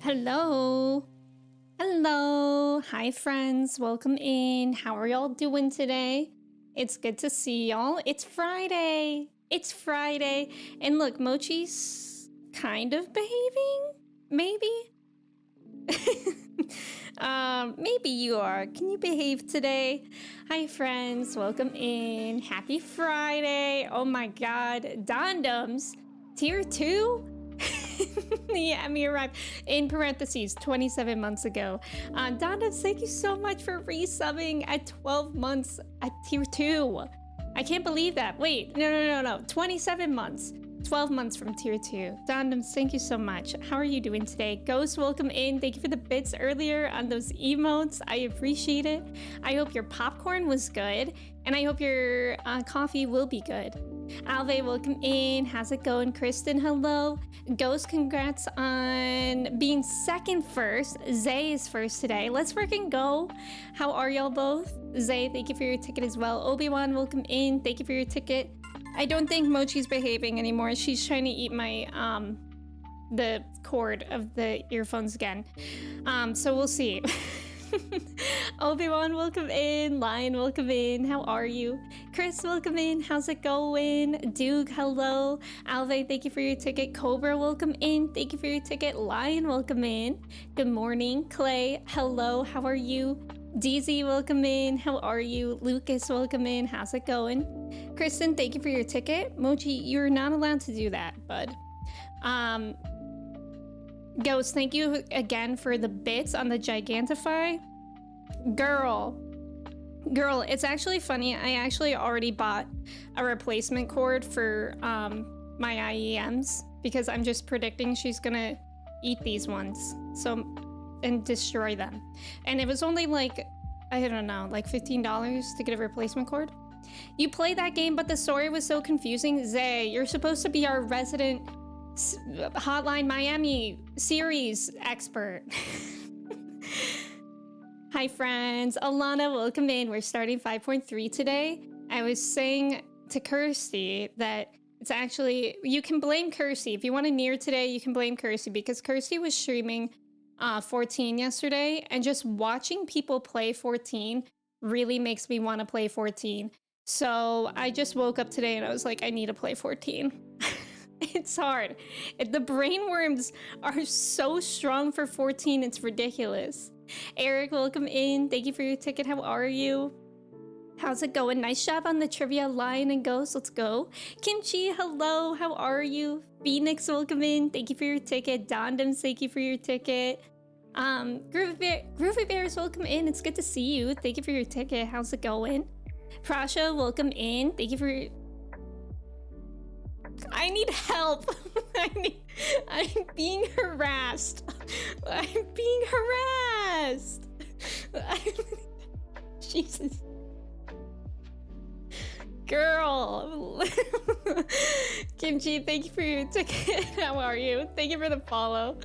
Hello. Hello. Hi, friends. Welcome in. How are y'all doing today? It's good to see y'all. It's Friday. It's Friday. And look, Mochi's kind of behaving. Maybe. Maybe you are. Can you behave today? Hi, friends. Welcome in. Happy Friday. Oh my God. Dondoms. Tier 2? Yeah, me arrived in parentheses 27 months ago. Dondoms, thank you so much for resubbing at 12 months at tier 2. I can't believe that. Wait, no. 27 months. 12 months from tier 2. Dondoms, thank you so much. How are you doing today? Ghost, welcome in. Thank you for the bits earlier on those emotes. I appreciate it. I hope your popcorn was good, and I hope your coffee will be good. Alve, welcome in. How's it going? Kristen, hello. Ghost, congrats on being second first. Zay is first today. Let's freaking go. How are y'all both? Zay, thank you for your ticket as well. Obi-Wan, welcome in. Thank you for your ticket. I don't think Mochi's behaving anymore. She's trying to eat my, the cord of the earphones again. So we'll see. Obi-Wan, welcome in. Lion, welcome in. How are you? Chris, welcome in. How's it going? Duke, hello. Alve, thank you for your ticket. Cobra, welcome in. Thank you for your ticket. Lion, welcome in. Good morning. Clay, hello. How are you? DZ, welcome in. How are you? Lucas, welcome in. How's it going? Kristen, thank you for your ticket. Mochi, you're not allowed to do that, bud. Ghost, thank you again for the bits on the Gigantify. Girl, it's actually funny. I actually already bought a replacement cord for my IEMs because I'm just predicting she's gonna eat these ones and destroy them. And it was only like, I don't know, like $15 to get a replacement cord. You play that game, but the story was so confusing. Zay, you're supposed to be our resident Hotline Miami series expert. Hi, friends. Alana, welcome in. We're starting 5.3 today. I was saying to Kirsty that it's actually, you can blame Kirsty. If you want to near today, you can blame Kirsty because Kirsty was streaming 14 yesterday, and just watching people play 14 really makes me want to play 14. So I just woke up today and I was like, I need to play 14. It's hard. The brain worms are so strong for 14, it's ridiculous. Eric, welcome in. Thank you for your ticket. How are you? How's it going? Nice job on the trivia. Lion and Ghost, let's go. Kimchi, hello. How are you? Phoenix, welcome in. Thank you for your ticket. Dondoms, thank you for your ticket. Groovy Bears, welcome in. It's good to see you. Thank you for your ticket. How's it going? Prasha, welcome in. Thank you for... I need help. I'm being harassed. I'm being harassed. Jesus. Girl. Kimchi, thank you for your ticket. How are you? Thank you for the follow.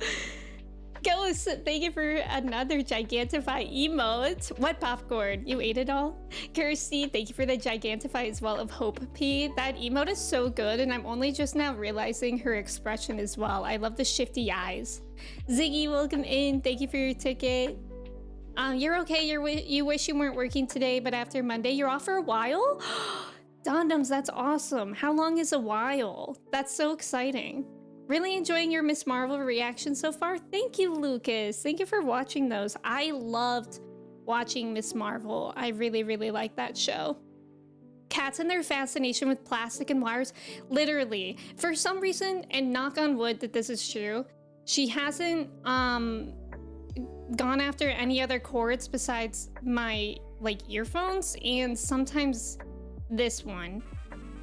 Ghost, thank you for another Gigantify emote. What popcorn? You ate it all? Kirsty, thank you for the Gigantify as well of Hope P. That emote is so good, and I'm only just now realizing her expression as well. I love the shifty eyes. Ziggy, welcome in. Thank you for your ticket. You're okay. You wish you weren't working today, but after Monday, you're off for a while? Dondoms, that's awesome. How long is a while? That's so exciting. Really enjoying your Miss Marvel reaction so far? Thank you, Lucas. Thank you for watching those. I loved watching Miss Marvel. I really, really like that show. Cats and their fascination with plastic and wires. Literally, for some reason, and knock on wood that this is true, she hasn't gone after any other cords besides my earphones and sometimes this one.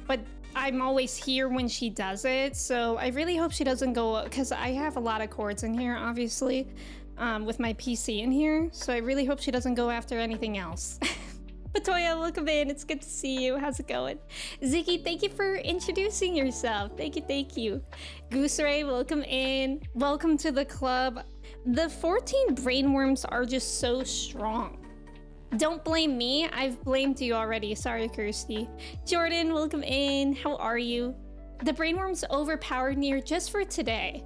But I'm always here when she does it, so I really hope she doesn't go, because I have a lot of cords in here, obviously, with my PC in here, so I really hope she doesn't go after anything else. Patoya, welcome in. It's good to see you. How's it going? Ziggy, thank you for introducing yourself. Thank you. Goose Ray, welcome in. Welcome to the club. The 14 brainworms are just so strong. Don't blame me. I've blamed you already. Sorry, Kirsty. Jordan, welcome in. How are you? The brainworm's overpowered near just for today.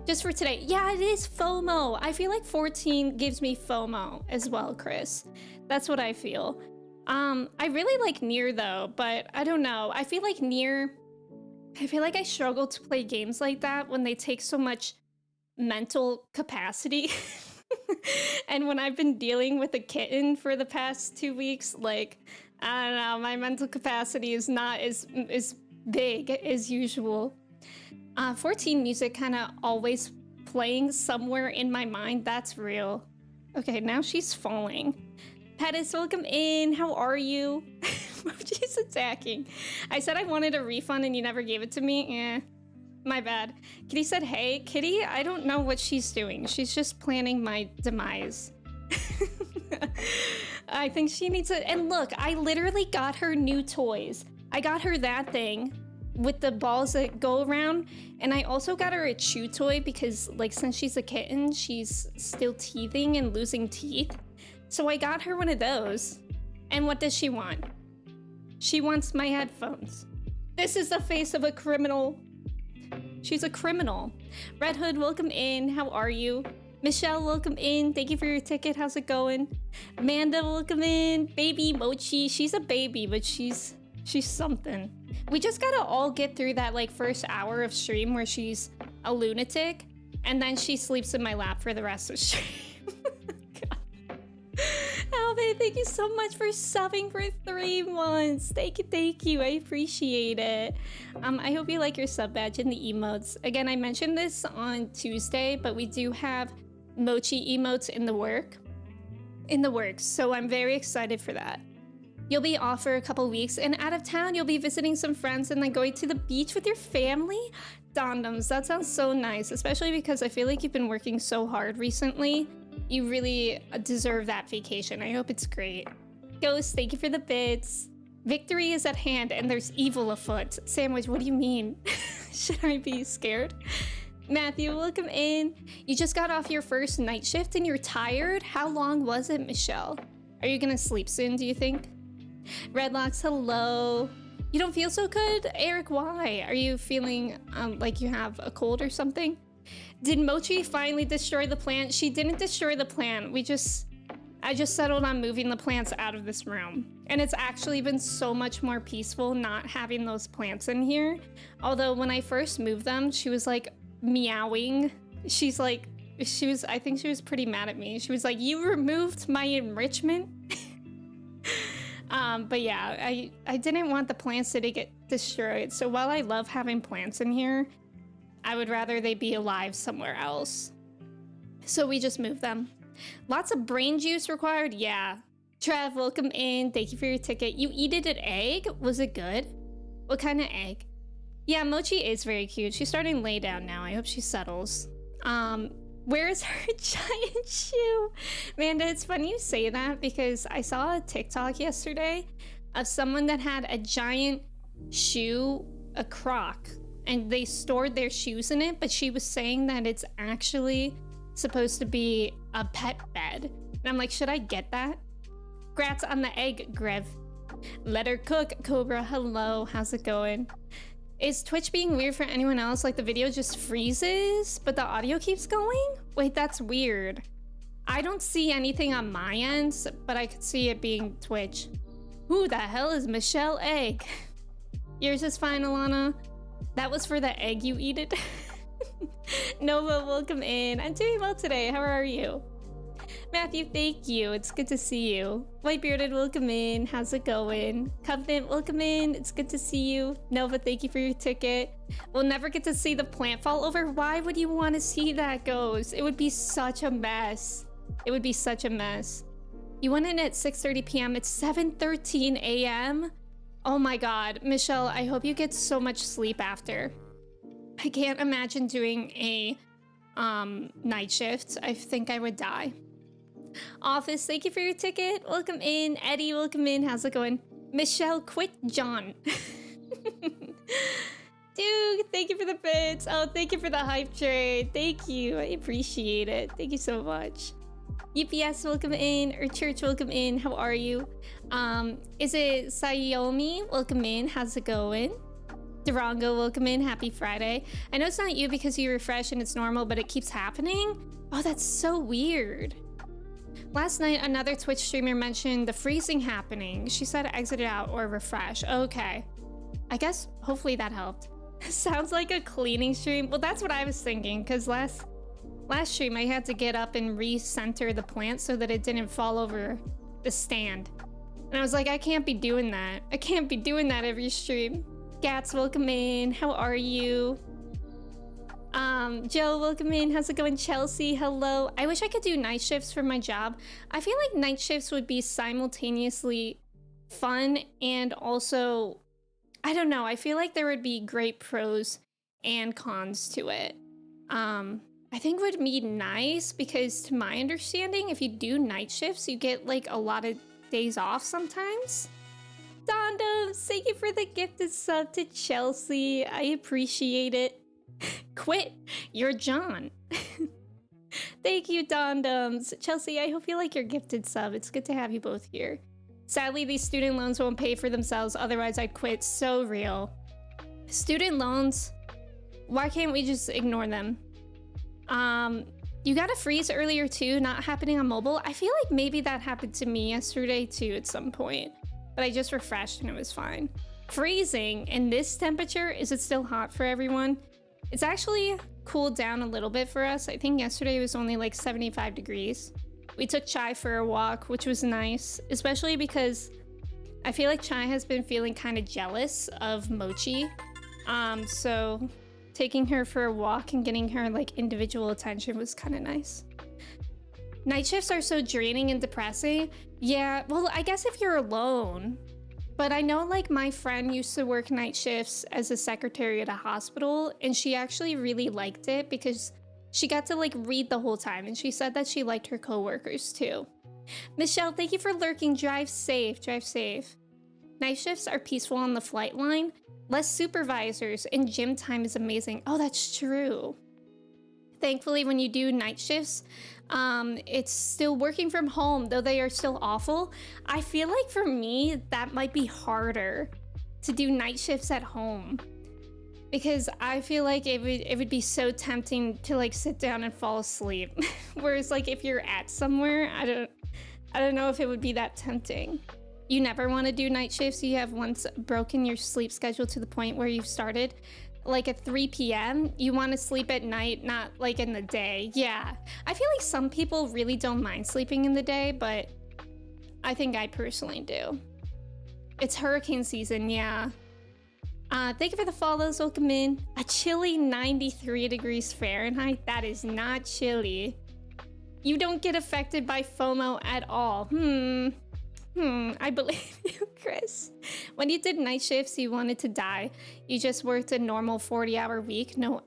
Just for today. Yeah, it is FOMO. I feel like 14 gives me FOMO as well, Chris. That's what I feel. I really like Nier though, but I don't know. I feel like Nier, I feel like I struggle to play games like that when they take so much mental capacity. And when I've been dealing with a kitten for the past 2 weeks, like, I don't know, my mental capacity is not as big as usual. 14 music kind of always playing somewhere in my mind. That's real. Okay, now she's falling. Pettis, welcome in. How are you? She's attacking. I said I wanted a refund and you never gave it to me. Eh, my bad. Kitty said, hey. Kitty, I don't know what she's doing. She's just planning my demise. I think she needs it. And look, I literally got her new toys. I got her that thing with the balls that go around, and I also got her a chew toy because, like, since she's a kitten, she's still teething and losing teeth. So I got her one of those. And what does she want? She wants my headphones. This is the face of a criminal. She's a criminal. Red Hood, welcome in. How are you? Michelle, welcome in. Thank you for your ticket. How's it going? Amanda, welcome in. Baby Mochi. She's a baby, but she's something. We just gotta all get through that like first hour of stream where she's a lunatic, and then she sleeps in my lap for the rest of the stream. Alvin, thank you so much for subbing for 3 months. Thank you. I appreciate it. I hope you like your sub badge and the emotes. Again, I mentioned this on Tuesday, but we do have mochi emotes in the works. So I'm very excited for that. You'll be off for a couple weeks, and out of town, you'll be visiting some friends and then going to the beach with your family? Dondoms, that sounds so nice, especially because I feel like you've been working so hard recently. You really deserve that vacation. I hope it's great. Ghost, thank you for the bits. Victory is at hand and there's evil afoot. Sandwich, what do you mean? Should I be scared? Matthew, welcome in. You just got off your first night shift and you're tired? How long was it, Michelle? Are you gonna sleep soon, do you think? Redlocks, hello. You don't feel so good? Eric, why? Are you feeling like you have a cold or something? Did Mochi finally destroy the plant? She didn't destroy the plant. I just settled on moving the plants out of this room. And it's actually been so much more peaceful not having those plants in here. Although when I first moved them, she was like meowing. I think she was pretty mad at me. She was like, you removed my enrichment? But yeah, I didn't want the plants to get destroyed. So while I love having plants in here, I would rather they be alive somewhere else. So we just moved them. Lots of brain juice required? Yeah. Trev, welcome in. Thank you for your ticket. You eat it an egg? Was it good? What kind of egg? Yeah, Mochi is very cute. She's starting to lay down now. I hope she settles. Where is her giant shoe? Amanda, it's funny you say that because I saw a TikTok yesterday of someone that had a giant shoe, a croc, and they stored their shoes in it, but she was saying that it's actually supposed to be a pet bed. And I'm like, should I get that? Grats on the egg, Grev. Let her cook. Cobra, hello. How's it going? Is Twitch being weird for anyone else? Like the video just freezes, but the audio keeps going? Wait, that's weird. I don't see anything on my end, but I could see it being Twitch. Who the hell is Michelle Egg? Yours is fine, Alana. That was for the egg you eat it. Nova, welcome in. I'm doing well today. How are you? Matthew, thank you. It's good to see you. Whitebearded, welcome in. How's it going? Covenant, welcome in. It's good to see you. Nova, thank you for your ticket. We'll never get to see the plant fall over. Why would you want to see that, Ghost? It would be such a mess. It would be such a mess. You went in at 6:30 p.m. It's 7:13 a.m. Oh my god. Michelle, I hope you get so much sleep after. I can't imagine doing a night shift. I think I would die. Office, thank you for your ticket. Welcome in. Eddie, welcome in. How's it going? Michelle, quit John. Dude, thank you for the bits. Oh, thank you for the hype trade. Thank you. I appreciate it. Thank you so much. UPS, welcome in. Or Church, welcome in. How are you? Is it Sayomi? Welcome in. How's it going? Durango, welcome in. Happy Friday. I know it's not you because you refresh and it's normal, but it keeps happening. Oh, that's so weird. Last night, another Twitch streamer mentioned the freezing happening. She said exit out or refresh. Okay. I guess hopefully that helped. Sounds like a cleaning stream. Well, that's what I was thinking, because last stream I had to get up and recenter the plant so that it didn't fall over the stand. And I was like, I can't be doing that. I can't be doing that every stream. Gats, welcome in. How are you? Joe, welcome in. How's it going? Chelsea, hello. I wish I could do night shifts for my job. I feel like night shifts would be simultaneously fun and also, I don't know, I feel like there would be great pros and cons to it. I think it would be nice because to my understanding, if you do night shifts, you get like a lot of days off sometimes. Dondo, thank you for the gifted sub to Chelsea. I appreciate it. Quit, you're John. Thank you, Dondums. Chelsea, I hope you like your gifted sub. It's good to have you both here. Sadly, these student loans won't pay for themselves, otherwise I'd quit. So real. Student loans, why can't we just ignore them? You got a freeze earlier too, not happening on mobile. I feel like maybe that happened to me yesterday too at some point, but I just refreshed and it was fine. Freezing in this temperature, is it still hot for everyone? It's actually cooled down a little bit for us. I think yesterday it was only like 75 degrees. We took Chai for a walk, which was nice, especially because I feel like Chai has been feeling kind of jealous of Mochi. So taking her for a walk and getting her like individual attention was kind of nice. Night shifts are so draining and depressing. Yeah, well, I guess if you're alone. But I know like my friend used to work night shifts as a secretary at a hospital, and she actually really liked it because she got to like read the whole time, and she said that she liked her coworkers too. Michelle, thank you for lurking. Drive safe, drive safe. Night shifts are peaceful on the flight line, less supervisors, and gym time is amazing. Oh, that's true. Thankfully, when you do night shifts, it's still working from home, though they are still awful. I feel like for me, that might be harder to do night shifts at home because I feel like it would be so tempting to like sit down and fall asleep. Whereas like if you're at somewhere, I don't know if it would be that tempting. You never want to do night shifts. You have once broken your sleep schedule to the point where you've started like at 3 p.m. You want to sleep at night, not like in the day. Yeah, I feel like some people really don't mind sleeping in the day, but I think I personally do. It's hurricane season, yeah. Thank you for the follows, welcome in. A chilly 93 degrees Fahrenheit, that is not chilly. You don't get affected by FOMO at all. I believe you, Chris. When you did night shifts, you wanted to die. You just worked a normal 40-hour week. No.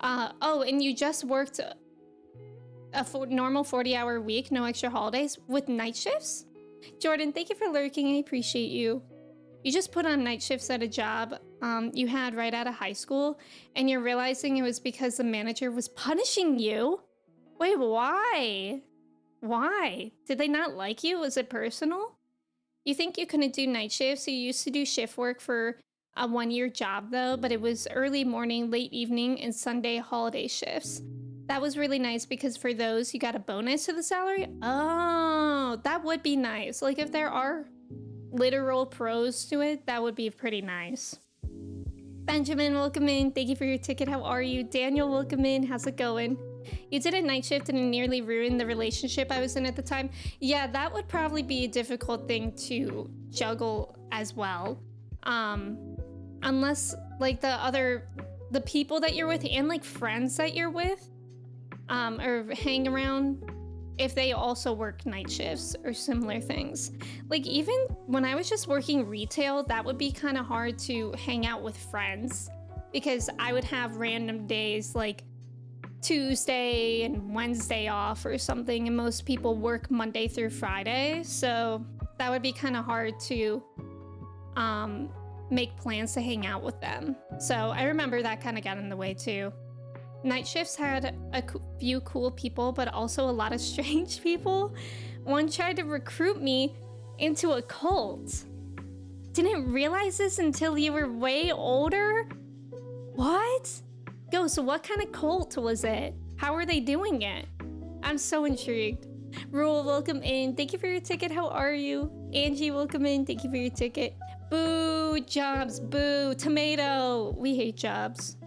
Oh, and you just worked a normal 40-hour week, no extra holidays, with night shifts? Jordan, thank you for lurking. I appreciate you. You just put on night shifts at a job you had right out of high school, and you're realizing it was because the manager was punishing you? Wait, why? Why? Did they not like you? Was it personal? You think you couldn't do night shifts? You used to do shift work for a one-year job though, but it was early morning, late evening, and Sunday holiday shifts. That was really nice because for those, you got a bonus to the salary. Oh, that would be nice. Like if there are literal pros to it, that would be pretty nice. Benjamin, welcome in. Thank you for your ticket. How are you? Daniel, welcome in. How's it going? You did a night shift and it nearly ruined the relationship I was in at the time. Yeah, that would probably be a difficult thing to juggle as well. Unless like the people that you're with and like friends that you're with, or hang around, if they also work night shifts or similar things. Like even when I was just working retail, that would be kind of hard to hang out with friends because I would have random days like Tuesday and Wednesday off or something, and most people work Monday through Friday, so that would be kind of hard to make plans to hang out with them. So I remember that kind of got in the way too. Night shifts had a few cool people, but also a lot of strange people. One tried to recruit me into a cult. Didn't realize this until you were way older? What? Yo, so what kind of cult was it? How are they doing it? I'm so intrigued. Rule, welcome in. Thank you for your ticket. How are you? Angie, welcome in. Thank you for your ticket. Boo, jobs, boo. Tomato. We hate jobs.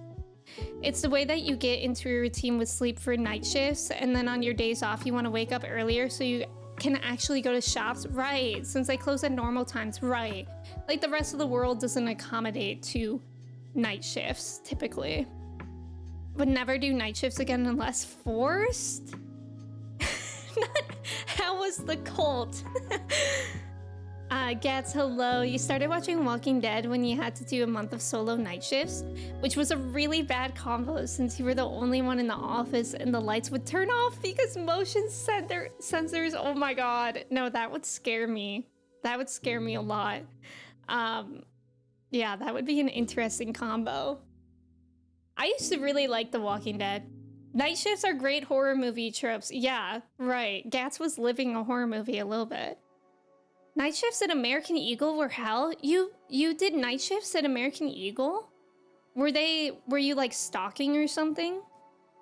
It's the way that you get into a routine with sleep for night shifts, and then on your days off, you want to wake up earlier so you can actually go to shops. Right, since they close at normal times. Right. Like the rest of the world doesn't accommodate to night shifts, typically. Would never do night shifts again unless forced? How was the cult? Gats, hello. You started watching Walking Dead when you had to do a month of solo night shifts, which was a really bad combo since you were the only one in the office and the lights would turn off because motion sensors. Oh my god. No, that would scare me. That would scare me a lot. Yeah, that would be an interesting combo. I used to really like The Walking Dead. Night shifts are great horror movie tropes. Yeah, right. Gats was living a horror movie a little bit. Night shifts at American Eagle were hell? You did night shifts at American Eagle? Were you like stalking or something?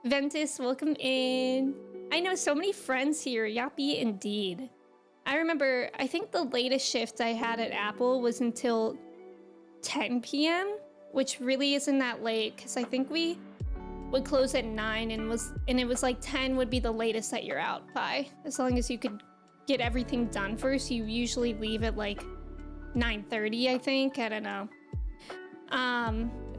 Ventus, welcome in. I know so many friends here. Yappy indeed. I remember, I think the latest shift I had at Apple was until 10 p.m., which really isn't that late because I think we would close at 9 and it was like 10 would be the latest that you're out by. As long as you could get everything done first, you usually leave at like 9:30, I think. I don't know.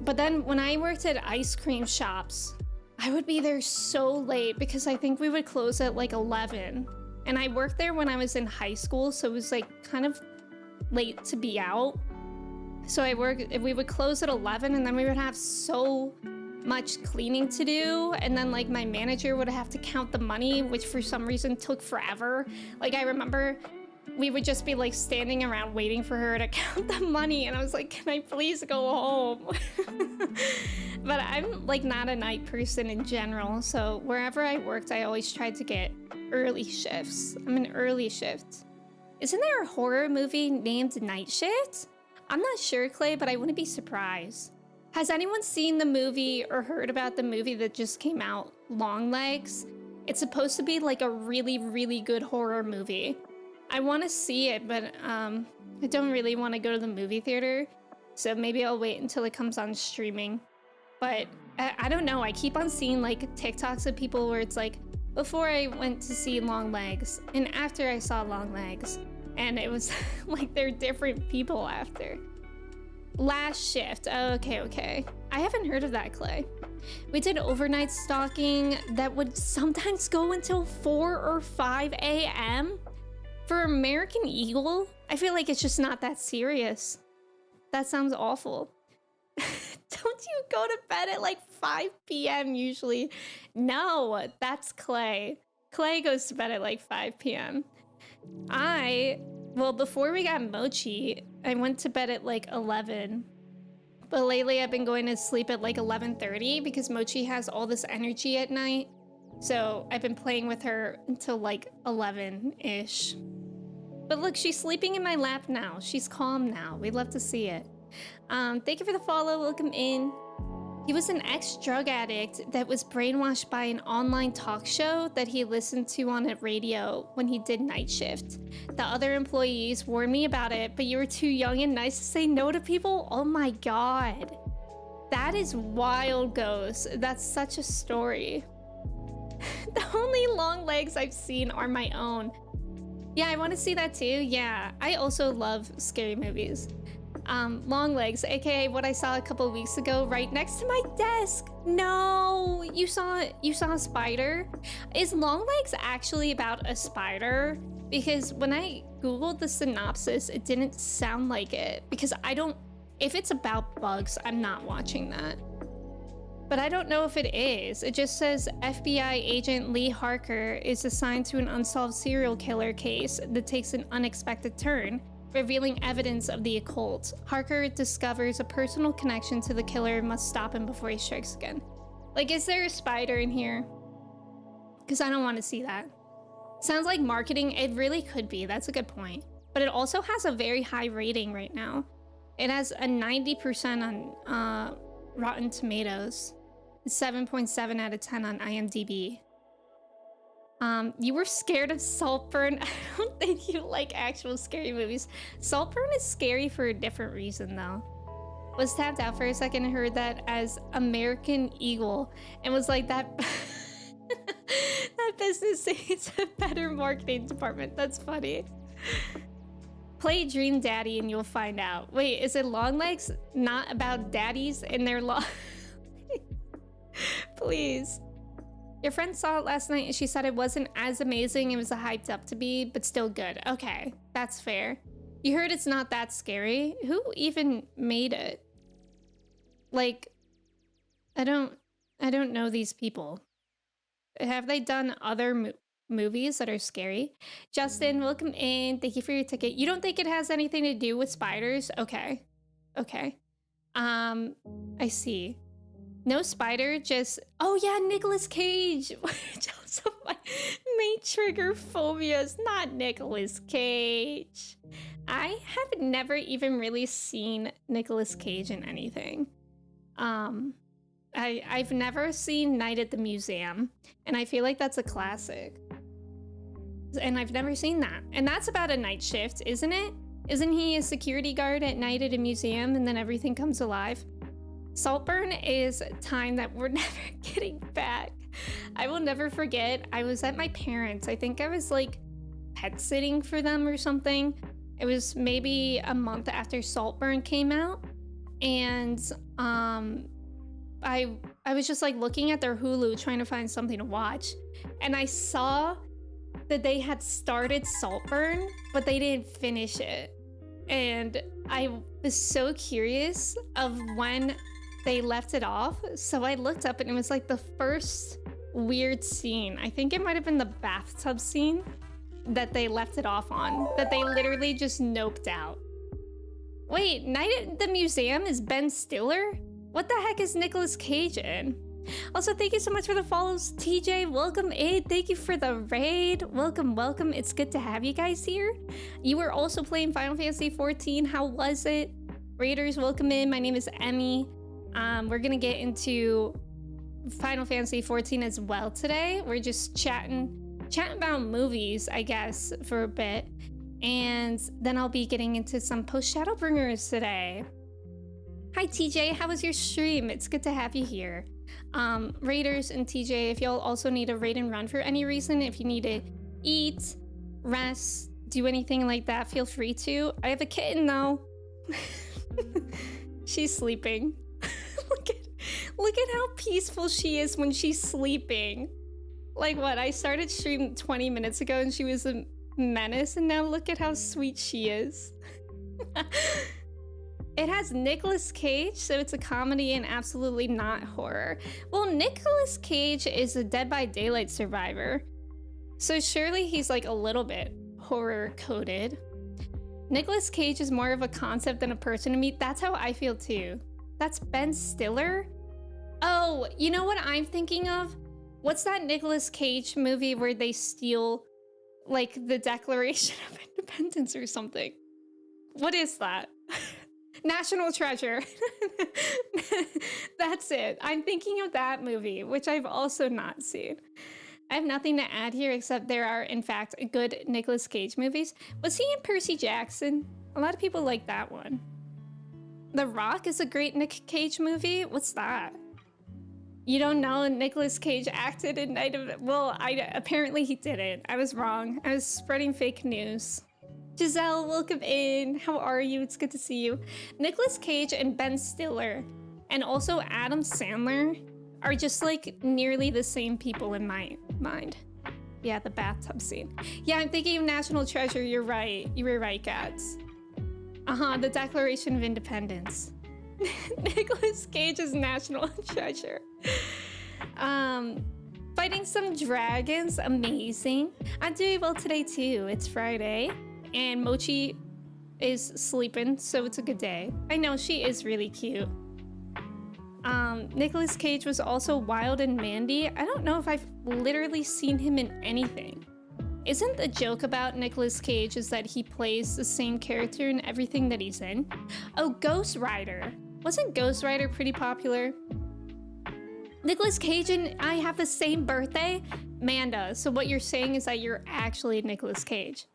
But then when I worked at ice cream shops, I would be there so late because I think we would close at like 11. And I worked there when I was in high school, so it was like kind of late to be out. So we would close at 11 and then we would have so much cleaning to do, and then like my manager would have to count the money, which for some reason took forever. Like I remember we would just be like standing around waiting for her to count the money, and I was like, can I please go home? But I'm like not a night person in general, so wherever I worked I always tried to get early shifts. I'm an early shift. Isn't there a horror movie named Night Shift? I'm not sure, Clay, but I wouldn't be surprised. Has anyone seen the movie or heard about the movie that just came out, Longlegs? It's supposed to be like a really, really good horror movie. I want to see it, but I don't really want to go to the movie theater, so maybe I'll wait until it comes on streaming. But I don't know, I keep on seeing like TikToks of people where it's like, before I went to see Longlegs, and after I saw Longlegs, and it was like they're different people after. Last shift. Okay. I haven't heard of that, Clay. We did overnight stalking that would sometimes go until 4 or 5 a.m. For American Eagle, I feel like it's just not that serious. That sounds awful. Don't you go to bed at like 5 p.m. usually? No, that's Clay. Clay goes to bed at like 5 p.m. Well, before we got Mochi, I went to bed at like 11. But lately I've been going to sleep at like 11:30 because Mochi has all this energy at night. So I've been playing with her until like 11-ish. But look, she's sleeping in my lap now. She's calm now. We'd love to see it. Thank you for the follow. Welcome in. He was an ex-drug addict that was brainwashed by an online talk show that he listened to on a radio when he did night shift. The other employees warned me about it, but you were too young and nice to say no to people? Oh my god. That is wild, Ghost. That's such a story. The only long legs I've seen are my own. Yeah, I want to see that too. Yeah, I also love scary movies. Long legs, aka what I saw a couple weeks ago right next to my desk. No, you saw a spider? Is long legs actually about a spider? Because when I googled the synopsis, it didn't sound like it. Because if it's about bugs, I'm not watching that. But I don't know if it is. It just says FBI agent Lee Harker is assigned to an unsolved serial killer case that takes an unexpected turn, revealing evidence of the occult. Harker discovers a personal connection to the killer and must stop him before he strikes again. Like, is there a spider in here? Because I don't want to see that. Sounds like marketing. It really could be. That's a good point. But it also has a very high rating right now. It has a 90% on Rotten Tomatoes, 7.7 out of 10 on IMDb. You were scared of Saltburn. I don't think you like actual scary movies. Saltburn is scary for a different reason, though. Was tapped out for a second and heard that as American Eagle and was like, that that business needs a better marketing department. That's funny. Play Dream Daddy and you'll find out. Wait, is it Longlegs not about daddies and their long? Please. Your friend saw it last night and she said it wasn't as amazing it was hyped up to be, but still good. Okay, that's fair. You heard it's not that scary? Who even made it? Like, I don't know these people. Have they done other movies that are scary? Justin, welcome in. Thank you for your ticket. You don't think it has anything to do with spiders? Okay. Okay. I see. No spider, just... Oh yeah, Nicolas Cage! Also, my main trigger phobias, not Nicolas Cage. I have never even really seen Nicolas Cage in anything. I've never seen Night at the Museum, and I feel like that's a classic. And I've never seen that. And that's about a night shift, isn't it? Isn't he a security guard at night at a museum and then everything comes alive? Saltburn is time that we're never getting back. I will never forget, I was at my parents'. I think I was like pet sitting for them or something. It was maybe a month after Saltburn came out. And I was just like looking at their Hulu trying to find something to watch. And I saw that they had started Saltburn, but they didn't finish it. And I was so curious of when they left it off. So I looked up and it was like the first weird scene. I think it might have been the bathtub scene that they left it off on, that they literally just noped out. Wait, Night at the Museum is Ben Stiller? What the heck is Nicolas Cage in? Also, thank you so much for the follows, TJ. Welcome in. Thank you for the raid. Welcome, welcome. It's good to have you guys here. You were also playing Final Fantasy XIV. How was it? Raiders, welcome in. My name is Emmy. We're gonna get into Final Fantasy XIV as well today. We're just chatting about movies, I guess, for a bit. And then I'll be getting into some post Shadowbringers today. Hi TJ, how was your stream? It's good to have you here. Raiders and TJ, if y'all also need a raid and run for any reason, if you need to eat, rest, do anything like that, feel free to. I have a kitten though. She's sleeping. Look at how peaceful she is when she's sleeping. Like what, I started stream 20 minutes ago and she was a menace, and now look at how sweet she is. It has Nicolas Cage, so it's a comedy and absolutely not horror. Well, Nicolas Cage is a Dead by Daylight survivor, so surely he's like a little bit horror coded. Nicolas Cage is more of a concept than a person to me. That's how I feel too. That's Ben Stiller? Oh, you know what I'm thinking of? What's that Nicolas Cage movie where they steal like the Declaration of Independence or something? What is that? National Treasure. That's it. I'm thinking of that movie, which I've also not seen. I have nothing to add here except there are, in fact, good Nicolas Cage movies. Was he in Percy Jackson? A lot of people like that one. The Rock is a great Nick Cage movie. What's that? You don't know Nicolas Cage acted in Night of... Well, apparently he didn't. I was wrong. I was spreading fake news. Giselle, welcome in. How are you? It's good to see you. Nicolas Cage and Ben Stiller, and also Adam Sandler, are just like nearly the same people in my mind. Yeah, the bathtub scene. Yeah, I'm thinking of National Treasure. You're right. You were right, Gats. The Declaration of Independence. Nicolas Cage's National Treasure. Fighting some dragons. Amazing. I'm doing well today too. It's Friday. And Mochi is sleeping, so it's a good day. I know, she is really cute. Nicolas Cage was also Wild and Mandy. I don't know if I've literally seen him in anything. Isn't the joke about Nicolas Cage is that he plays the same character in everything that he's in? Oh, Ghost Rider. Wasn't Ghost Rider pretty popular? Nicolas Cage and I have the same birthday? Manda, so what you're saying is that you're actually Nicolas Cage.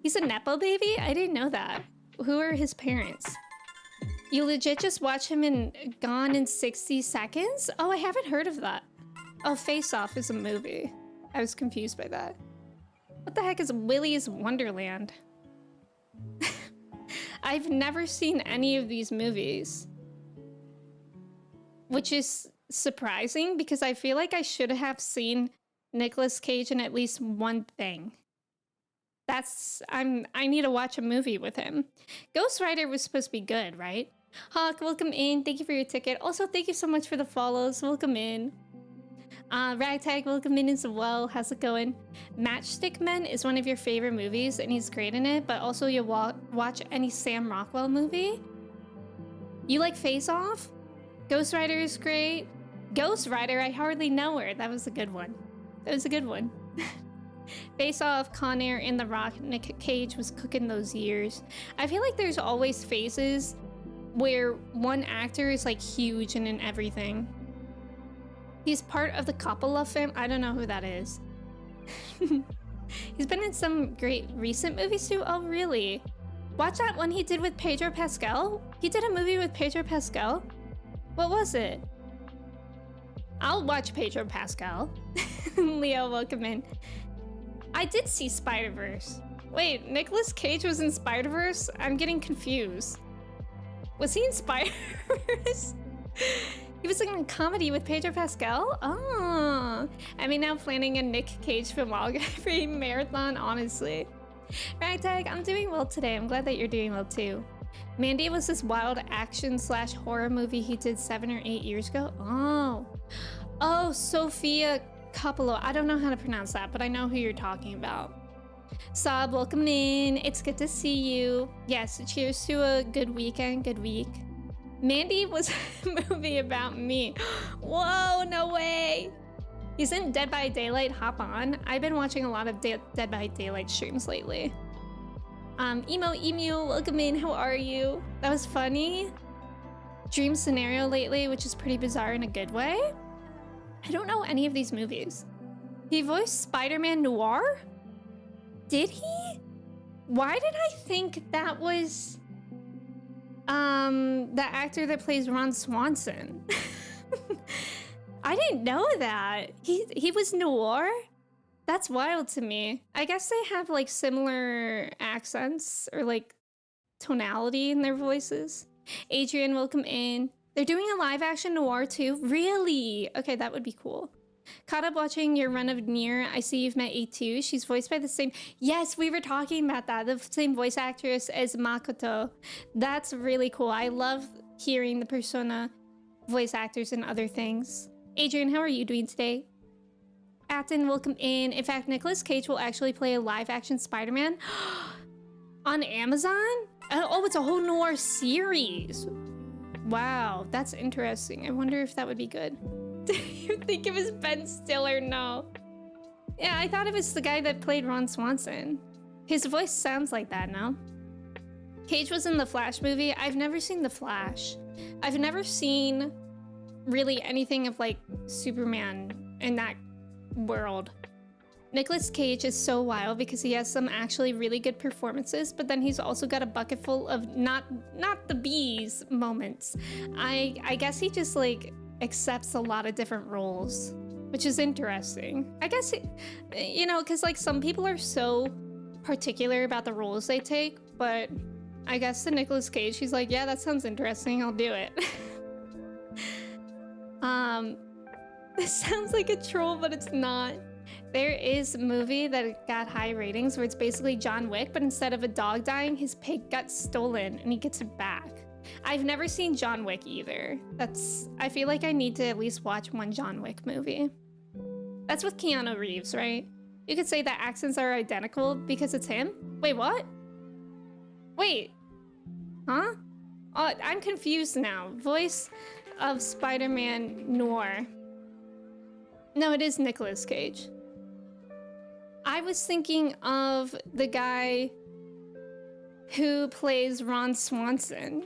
He's a Nepo baby? I didn't know that. Who are his parents? You legit just watch him in Gone in 60 Seconds? Oh, I haven't heard of that. Oh, Face Off is a movie. I was confused by that. What the heck is Willy's Wonderland? I've never seen any of these movies. Which is surprising because I feel like I should have seen Nicolas Cage in at least one thing. I need to watch a movie with him. Ghost Rider was supposed to be good, right? Hawk, welcome in. Thank you for your ticket. Also, thank you so much for the follows. Welcome in. Ragtag, welcome in as well. How's it going? Matchstick Men is one of your favorite movies, and he's great in it, but also you watch any Sam Rockwell movie? You like Face Off? Ghost Rider is great. Ghost Rider, I hardly know her. That was a good one. That was a good one. Face Off, Con Air, and The Rock. Nick Cage was cooking those years. I feel like there's always phases where one actor is like huge and in everything. He's part of the Coppola fam. I don't know who that is. He's been in some great recent movies too. Oh, really? Watch that one he did with Pedro Pascal. He did a movie with Pedro Pascal. What was it? I'll watch Pedro Pascal. Leo, welcome in. I did see Spider-Verse. Wait, Nicolas Cage was in Spider-Verse? I'm getting confused. Was he in Spider-Verse? He was in a comedy with Pedro Pascal? Oh. I mean, now planning a Nick Cage filmography marathon, honestly. Ragtag, I'm doing well today. I'm glad that you're doing well too. Mandy was this wild action/horror movie he did 7 or 8 years ago. Oh, Sophia Coppola. I don't know how to pronounce that, but I know who you're talking about. Saab, welcome in. It's good to see you. Yes, cheers to a good weekend, good week. Mandy was a movie about me. Whoa, no way. He's in Dead by Daylight. Hop on. I've been watching a lot of Dead by Daylight streams lately. Emu, welcome in. How are you? That was funny. Dream Scenario lately, which is pretty bizarre in a good way. I don't know any of these movies. He voiced Spider-Man Noir? Did he? Why did I think that was the actor that plays Ron Swanson? I didn't know that. He was Noir? That's wild to me. I guess they have like similar accents or like tonality in their voices. Adrian, welcome in. They're doing a live action Noir too? Really? Okay, that would be cool. Caught up watching your run of Nier. I see you've met A2. She's voiced by the same... Yes, we were talking about that. The same voice actress as Makoto. That's really cool. I love hearing the Persona voice actors and other things. Adrian, how are you doing today? Atten, welcome in. In fact, Nicolas Cage will actually play a live action Spider-Man on Amazon? Oh, it's a whole Noir series. Wow, that's interesting. I wonder if that would be good. Do you think it was Ben Stiller? No. Yeah, I thought it was the guy that played Ron Swanson. His voice sounds like that, no? Cage was in the Flash movie. I've never seen the Flash. I've never seen really anything of like Superman in that world. Nicolas Cage is so wild because he has some actually really good performances, but then he's also got a bucket full of not the bees moments. I guess he just like accepts a lot of different roles, which is interesting. I guess, you know, because like some people are so particular about the roles they take, but I guess to Nicolas Cage, he's like, yeah, that sounds interesting, I'll do it. This sounds like a troll, but it's not. There is a movie that got high ratings where it's basically John Wick, but instead of a dog dying, his pig got stolen and he gets it back. I've never seen John Wick either. I feel like I need to at least watch one John Wick movie. That's with Keanu Reeves, right? You could say that accents are identical because it's him? Wait, what? Wait. Huh? Oh, I'm confused now. Voice of Spider-Man Noir. No, it is Nicolas Cage. I was thinking of the guy who plays Ron Swanson.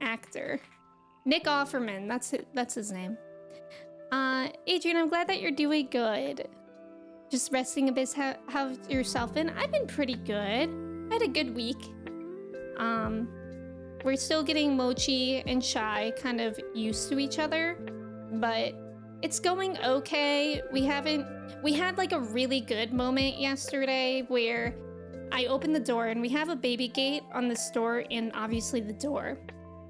Actor. Nick Offerman, that's his name. Adrian, I'm glad that you're doing good. Just resting a bit. How's yourself been? I've been pretty good. I had a good week. We're still getting Mochi and Chai kind of used to each other, but it's going okay. We had like a really good moment yesterday where I opened the door and we have a baby gate on the store and obviously the door.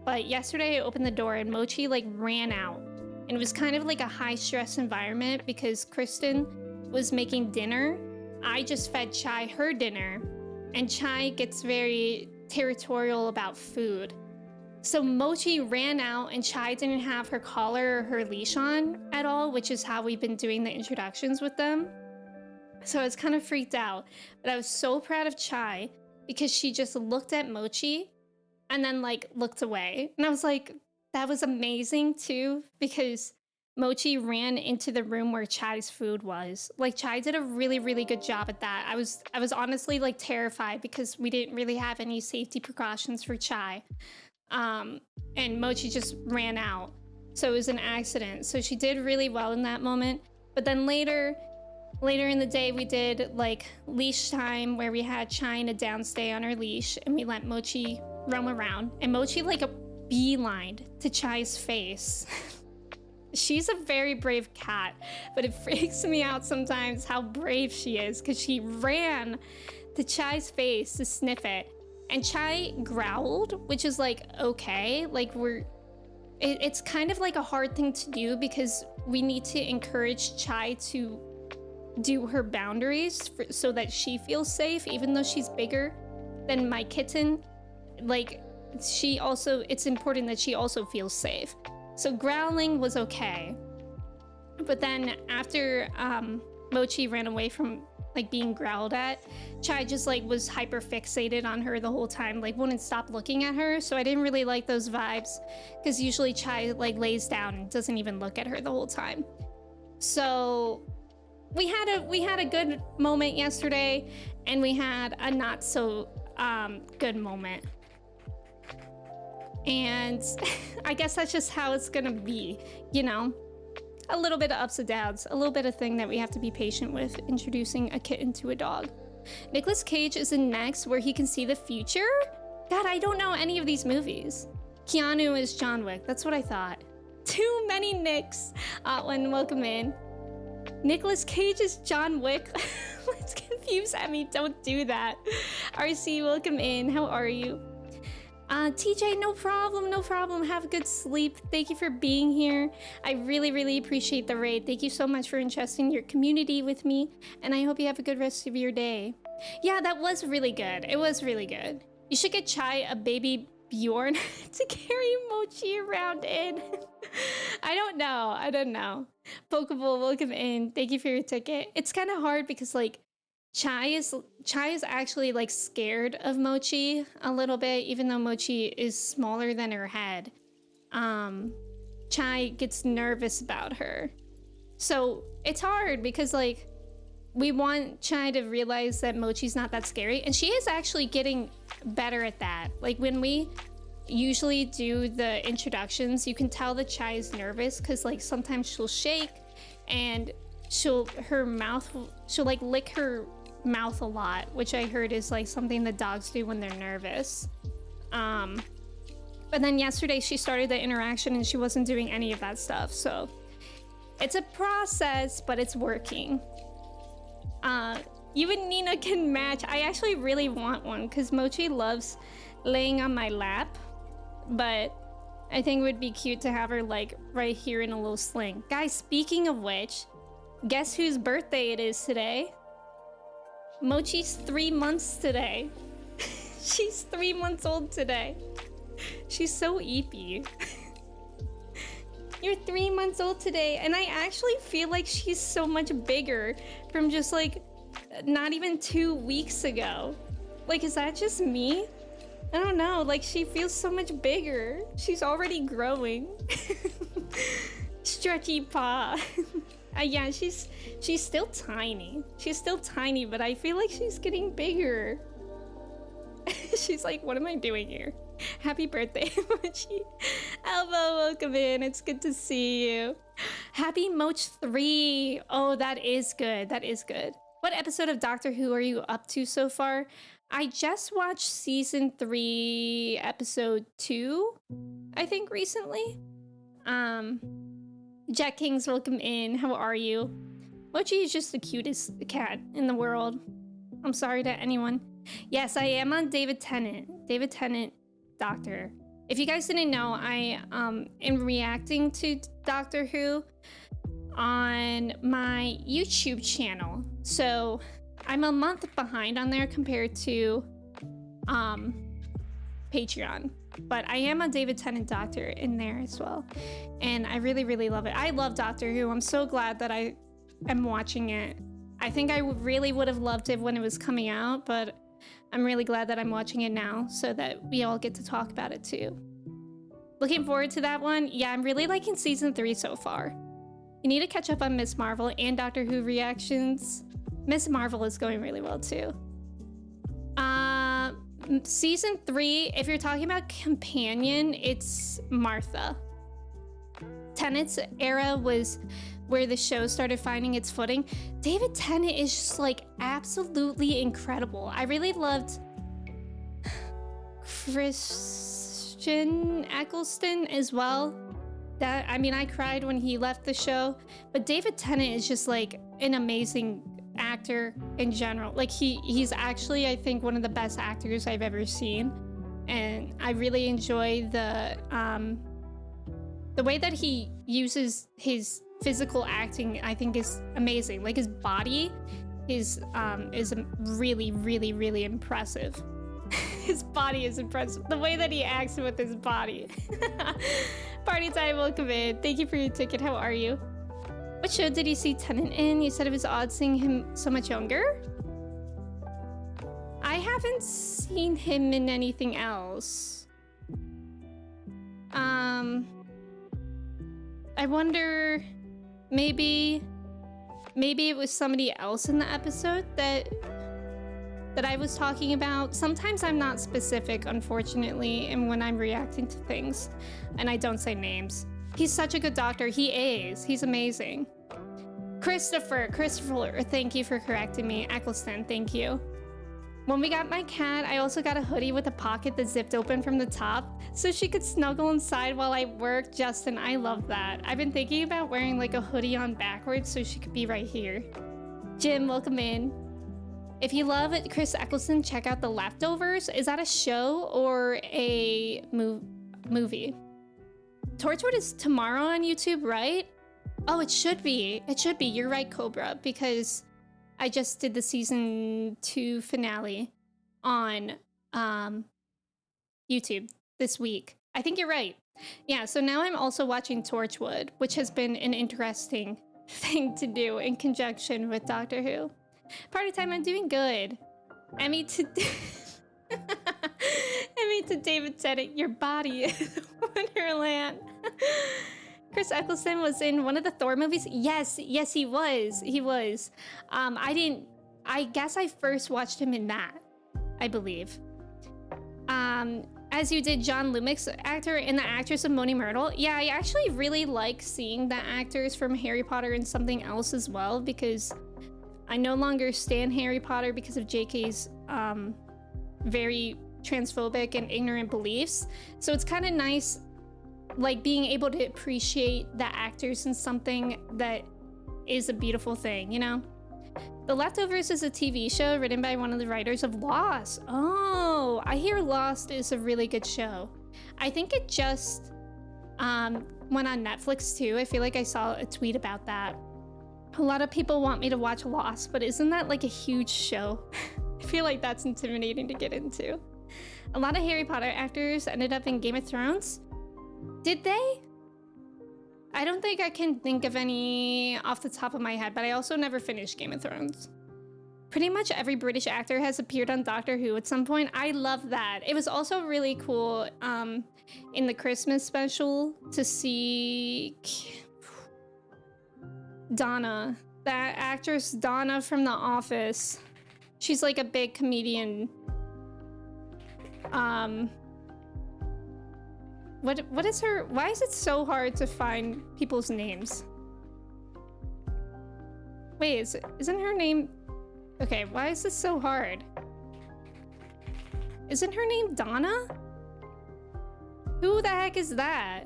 But yesterday I opened the door and Mochi like ran out. And it was kind of like a high stress environment because Kristen was making dinner. I just fed Chai her dinner and Chai gets very territorial about food. So Mochi ran out and Chai didn't have her collar or her leash on at all, which is how we've been doing the introductions with them. So I was kind of freaked out, but I was so proud of Chai because she just looked at Mochi and then like looked away. And I was like, that was amazing too, because Mochi ran into the room where Chai's food was. Like Chai did a really, really good job at that. I was honestly like terrified because we didn't really have any safety precautions for Chai. And Mochi just ran out. So it was an accident. So she did really well in that moment. But then later in the day, we did like leash time where we had Chai in a downstay on her leash and we let Mochi roam around. And Mochi like a beelined to Chai's face. She's a very brave cat, but it freaks me out sometimes how brave she is because she ran to Chai's face to sniff it. And Chai growled, which is like, okay, like it's kind of like a hard thing to do because we need to encourage Chai to do her boundaries so that she feels safe, even though she's bigger than my kitten. Like it's important that she also feels safe. So growling was okay. But then after Mochi ran away from like being growled at, Chai just like was hyper fixated on her the whole time, like wouldn't stop looking at her. So I didn't really like those vibes because usually Chai like lays down and doesn't even look at her the whole time. So we had a good moment yesterday and we had a not so good moment. And I guess that's just how it's gonna be, you know? A little bit of ups and downs, a little bit of thing that we have to be patient with introducing a kitten to a dog. Nicolas Cage is in Next, where he can see the future? God, I don't know any of these movies. Keanu is John Wick, that's what I thought. Too many Nicks. Otwin, welcome in. Nicolas Cage is John Wick. Let's confuse Emmy, don't do that. RC, welcome in, how are you? TJ, no problem. Have a good sleep. Thank you for being here. I really, really appreciate the raid. Thank you so much for entrusting your community with me, and I hope you have a good rest of your day. Yeah, that was really good. It was really good. You should get Chai a baby Bjorn to carry Mochi around in. I don't know. Pokeball, welcome in. Thank you for your ticket. It's kind of hard because like Chai is actually like scared of Mochi a little bit, even though Mochi is smaller than her head. Chai gets nervous about her. So it's hard because like we want Chai to realize that Mochi's not that scary, and she is actually getting better at that. Like when we usually do the introductions, you can tell that Chai is nervous because like sometimes she'll shake and she'll like lick her mouth a lot, which I heard is like something that dogs do when they're nervous. But then yesterday she started the interaction and she wasn't doing any of that stuff, so it's a process, but it's working. You and Nina can match. I actually really want one because Mochi loves laying on my lap, but I think it would be cute to have her like right here in a little sling. Guys, speaking of which, guess whose birthday it is today? Mochi's 3 months today. She's 3 months old today. She's so eepy. You're 3 months old today, and I actually feel like she's so much bigger from just like not even 2 weeks ago. Like, is that just me? I don't know, like she feels so much bigger. She's already growing. Stretchy paw. Yeah, she's still tiny. She's still tiny, but I feel like she's getting bigger. She's like, what am I doing here? Happy birthday, Mochi. Elbow, welcome in. It's good to see you. Happy Moch 3. Oh, that is good. That is good. What episode of Doctor Who are you up to so far? I just watched season 3, episode 2, I think recently. Jack Kings, welcome in. How are you? Mochi is just the cutest cat in the world. I'm sorry to anyone. Yes, I am on David Tennant. David Tennant, Doctor. If you guys didn't know, I am reacting to Doctor Who on my YouTube channel. So I'm a month behind on there compared to Patreon. But I am a David Tennant Doctor in there as well. And I really, really love it. I love Doctor Who. I'm so glad that I am watching it. I think I really would have loved it when it was coming out, but I'm really glad that I'm watching it now so that we all get to talk about it too. Looking forward to that one. Yeah, I'm really liking season 3 so far. You need to catch up on Miss Marvel and Doctor Who reactions. Miss Marvel is going really well too. Season 3, if you're talking about companion, it's Martha. Tennant's era was where the show started finding its footing. David Tennant is just like absolutely incredible. I really loved Christian Eccleston as well. I cried when he left the show, but David Tennant is just like an amazing actor in general. Like he's actually, I think, one of the best actors I've ever seen, and I really enjoy the way that he uses his physical acting. I think is amazing. Like his body is really, really, really impressive. His body is impressive. The way that he acts with his body. Party time, welcome in. Thank you for your ticket. How are you? What show did you see Tennant in? You said it was odd seeing him so much younger? I haven't seen him in anything else. I wonder, maybe it was somebody else in the episode that I was talking about. Sometimes I'm not specific, unfortunately, and when I'm reacting to things, and I don't say names. He's such a good doctor. He is. He's amazing. Christopher, thank you for correcting me. Eccleston, thank you. When we got my cat, I also got a hoodie with a pocket that zipped open from the top so she could snuggle inside while I worked. Justin, I love that. I've been thinking about wearing like a hoodie on backwards so she could be right here. Jim, welcome in. If you love it, Chris Eccleston, check out The Leftovers. Is that a show or a movie? Torchwood is tomorrow on YouTube, right? Oh, it should be. It should be. You're right, Cobra, because I just did the season 2 finale on YouTube this week. I think you're right. Yeah, so now I'm also watching Torchwood, which has been an interesting thing to do in conjunction with Doctor Who. Party time, I'm doing good. Emmy to David Tennant, your body is Wonderland. Chris Eccleston was in one of the Thor movies. Yes, he was. I guess I first watched him in that, I believe. As you did John Lumick's actor and the actress of Moaning Myrtle. Yeah, I actually really like seeing the actors from Harry Potter in something else as well, because I no longer stan Harry Potter because of JK's very transphobic and ignorant beliefs. So it's kind of nice, like, being able to appreciate the actors in something that is a beautiful thing, you know? The Leftovers is a TV show written by one of the writers of Lost. Oh, I hear Lost is a really good show. I think it just went on Netflix too. I feel like I saw a tweet about that. A lot of people want me to watch Lost, but isn't that like a huge show? I feel like that's intimidating to get into. A lot of Harry Potter actors ended up in Game of Thrones. Did they? I don't think I can think of any off the top of my head, but I also never finished Game of Thrones. Pretty much every British actor has appeared on Doctor Who at some point. I love that. It was also really cool in the Christmas special to see Donna. That actress Donna from The Office. She's like a big comedian. What is her... Why is it so hard to find people's names? Wait, isn't her name... Okay, why is this so hard? Isn't her name Donna? Who the heck is that?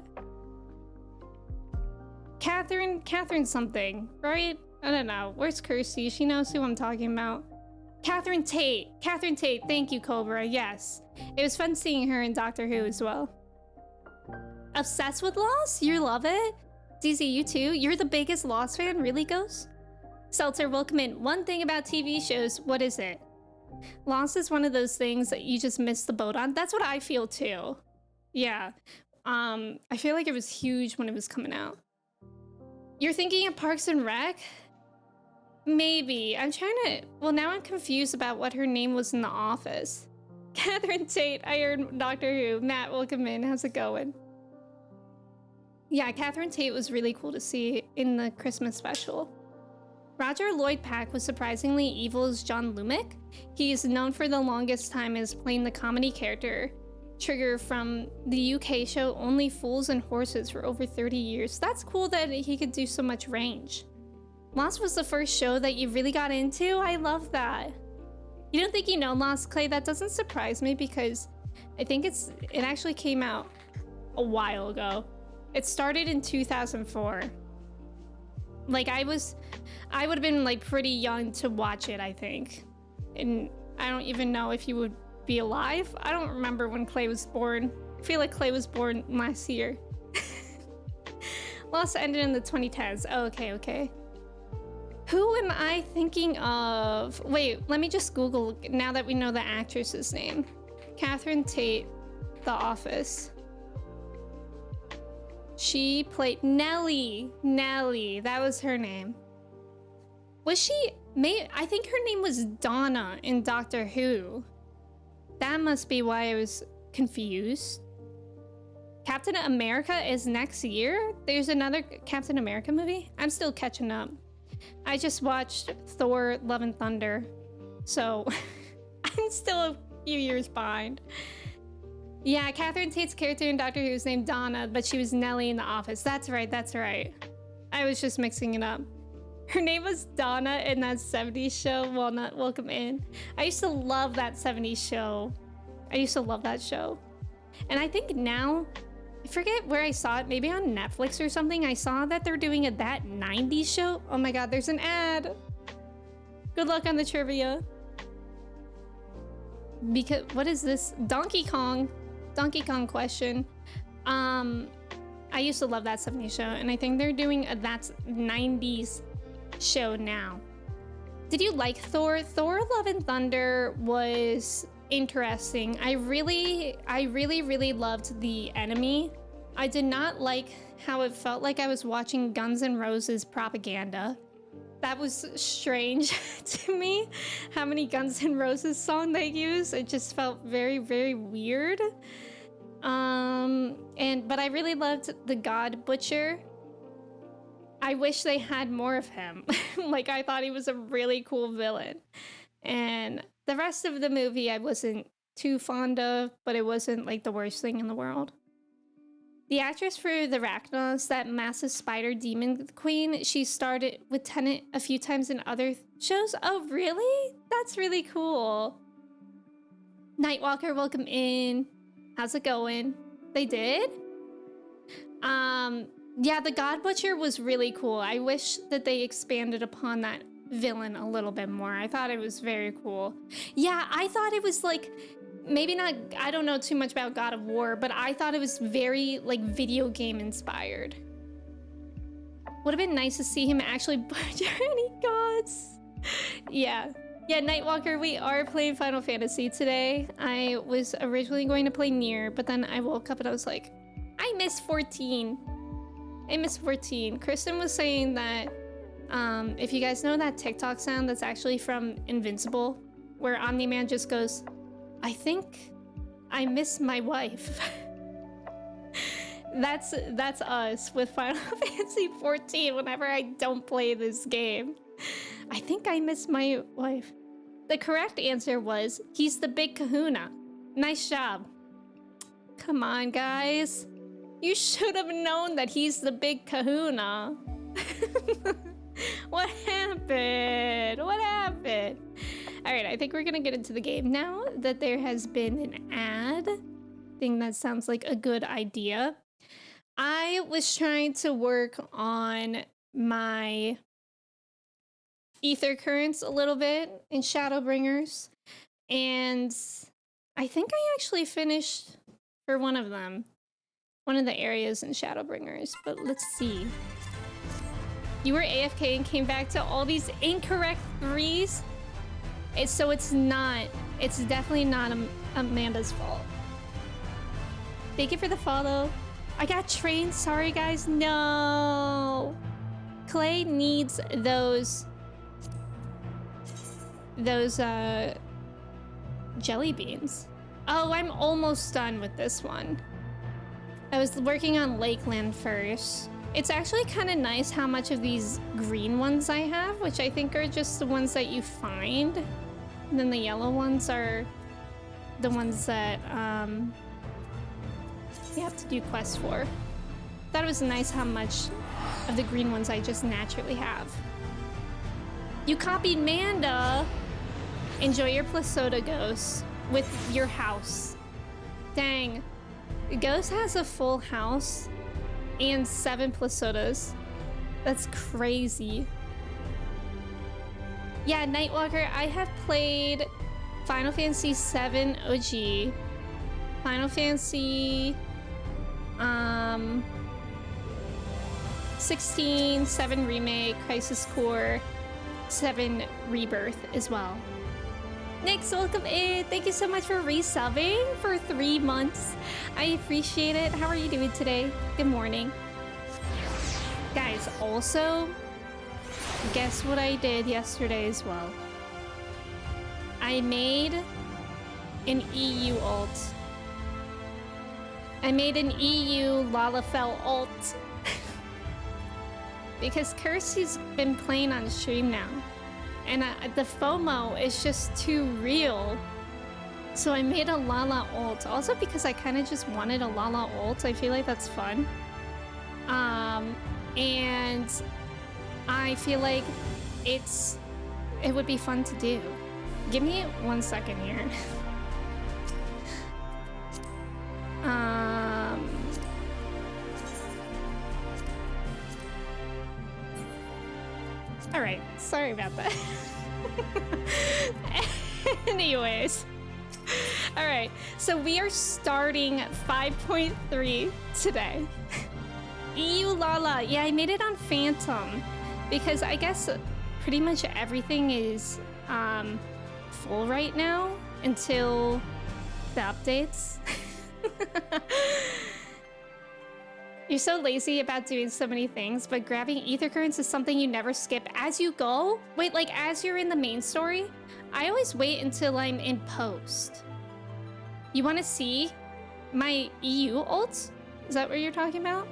Catherine something, right? I don't know. Where's Kirsty? She knows who I'm talking about. Catherine Tate. Catherine Tate. Thank you, Cobra. Yes. It was fun seeing her in Doctor Who as well. Obsessed with Lost? You love it? DZ, you too? You're the biggest Lost fan? Really, Ghost? Seltzer, welcome in. One thing about TV shows, what is it? Lost is one of those things that you just missed the boat on. That's what I feel too. Yeah. I feel like it was huge when it was coming out. You're thinking of Parks and Rec? Maybe. I'm trying to... Well, now I'm confused about what her name was in The Office. Catherine Tate. I heard Doctor Who. Matt, welcome in. How's it going? Yeah, Catherine Tate was really cool to see in the Christmas special. Roger Lloyd Pack was surprisingly evil as John Lumick. He is known for the longest time as playing the comedy character Trigger from the UK show Only Fools and Horses for over 30 years. That's cool that he could do so much range. Lost was the first show that you really got into? I love that. You don't think you know Lost, Clay? That doesn't surprise me because I think it actually came out a while ago. It started in 2004. Like I would have been like pretty young to watch it, I think. And I don't even know if you would be alive. I don't remember when Clay was born. I feel like Clay was born last year. Lost ended in the 2010s. Oh, okay. Who am I thinking of? Wait, let me just Google now that we know the actress's name. Catherine Tate, The Office. She played Nellie. That was her name. Was she... I think her name was Donna in Doctor Who. That must be why I was confused. Captain America is next year? There's another Captain America movie? I'm still catching up. I just watched Thor: Love and Thunder. So, I'm still a few years behind. Yeah, Catherine Tate's character in Doctor Who is named Donna, but she was Nellie in The Office. That's right. I was just mixing it up. Her name was Donna in that 70s show, Walnut, welcome in. I used to love that 70s show. I used to love that show. And I think now, I forget where I saw it, maybe on Netflix or something, I saw that they're doing that 90s show. Oh my god, there's an ad. Good luck on the trivia. Because, what is this? Donkey Kong question. I used to love that 70s show, and I think they're doing that 90s show now. Did you like Thor? Thor: Love and Thunder was interesting. I really loved the enemy. I did not like how it felt like I was watching Guns N' Roses propaganda. That was strange to me, how many Guns N' Roses songs they used. It just felt very, very weird. But I really loved the God Butcher. I wish they had more of him. Like, I thought he was a really cool villain. And the rest of the movie I wasn't too fond of, but it wasn't like the worst thing in the world. The actress for the Rachnos, that massive spider demon queen, she starred with Tennant a few times in other shows. Oh, really? That's really cool. Nightwalker, welcome in. How's it going? They did? Yeah, the God Butcher was really cool. I wish that they expanded upon that villain a little bit more. I thought it was very cool. Yeah, I thought it was like, maybe not, I don't know too much about God of War, but I thought it was very like video game inspired. Would have been nice to see him actually butcher any gods. Yeah, Nightwalker, we are playing Final Fantasy today. I was originally going to play Nier, but then I woke up and I was like, I miss 14. Kristen was saying that if you guys know that TikTok sound that's actually from Invincible, where Omni-Man just goes, I think I miss my wife. That's us with Final Fantasy 14 whenever I don't play this game. I think I miss my wife. The correct answer was, he's the big kahuna. Nice job. Come on, guys. You should have known that he's the big kahuna. What happened? What happened? All right, I think we're gonna get into the game now that there has been an ad. I think that sounds like a good idea. I was trying to work on my ether currents a little bit in Shadowbringers, and I think I actually finished for one of them, one of the areas in Shadowbringers, but let's see. You were AFK and came back to all these incorrect 3s? So it's definitely not Amanda's fault. Thank you for the follow. I got trained, sorry guys, no. Clay needs those jelly beans. Oh, I'm almost done with this one. I was working on Lakeland first. It's actually kind of nice how much of these green ones I have, which I think are just the ones that you find. And then the yellow ones are the ones that you have to do quests for. Thought it was nice how much of the green ones I just naturally have. You copied Manda. Enjoy your Plasoda, Ghost, with your house. Dang. Ghost has a full house and 7 Plasodas. That's crazy. Yeah, Nightwalker, I have played Final Fantasy VII OG, Final Fantasy 16, 7 Remake, Crisis Core, 7 Rebirth as well. Nix, welcome in. Thank you so much for resubbing for 3 months. I appreciate it. How are you doing today? Good morning. Guys, also, guess what I did yesterday as well? I made an EU alt. I made an EU Lalafell alt. Because Kirsty's been playing on stream now. And the FOMO is just too real. So I made a Lala ult. Also because I kind of just wanted a Lala ult. I feel like that's fun. And I feel like it would be fun to do. Give me 1 second here. All right, sorry about that. Anyways. All right, so we are starting 5.3 today. EU Lala, yeah, I made it on Phantom because I guess pretty much everything is full right now until the updates. You're so lazy about doing so many things, but grabbing ether currents is something you never skip as you go? Wait, like as you're in the main story? I always wait until I'm in post. You want to see my EU ult? Is that what you're talking about?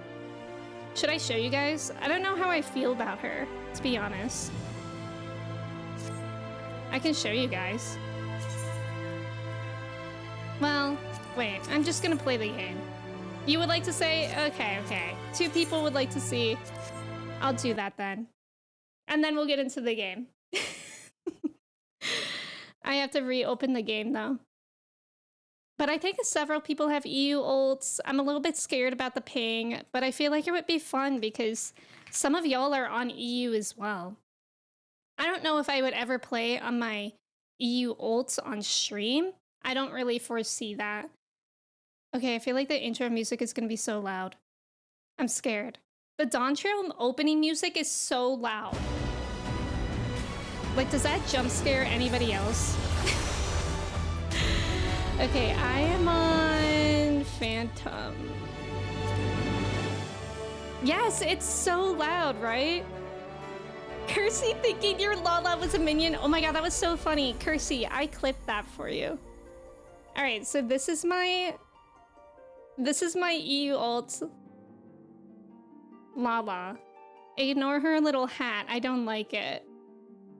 Should I show you guys? I don't know how I feel about her, to be honest. I can show you guys. Well, wait, I'm just gonna play the game. You would like to say? Okay. 2 people would like to see. I'll do that then. And then we'll get into the game. I have to reopen the game though. But I think several people have EU ults. I'm a little bit scared about the ping, but I feel like it would be fun because some of y'all are on EU as well. I don't know if I would ever play on my EU ults on stream. I don't really foresee that. Okay, I feel like the intro music is gonna be so loud. I'm scared. The Dawn Trail opening music is so loud. Like, does that jump scare anybody else? Okay, I am on Phantom. Yes, it's so loud, right? Kersey thinking your Lala was a minion. Oh my god, that was so funny. Kersey, I clipped that for you. All right, so this is my EU ult. Lala. Ignore her little hat. I don't like it.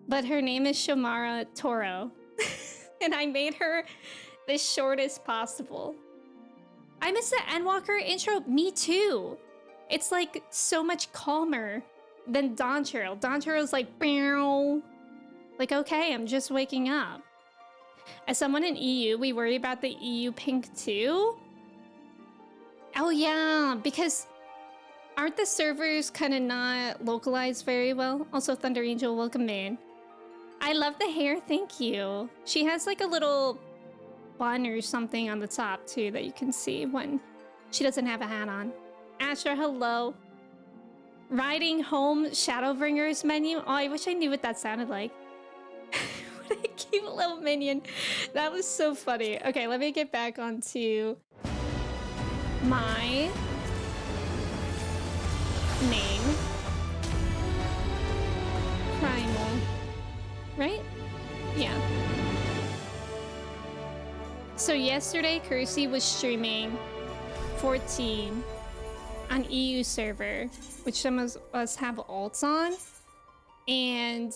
But her name is Shamara Toro. And I made her the shortest possible. I miss the Endwalker intro. Me too. It's like so much calmer than Donchero. Donchero's like, "Meow." Like, okay, I'm just waking up. As someone in EU, we worry about the EU pink too. Oh yeah, because aren't the servers kind of not localized very well? Also, Thunder Angel, welcome in. I love the hair, thank you. She has like a little bun or something on the top too that you can see when she doesn't have a hat on. Asher, hello. Riding home Shadowbringers menu. Oh, I wish I knew what that sounded like. What a cute little minion. That was so funny. Okay, let me get back onto my name. Primal. Right? Yeah. So yesterday, Kersey was streaming 14 on EU server, which some of us have alts on. And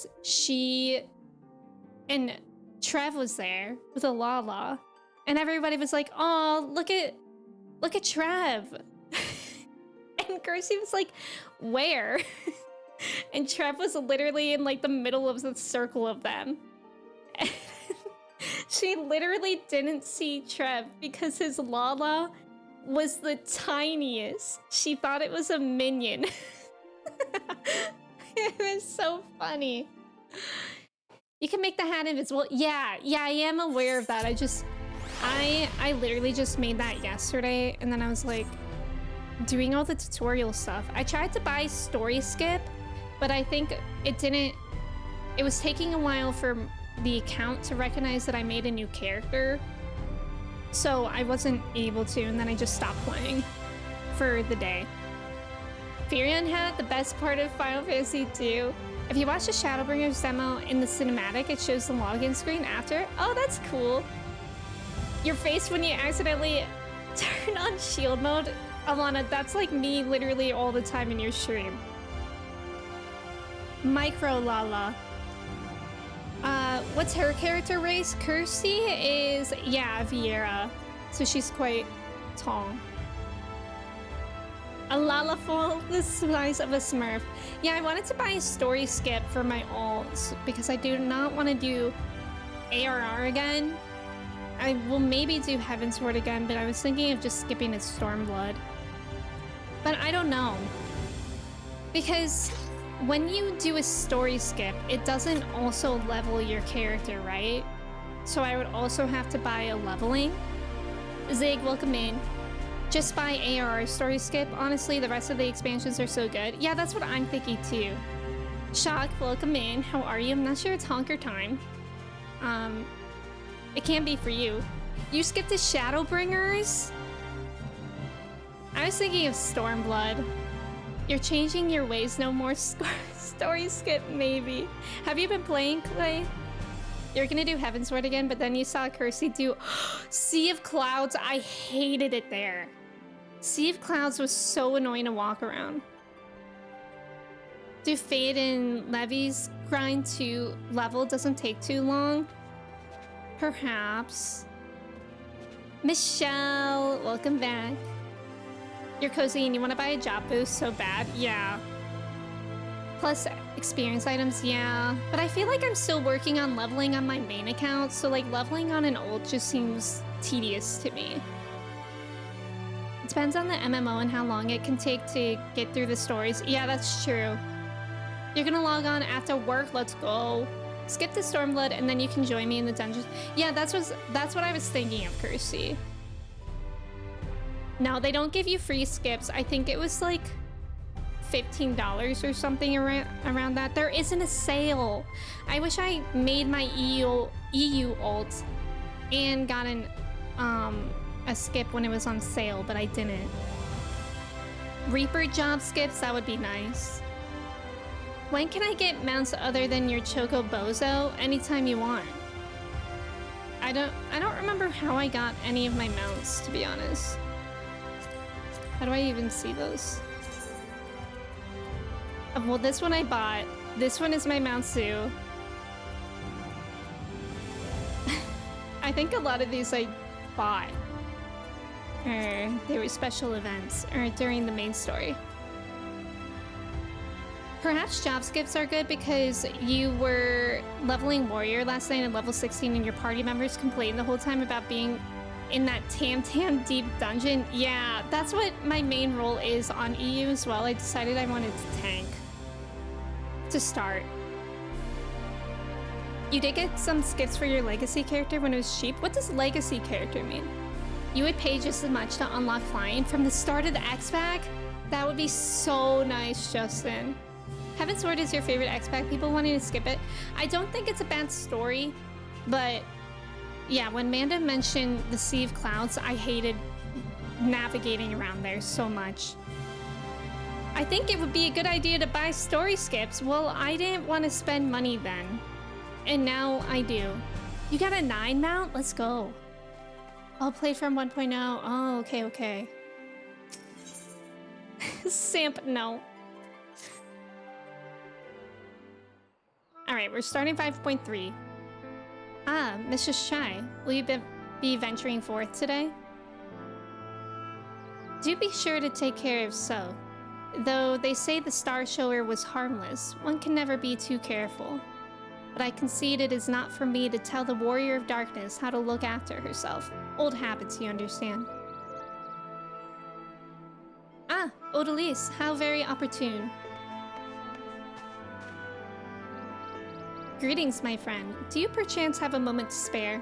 Trev was there with a Lala. And everybody was like, "Oh, look at Trev." And Kersey was like, "Where?" And Trev was literally in like the middle of the circle of them. And she literally didn't see Trev because his Lala was the tiniest. She thought it was a minion. It was so funny. You can make the hat invisible. Yeah, I am aware of that. I literally just made that yesterday, and then I was like doing all the tutorial stuff. I tried to buy Story Skip, but I think it was taking a while for the account to recognize that I made a new character. So I wasn't able to, and then I just stopped playing for the day. Furion hat, the best part of Final Fantasy II. If you watch the Shadowbringers demo in the cinematic, it shows the login screen after. Oh, that's cool. Your face when you accidentally turn on shield mode. Alana, that's like me literally all the time in your stream. Micro Lala. What's her character race? Kirsty is, yeah, Vieira. So she's quite tall. A Lalafol, the size of a Smurf. Yeah, I wanted to buy a Story Skip for my alts because I do not want to do ARR again. I will maybe do Heavensward again, but I was thinking of just skipping a Stormblood. But I don't know. Because when you do a Story Skip, it doesn't also level your character, right? So I would also have to buy a leveling. Zig, welcome in. Just buy ARR Story Skip. Honestly, the rest of the expansions are so good. Yeah, that's what I'm thinking too. Shock, welcome in. How are you? I'm not sure it's honker time. It can be for you. You skipped to Shadowbringers? I was thinking of Stormblood. You're changing your ways, no more Story Skip, maybe. Have you been playing, Clay? You're gonna do Heavensward again, but then you saw Kersey do Sea of Clouds. I hated it there. Sea of Clouds was so annoying to walk around. Do Fade and Levy's grind to level doesn't take too long? Perhaps. Michelle, welcome back. You're cozy and you want to buy a job boost so bad? Yeah. Plus experience items, yeah. But I feel like I'm still working on leveling on my main account, so like leveling on an ult just seems tedious to me. It depends on the MMO and how long it can take to get through the stories. Yeah, that's true. You're gonna log on after work, let's go. Skip the Stormblood and then you can join me in the dungeons. Yeah, that's what I was thinking of, Kersey. No, they don't give you free skips. I think it was like $15 or something around that. There isn't a sale. I wish I made my EU ult and got a skip when it was on sale, but I didn't. Reaper job skips, that would be nice. When can I get mounts other than your Choco Bozo? Anytime you want. I don't remember how I got any of my mounts, to be honest. How do I even see those? Well, this one I bought. This one is my Mount Su. I think a lot of these I bought. Or they were special events, or during the main story. Perhaps job skips are good because you were leveling warrior last night at level 16 and your party members complained the whole time about being in that tam deep dungeon. Yeah, that's what my main role is on EU as well. I decided I wanted to tank to start. You did get some skips for your legacy character when it was cheap. What does legacy character mean? You would pay just as much to unlock flying from the start of the X-Pack? That would be so nice, Justin. Heaven's Sword is your favorite X-Pack. People wanting to skip it. I don't think it's a bad story, but yeah, when Manda mentioned the Sea of Clouds, I hated navigating around there so much. I think it would be a good idea to buy story skips. Well, I didn't want to spend money then, and now I do. You got a 9 mount? Let's go. I'll play from 1.0. Oh, okay. Samp, no. Alright, we're starting 5.3. Ah, Mrs. Chai, will you be venturing forth today? Do be sure to take care of So. Though they say the Star Shower was harmless, one can never be too careful. But I concede it is not for me to tell the Warrior of Darkness how to look after herself. Old habits, you understand. Ah, Odalise, how very opportune. Greetings, my friend. Do you perchance have a moment to spare?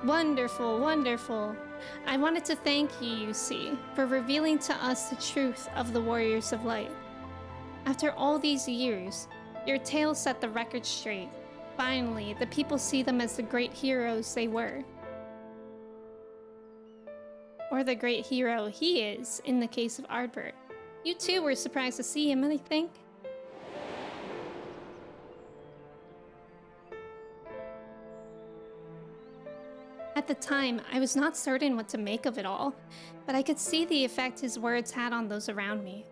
Wonderful, wonderful. I wanted to thank you, you see, for revealing to us the truth of the Warriors of Light. After all these years, your tale set the record straight. Finally, the people see them as the great heroes they were. Or the great hero he is, in the case of Ardbert. You too were surprised to see him, I think. At the time, I was not certain what to make of it all, but I could see the effect his words had on those around me.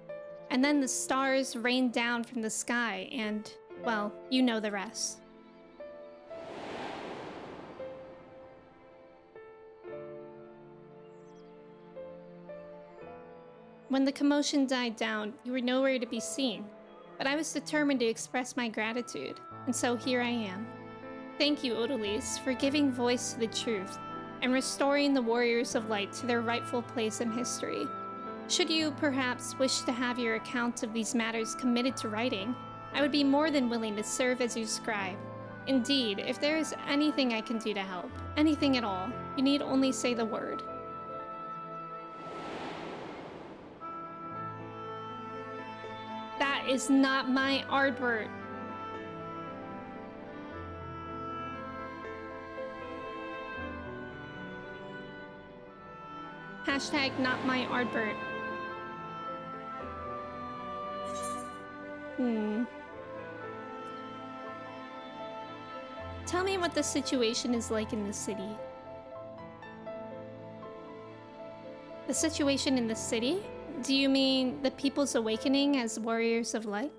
And then the stars rained down from the sky and, well, you know the rest. When the commotion died down, you were nowhere to be seen, but I was determined to express my gratitude, and so here I am. Thank you, Odalise, for giving voice to the truth and restoring the Warriors of Light to their rightful place in history. Should you, perhaps, wish to have your account of these matters committed to writing, I would be more than willing to serve as your scribe. Indeed, if there is anything I can do to help, anything at all, you need only say the word. That is not my Ardbert. Hashtag not my Ardbert. Tell me what the situation is like in the city. The situation in the city? Do you mean the people's awakening as Warriors of Light?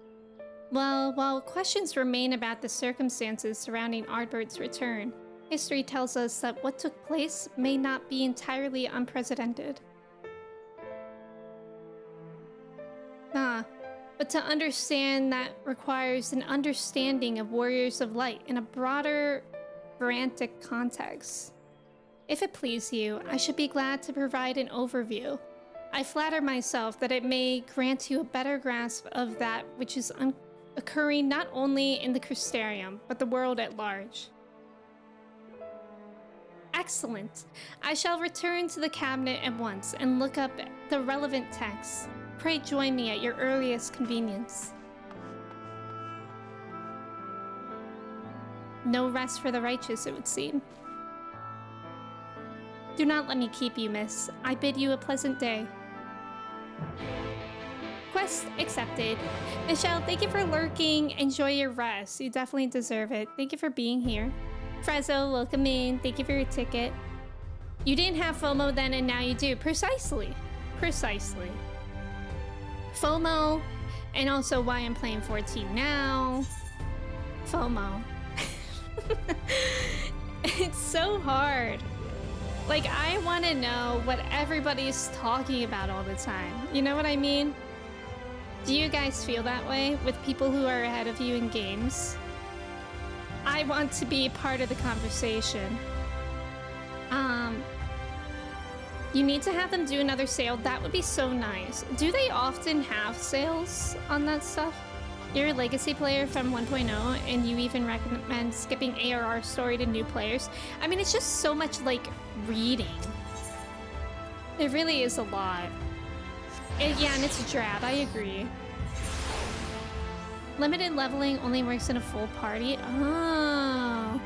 Well, while questions remain about the circumstances surrounding Ardbert's return, history tells us that what took place may not be entirely unprecedented. But to understand that requires an understanding of Warriors of Light in a broader, frantic context. If it please you, I should be glad to provide an overview. I flatter myself that it may grant you a better grasp of that which is occurring not only in the Crystarium, but the world at large. Excellent. I shall return to the cabinet at once and look up the relevant texts. Pray join me at your earliest convenience. No rest for the righteous, it would seem. Do not let me keep you, miss. I bid you a pleasant day. Quest accepted. Michelle, thank you for lurking. Enjoy your rest. You definitely deserve it. Thank you for being here. Frezzo, welcome in. Thank you for your ticket. You didn't have FOMO then and now you do. Precisely. Precisely. FOMO, and also why I'm playing 14 now. FOMO. It's so hard. Like, I want to know what everybody's talking about all the time. You know what I mean? Do you guys feel that way with people who are ahead of you in games? I want to be part of the conversation. You need to have them do another sale. That would be so nice. Do they often have sales on that stuff? You're a legacy player from 1.0 and you even recommend skipping ARR story to new players. I mean, it's just so much like reading. It really is a lot. Yeah, and it's a drab, I agree. Limited leveling only works in a full party? Oh.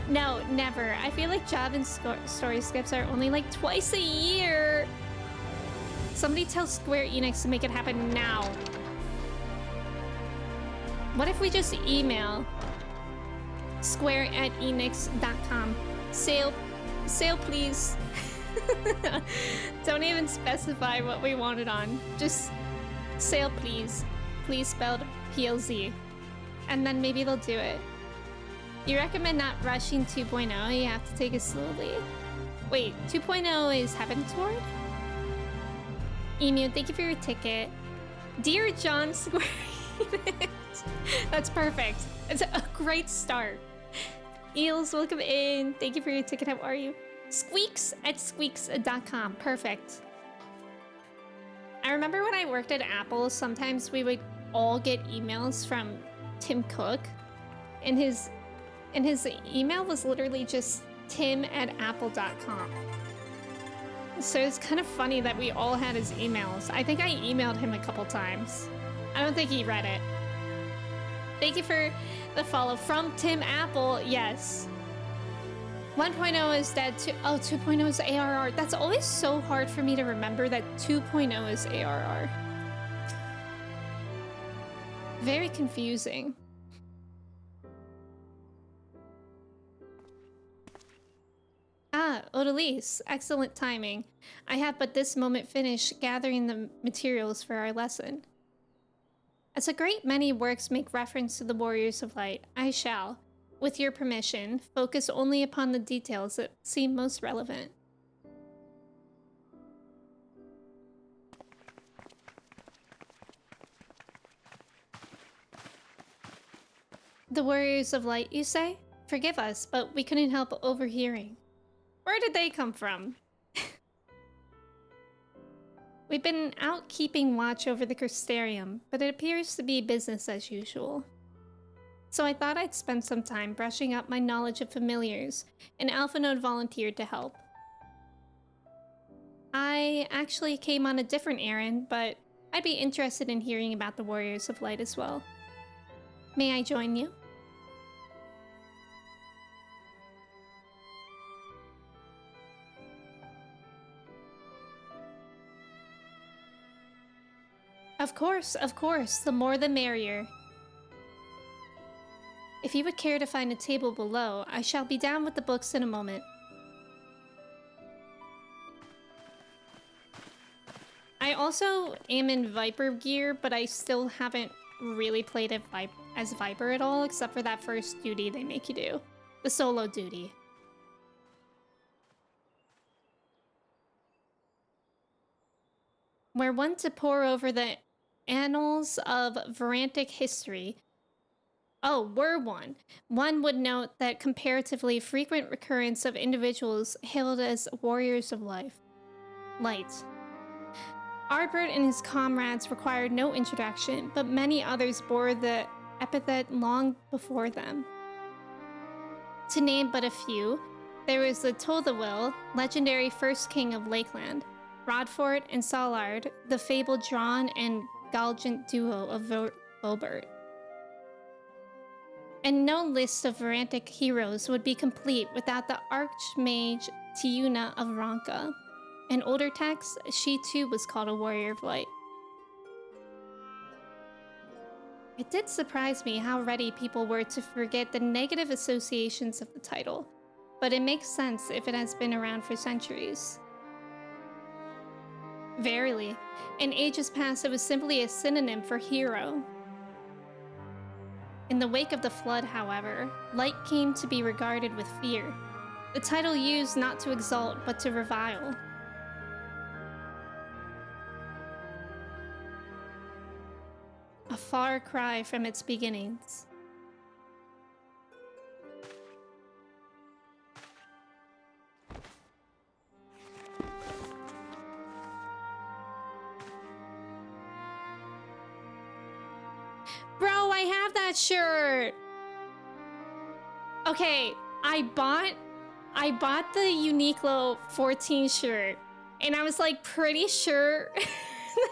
No, never. I feel like job and story skips are only like twice a year. Somebody tell Square Enix to make it happen now. What if we just email square@enix.com? Sale please. Don't even specify what we want it on. Just sale please. Please spelled PLZ. And then maybe they'll do it. You recommend not rushing 2.0? You have to take it slowly. Wait, 2.0 is Heaven Sword? Emu, thank you for your ticket. Dear John Square Enix. That's perfect. It's a great start. Eels, welcome in. Thank you for your ticket. How are you? Squeaks@squeaks.com. Perfect. I remember when I worked at Apple, sometimes we would all get emails from Tim Cook, and his email was literally just tim@apple.com. So it's kind of funny that we all had his emails. I think I emailed him a couple times. I don't think he read it. Thank you for the follow from Tim Apple. Yes. 1.0 is dead too. Oh, 2.0 is ARR. That's always so hard for me to remember that 2.0 is ARR. Very confusing. Ah, Odalise, excellent timing. I have but this moment finished gathering the materials for our lesson. As a great many works make reference to the Warriors of Light, I shall, with your permission, focus only upon the details that seem most relevant. The Warriors of Light, you say? Forgive us, but we couldn't help overhearing. Where did they come from? We've been out keeping watch over the Crystarium, but it appears to be business as usual. So I thought I'd spend some time brushing up my knowledge of familiars, and Alphanode volunteered to help. I actually came on a different errand, but I'd be interested in hearing about the Warriors of Light as well. May I join you? Of course, the more the merrier. If you would care to find a table below, I shall be down with the books in a moment. I also am in Viper gear, but I still haven't really played as Viper at all, except for that first duty they make you do. The solo duty. We're one to pore over the annals of Varantic history. Oh, we're one. One would note that comparatively frequent recurrence of individuals hailed as warriors of light. Ardbert and his comrades required no introduction, but many others bore the epithet long before them. To name but a few, there was the Tothawill, legendary first king of Lakeland, Rodfort and Solard, the fabled Drawn and Galgant duo of Vobert. And no list of Varantic heroes would be complete without the Archmage Tiuna of Ronka. In older texts, she too was called a Warrior of Light. It did surprise me how ready people were to forget the negative associations of the title. but it makes sense if it has been around for centuries. Verily, in ages past it was simply a synonym for hero. In the wake of the flood, however, light came to be regarded with fear. The title used not to exalt, but to revile. A far cry from its beginnings. Bro, I have that shirt! Okay, I bought the Uniqlo 14 shirt, and I was like pretty sure that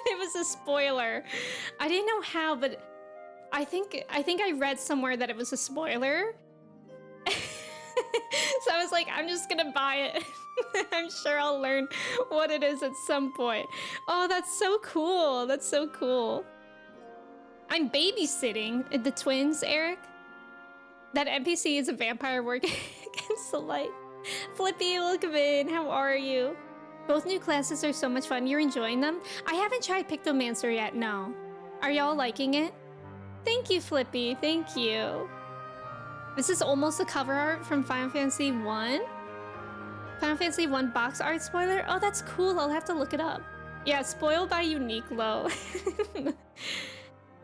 it was a spoiler. I didn't know how, but I think I read somewhere that it was a spoiler. So I was like, I'm just gonna buy it. I'm sure I'll learn what it is at some point. Oh, that's so cool. That's so cool. I'm babysitting the twins, Eric. That NPC is a vampire working against the light. Flippy, welcome in. How are you? Both new classes are so much fun. You're enjoying them? I haven't tried Pictomancer yet, no. Are y'all liking it? Thank you, Flippy. Thank you. This is almost a cover art from Final Fantasy 1. Final Fantasy 1 box art spoiler? Oh, that's cool. I'll have to look it up. Yeah, spoiled by Uniqlo.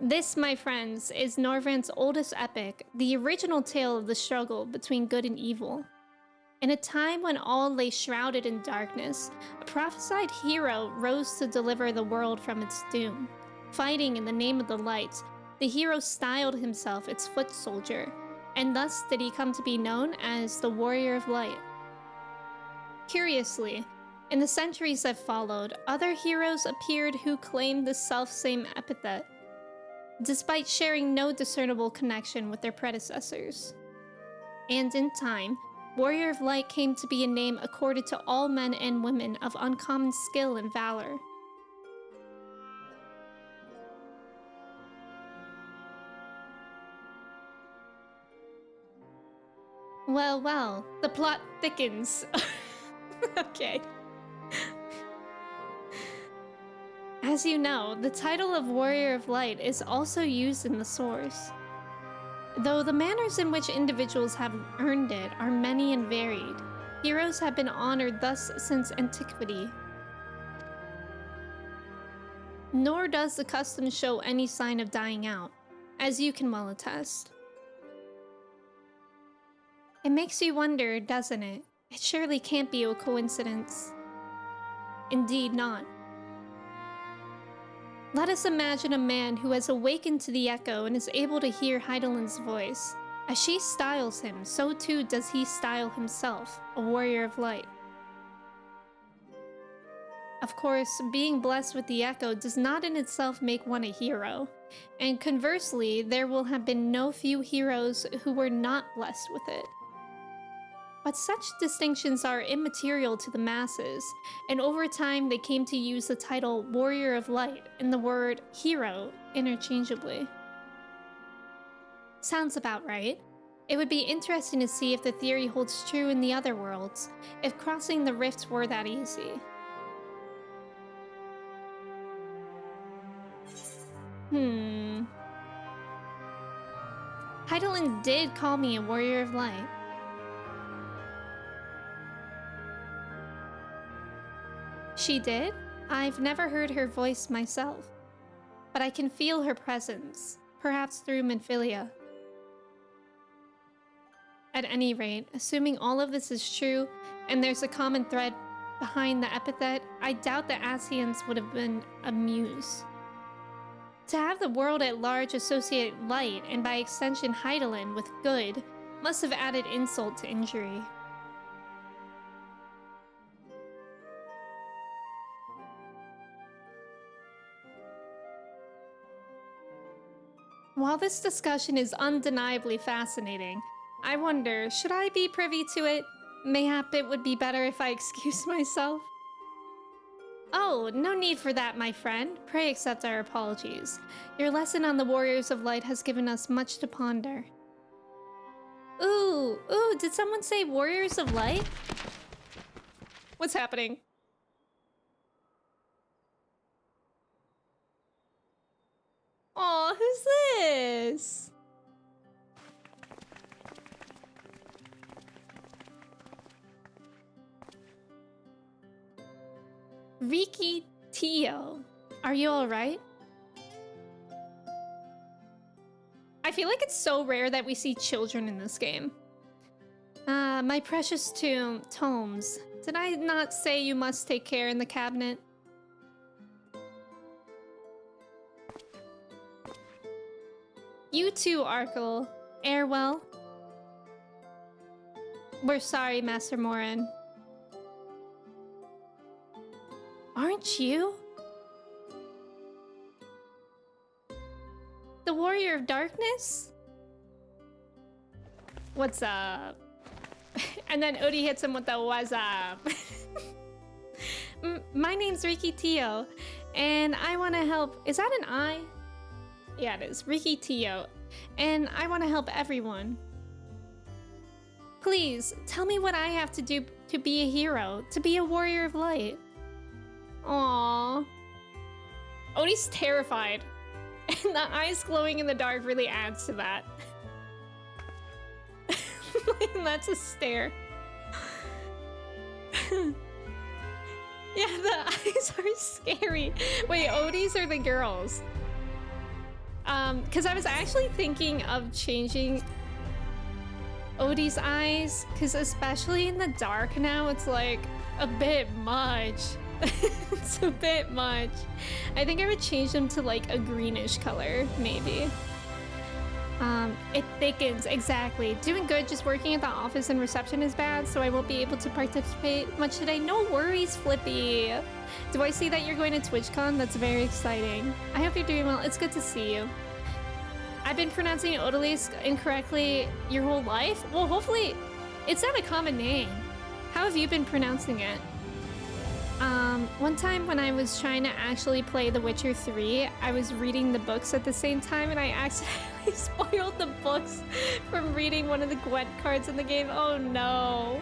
This, my friends, is Norvrand's oldest epic, the original tale of the struggle between good and evil. In a time when all lay shrouded in darkness, a prophesied hero rose to deliver the world from its doom. Fighting in the name of the light, the hero styled himself its foot soldier, and thus did he come to be known as the Warrior of Light. Curiously, in the centuries that followed, other heroes appeared who claimed the selfsame epithet, despite sharing no discernible connection with their predecessors. And in time, Warrior of Light came to be a name accorded to all men and women of uncommon skill and valor. Well, well, the plot thickens. Okay. As you know, the title of Warrior of Light is also used in the source. Though the manners in which individuals have earned it are many and varied, heroes have been honored thus since antiquity. Nor does the custom show any sign of dying out, as you can well attest. It makes you wonder, doesn't it? It surely can't be a coincidence. Indeed not. Let us imagine a man who has awakened to the echo and is able to hear Heidelin's voice. As she styles him, so too does he style himself, a warrior of light. Of course, being blessed with the echo does not in itself make one a hero, and conversely, there will have been no few heroes who were not blessed with it. But such distinctions are immaterial to the masses, and over time they came to use the title Warrior of Light and the word hero interchangeably. Sounds about right. It would be interesting to see if the theory holds true in the other worlds, if crossing the rifts were that easy. Heidelin did call me a Warrior of Light. She did? I've never heard her voice myself, but I can feel her presence, perhaps through Minfilia. At any rate, assuming all of this is true, and there's a common thread behind the epithet, I doubt the Asians would have been amused. To have the world at large associate light, and by extension Heidelin, with good, must have added insult to injury. While this discussion is undeniably fascinating, I wonder, should I be privy to it? Mayhap it would be better if I excused myself. Oh, no need for that, my friend. Pray accept our apologies. Your lesson on the Warriors of Light has given us much to ponder. Ooh, ooh, did someone say Warriors of Light? What's happening? Oh, who's this? Riki Tio. Are you alright? I feel like it's so rare that we see children in this game. My precious tomes. Did I not say you must take care in the cabinet? You too, Arkle. Airwell. We're sorry, Master Morin. Aren't you? The Warrior of Darkness? What's up? And then Odie hits him with the what's up. My name's Riki Tio, and I want to help. Is that an I? Yeah, it is. Riki Tio. And I want to help everyone. Please, tell me what I have to do to be a hero, to be a warrior of light. Aww. Odie's terrified. And the eyes glowing in the dark really adds to that. That's a stare. Yeah, the eyes are scary. Wait, Odie's are the girls. Because I was actually thinking of changing Odie's eyes, because especially in the dark now, it's like a bit much. It's a bit much. I think I would change them to like a greenish color, maybe. It thickens, exactly. Doing good, just working at the office and reception is bad, so I won't be able to participate much today. No worries, Flippy. Do I see that you're going to TwitchCon? That's very exciting. I hope you're doing well. It's good to see you. I've been pronouncing Odalisque incorrectly your whole life? Well, hopefully it's not a common name. How have you been pronouncing it? One time when I was trying to actually play The Witcher 3, I was reading the books at the same time and I accidentally spoiled the books from reading one of the Gwent cards in the game. Oh no.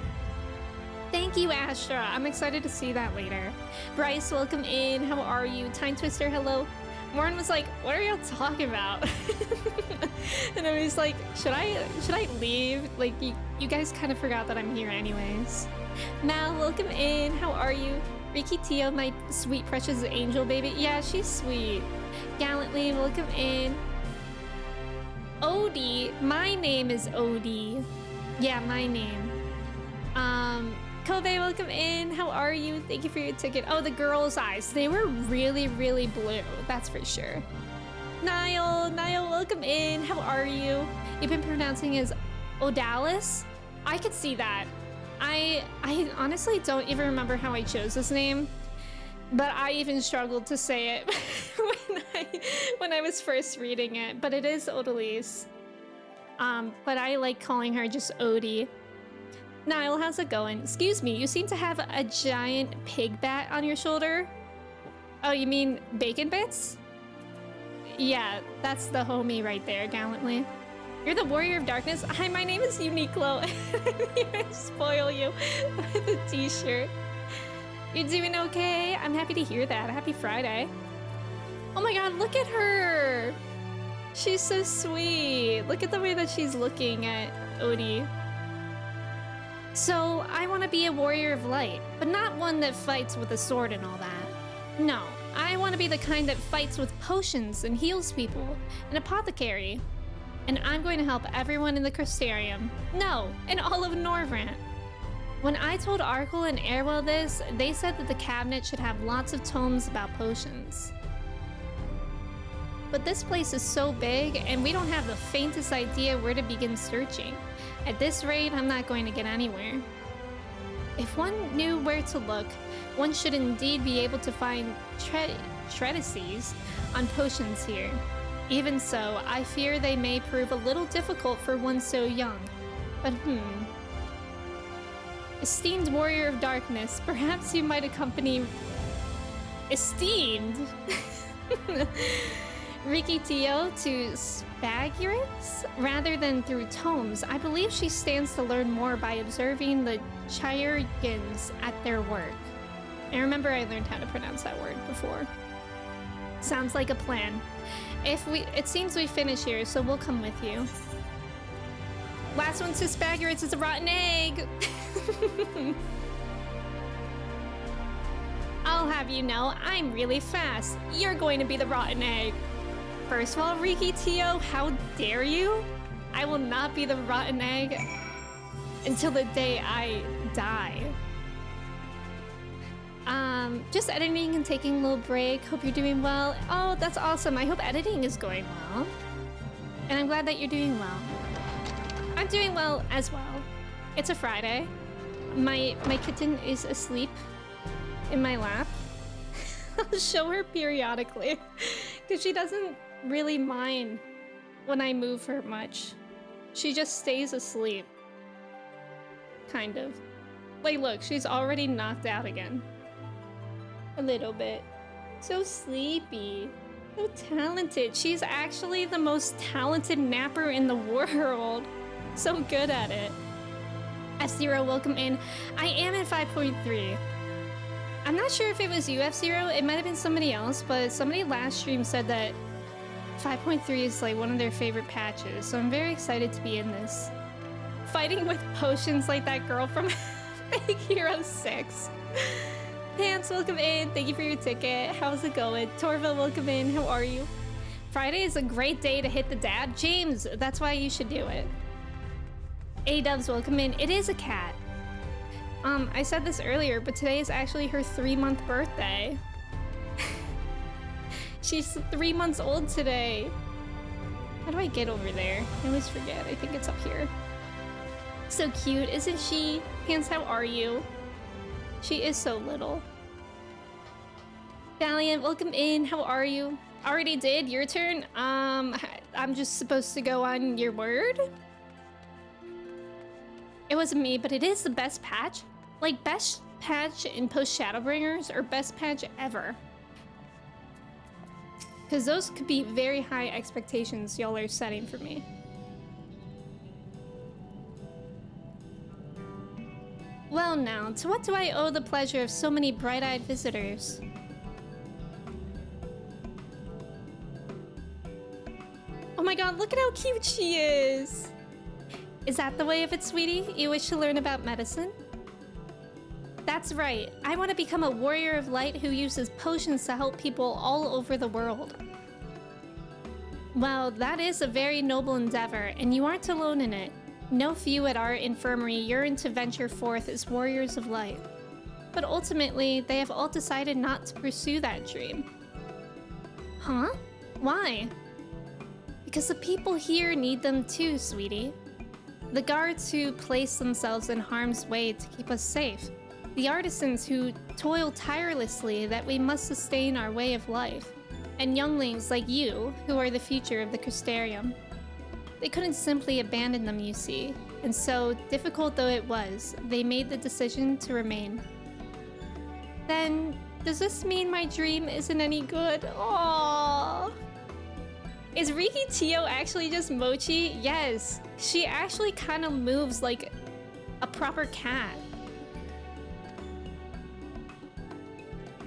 Thank you, Astra. I'm excited to see that later. Bryce, welcome in. How are you? Time Twister, hello. Warren was like, what are y'all talking about? And I was like, should I leave? Like, you guys kind of forgot that I'm here anyways. Mal, welcome in. How are you? Riki Tio, my sweet precious angel baby. Yeah, she's sweet. Gallantly, welcome in. Odie, my name is Odie. Yeah, my name. Kobe, welcome in. How are you? Thank you for your ticket. Oh, the girls' eyes. They were really, really blue. That's for sure. Niall, welcome in. How are you? You've been pronouncing as Odalis? I could see that. I honestly don't even remember how I chose this name, but I even struggled to say it when I was first reading it. But it is Odalise. But I like calling her just Odie. Niall, how's it going? Excuse me, you seem to have a giant pig bat on your shoulder. Oh, you mean Bacon Bits? Yeah, that's the homie right there, Gallantly. You're the Warrior of Darkness? Hi, my name is Uniqlo. I'm here to spoil you with a t-shirt. You're doing okay? I'm happy to hear that. Happy Friday. Oh my god, look at her! She's so sweet. Look at the way that she's looking at Odie. So, I want to be a warrior of light, but not one that fights with a sword and all that. No, I want to be the kind that fights with potions and heals people, an apothecary. And I'm going to help everyone in the Crystarium. No, in all of Norvrant. When I told Arkle and Airwell this, they said that the cabinet should have lots of tomes about potions. But this place is so big, and we don't have the faintest idea where to begin searching. At this rate, I'm not going to get anywhere. If one knew where to look, one should indeed be able to find treatises on potions here. Even so, I fear they may prove a little difficult for one so young. But Esteemed Warrior of Darkness, perhaps you might accompany... Esteemed? Riki Tio to Spagurits rather than through tomes. I believe she stands to learn more by observing the Chirurgeons at their work. And remember, I learned how to pronounce that word before. Sounds like a plan. It seems we finish here, so we'll come with you. Last one to Spagurits is a rotten egg. I'll have you know, I'm really fast. You're going to be the rotten egg. First of all, Riki Tio, how dare you? I will not be the rotten egg until the day I die. Just editing and taking a little break. Hope you're doing well. Oh, that's awesome. I hope editing is going well. And I'm glad that you're doing well. I'm doing well as well. It's a Friday. My kitten is asleep in my lap. I'll show her periodically because she doesn't really mind when I move her much. She just stays asleep. Kind of. Like, look, she's already knocked out again. A little bit. So sleepy. So talented. She's actually the most talented napper in the world. So good at it. F-Zero, welcome in. I am in 5.3. I'm not sure if it was you, F-Zero. It might have been somebody else, but somebody last stream said that 5.3 is like one of their favorite patches. So I'm very excited to be in this. Fighting with potions like that girl from Big Hero 6. Pants, welcome in. Thank you for your ticket. How's it going? Torva, welcome in. How are you? Friday is a great day to hit the dab. James, that's why you should do it. A-Dubs, welcome in. It is a cat. I said this earlier, but today is actually her 3-month birthday. She's 3 months old today. How do I get over there? I always forget. I think it's up here. So cute, isn't she? Pants, how are you? She is so little. Valiant, welcome in. How are you? Already did? Your turn? I'm just supposed to go on your word? It wasn't me, but it is the best patch. Like, best patch in post Shadowbringers or best patch ever. Because those could be very high expectations y'all are setting for me. Well now, to what do I owe the pleasure of so many bright-eyed visitors? Oh my god, look at how cute she is! Is that the way of it, sweetie? You wish to learn about medicine? That's right. I want to become a warrior of light who uses potions to help people all over the world. Well, that is a very noble endeavor, and you aren't alone in it. No few at our infirmary yearn to venture forth as warriors of light. But ultimately, they have all decided not to pursue that dream. Huh? Why? Because the people here need them too, sweetie. The guards who place themselves in harm's way to keep us safe. The artisans who toil tirelessly that we must sustain our way of life. And younglings like you, who are the future of the Crystarium. They couldn't simply abandon them, you see. And so, difficult though it was, they made the decision to remain. Then, does this mean my dream isn't any good? Aww. Is Riki Tio actually just Mochi? Yes. She actually kind of moves like a proper cat.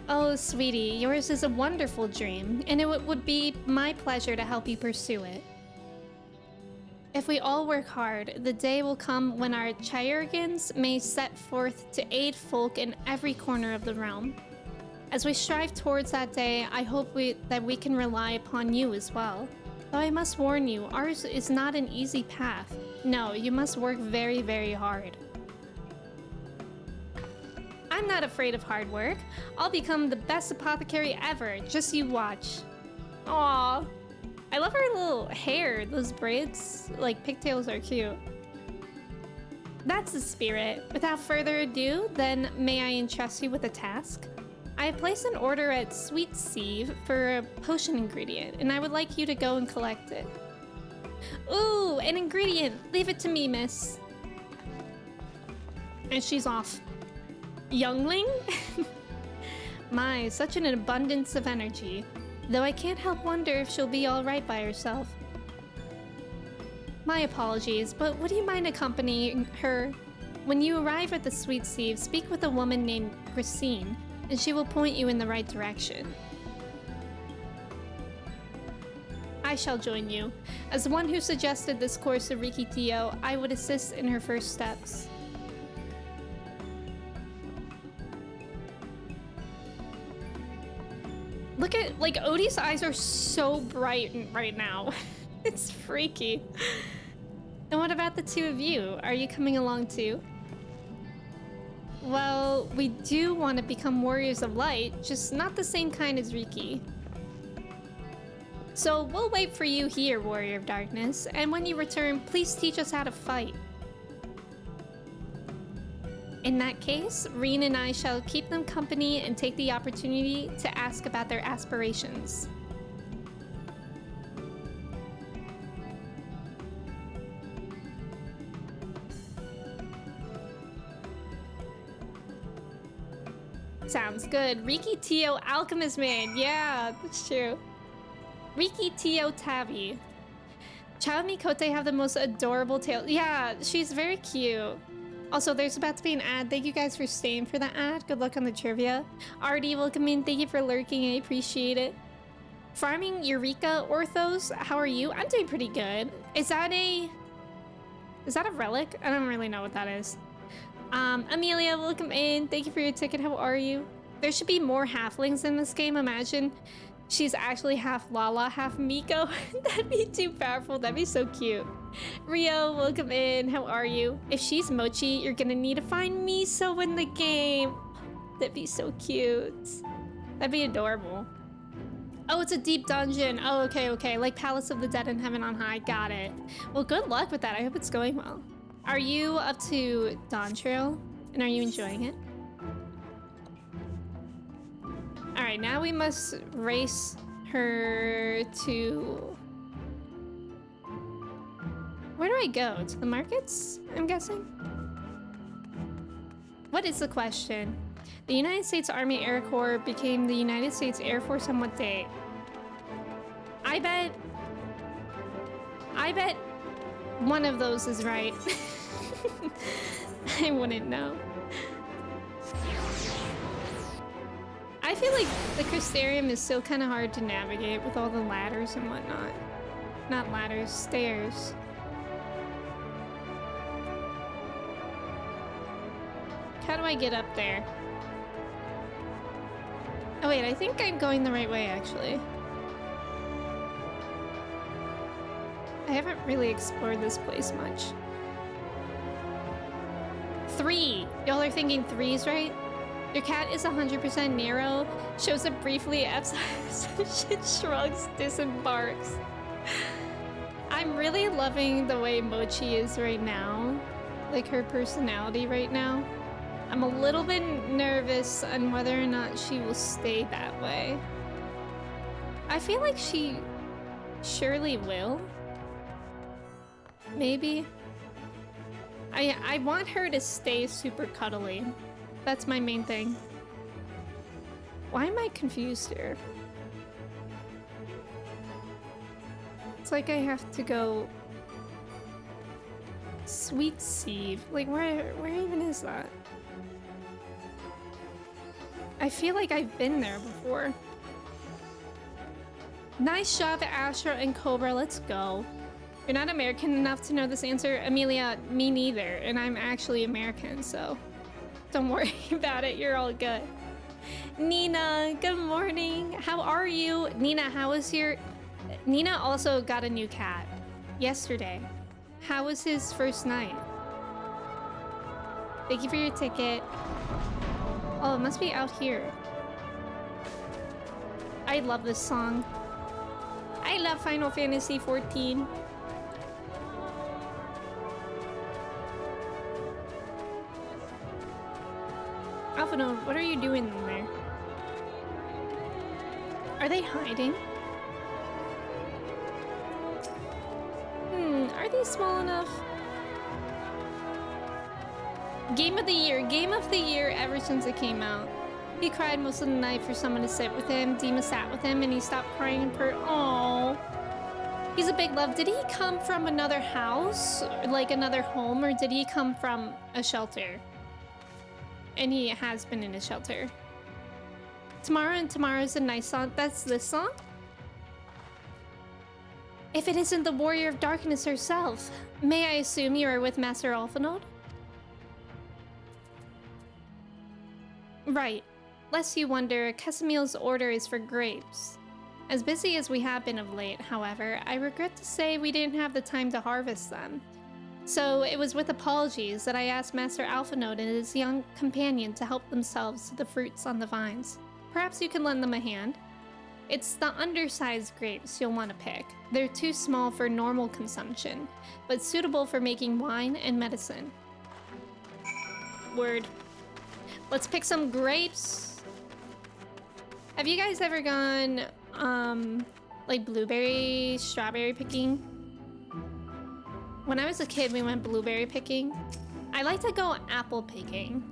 Oh, sweetie, yours is a wonderful dream, and it would be my pleasure to help you pursue it. If we all work hard, the day will come when our Chirurgeons may set forth to aid folk in every corner of the realm. As we strive towards that day, I hope that we can rely upon you as well. Though I must warn you, ours is not an easy path. No, you must work very, very hard. I'm not afraid of hard work. I'll become the best apothecary ever, just you watch. Aww. I love her little hair, those braids, like pigtails are cute. That's the spirit. Without further ado, then may I entrust you with a task? I have placed an order at Sweet Sieve for a potion ingredient, and I would like you to go and collect it. Ooh, an ingredient! Leave it to me, miss. And she's off. Youngling? My, such an abundance of energy. Though I can't help wonder if she'll be alright by herself. My apologies, but would you mind accompanying her? When you arrive at the Sweet Sieve, speak with a woman named Christine, and she will point you in the right direction. I shall join you. As the one who suggested this course to Riki Tio, I would assist in her first steps. Look at, like, Odie's eyes are so bright right now. It's freaky. And what about the two of you? Are you coming along too? Well, we do want to become warriors of light, just not the same kind as Riki. So we'll wait for you here, Warrior of Darkness, and when you return, please teach us how to fight. In that case, Reen and I shall keep them company and take the opportunity to ask about their aspirations. Sounds good. Riki Tio Alchemist Man. Yeah, that's true. Riki Tio Tabi. Child Mikote have the most adorable tail. Yeah, she's very cute. Also, there's about to be an ad. Thank you guys for staying for the ad. Good luck on the trivia. Artie, welcome in. Thank you for lurking. I appreciate it. Farming Eureka Orthos, how are you? I'm doing pretty good. Is that a relic? I don't really know what that is. Amelia, welcome in. Thank you for your ticket. How are you? There should be more halflings in this game. Imagine she's actually half Lala, half Miko. That'd be too powerful. That'd be so cute. Rio, welcome in. How are you? If she's Mochi, you're gonna need to find Miso in the game. That'd be so cute. That'd be adorable. Oh, it's a deep dungeon. Oh, okay. Like Palace of the Dead in Heaven on High. Got it. Well, good luck with that. I hope it's going well. Are you up to Dawn Trail? And are you enjoying it? Alright, now we must race her to... Where do I go? To the markets, I'm guessing? What is the question? The United States Army Air Corps became the United States Air Force on what date? I bet one of those is right. I wouldn't know. I feel like the Crystarium is still kind of hard to navigate with all the ladders and whatnot. Not ladders, stairs. How do I get up there? Oh wait, I think I'm going the right way actually. I haven't really explored this place much. 3! Y'all are thinking 3's right? Your cat is 100% narrow, shows up briefly, shit shrugs, disembarks. I'm really loving the way Mochi is right now. Like her personality right now. I'm a little bit nervous on whether or not she will stay that way. I feel like she surely will. Maybe. I want her to stay super cuddly. That's my main thing. Why am I confused here? It's like I have to go... Sweet Sieve. Like, where even is that? I feel like I've been there before. Nice job, Astra and Cobra. Let's go. You're not American enough to know this answer. Amelia, me neither. And I'm actually American, so don't worry about it. You're all good. Nina, good morning. How are you? Nina, how was your... Nina also got a new cat yesterday. How was his first night? Thank you for your ticket. Oh, it must be out here. I love this song. I love Final Fantasy XIV. Alphano, what are you doing in there? Are they hiding? Are they small enough? Game of the year ever since it came out. He cried most of the night for someone to sit with him. Dima sat with him and he stopped crying and purred. Aww. He's a big love. Did he come from another house? Like another home? Or did he come from a shelter? And he has been in a shelter. Tomorrow and Tomorrow's a nice song. That's this song? If it isn't the Warrior of Darkness herself, may I assume you are with Master Alphinaud? Right. Lest you wonder, Casimil's order is for grapes. As busy as we have been of late, however, I regret to say we didn't have the time to harvest them. So it was with apologies that I asked Master Alphinaud and his young companion to help themselves to the fruits on the vines. Perhaps you can lend them a hand? It's the undersized grapes you'll want to pick. They're too small for normal consumption, but suitable for making wine and medicine. Word. Let's pick some grapes. Have you guys ever gone, like blueberry, strawberry picking? When I was a kid, we went blueberry picking. I like to go apple picking.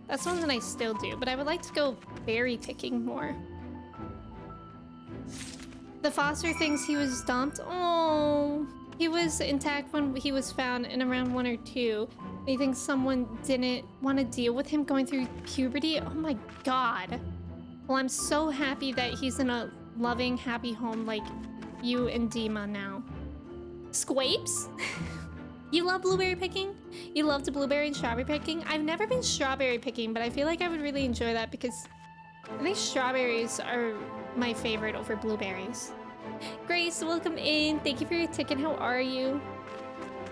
That's one that I still do, but I would like to go berry picking more. The foster thinks he was dumped. Oh, he was intact when he was found in around 1 or 2. They think someone didn't want to deal with him going through puberty. Oh my god. Well, I'm so happy that he's in a loving, happy home like you and Dima now. Squapes? You love blueberry picking? You love the blueberry and strawberry picking? I've never been strawberry picking, but I feel like I would really enjoy that because I think strawberries are my favorite over blueberries. Grace, welcome in. Thank you for your ticket. How are you?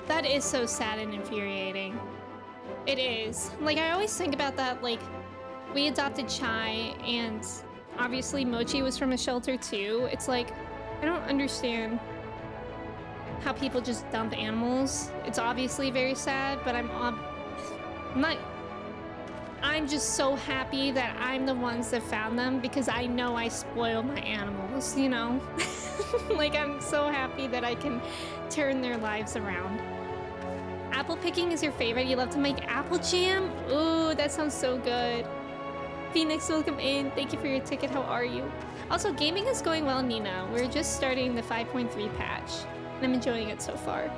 That is so sad and infuriating. It is. Like, I always think about that, like, we adopted Chai, and obviously Mochi was from a shelter too. It's like, I don't understand how people just dump animals. It's obviously very sad, but I'm just so happy that I'm the ones that found them because I know I spoil my animals, you know? Like, I'm so happy that I can turn their lives around. Apple picking is your favorite? You love to make apple jam? Ooh, that sounds so good. Phoenix, welcome in. Thank you for your ticket. How are you? Also, gaming is going well, Nina. We're just starting the 5.3 patch, and I'm enjoying it so far.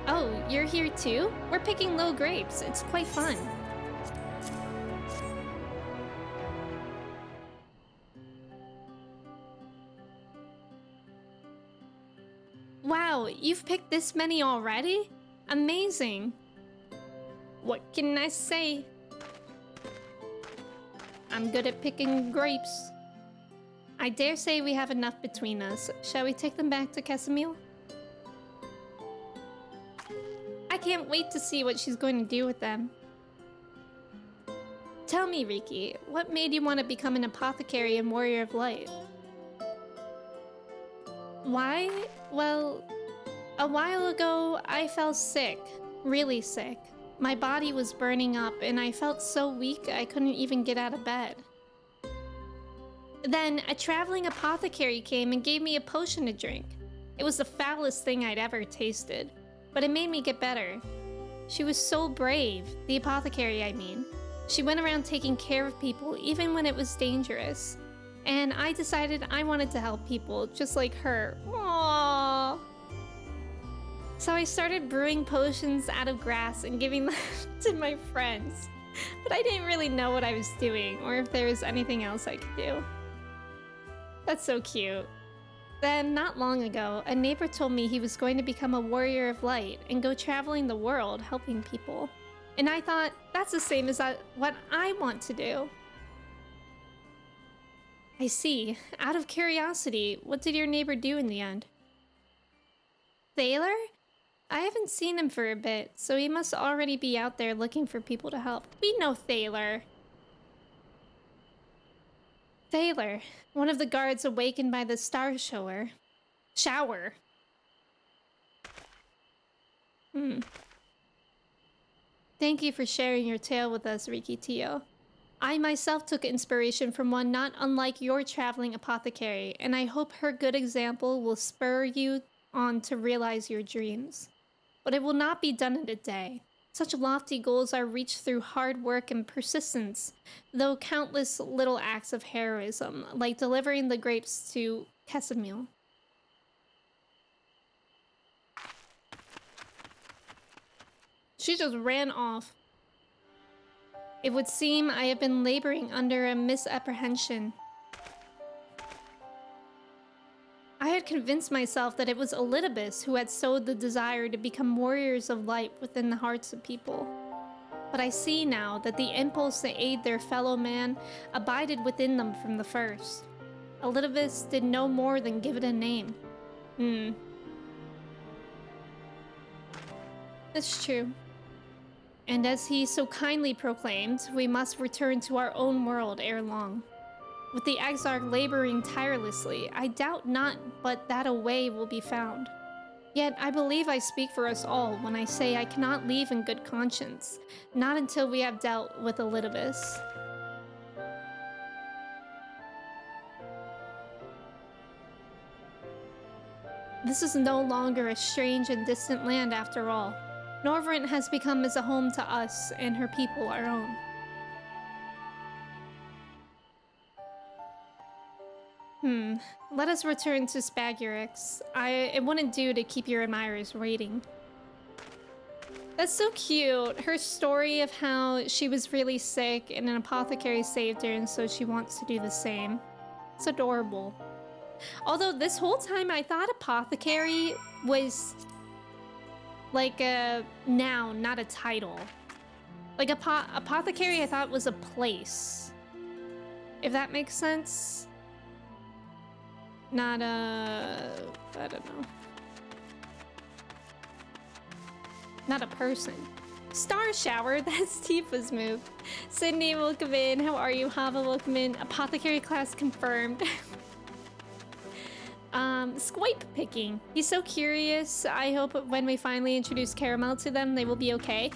Oh, you're here too? We're picking low grapes. It's quite fun. Wow, you've picked this many already? Amazing. What can I say? I'm good at picking grapes. I dare say we have enough between us. Shall we take them back to Casimil? I can't wait to see what she's going to do with them. Tell me, Riki, what made you want to become an apothecary and warrior of light? Why? Well, a while ago, I fell sick. Really sick. My body was burning up, and I felt so weak I couldn't even get out of bed. Then, a traveling apothecary came and gave me a potion to drink. It was the foulest thing I'd ever tasted, but it made me get better. She was so brave, the apothecary, I mean. She went around taking care of people, even when it was dangerous. And I decided I wanted to help people, just like her. Aww. So I started brewing potions out of grass and giving them to my friends. But I didn't really know what I was doing, or if there was anything else I could do. That's so cute. Then, not long ago, a neighbor told me he was going to become a warrior of light and go traveling the world helping people. And I thought, that's the same as what I want to do. I see. Out of curiosity, what did your neighbor do in the end? Thaler? I haven't seen him for a bit, so he must already be out there looking for people to help. We know Thaler. Thaler, one of the guards awakened by the star shower. Shower. Thank you for sharing your tale with us, Riki Tio. I myself took inspiration from one not unlike your traveling apothecary, and I hope her good example will spur you on to realize your dreams. But it will not be done in a day. Such lofty goals are reached through hard work and persistence, though countless little acts of heroism, like delivering the grapes to Casimil. She just ran off. It would seem I have been laboring under a misapprehension. I had convinced myself that it was Elidibus who had sowed the desire to become warriors of light within the hearts of people. But I see now that the impulse to aid their fellow man abided within them from the first. Elidibus did no more than give it a name. It's true. And as he so kindly proclaimed, we must return to our own world ere long. With the Exarch laboring tirelessly, I doubt not but that a way will be found. Yet I believe I speak for us all when I say I cannot leave in good conscience, not until we have dealt with Elidibus. This is no longer a strange and distant land after all. Norvrent has become as a home to us and her people our own. Let us return to Spagurix. It wouldn't do to keep your admirers waiting. That's so cute. Her story of how she was really sick and an apothecary saved her and so she wants to do the same. It's adorable. Although this whole time I thought apothecary was like a noun, not a title. Like apothecary I thought was a place. If that makes sense. Not a... I don't know. Not a person. Star Shower, that's Tifa's move. Sydney, welcome in. How are you? Hava, welcome in. Apothecary class confirmed. Squipe picking. He's so curious. I hope when we finally introduce Caramel to them, they will be okay.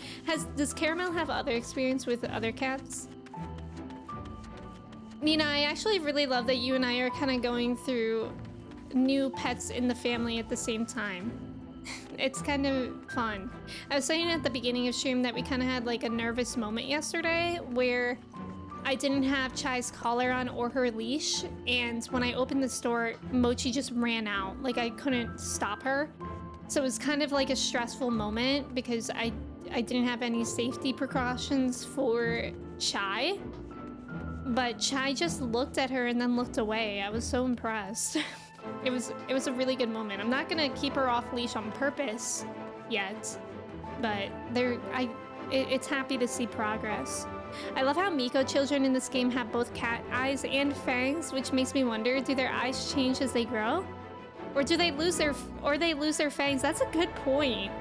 Does Caramel have other experience with other cats? Nina, I actually really love that you and I are kind of going through new pets in the family at the same time. It's kind of fun. I was saying at the beginning of stream that we kind of had like a nervous moment yesterday where I didn't have Chai's collar on or her leash, and when I opened the store, Mochi just ran out. Like I couldn't stop her. So it was kind of like a stressful moment because I didn't have any safety precautions for Chai. But Chai just looked at her and then looked away. I was so impressed. It was a really good moment. I'm not gonna keep her off leash on purpose yet, but it's happy to see progress. I love how Miko children in this game have both cat eyes and fangs, which makes me wonder, do their eyes change as they grow? Or do they lose their fangs? That's a good point.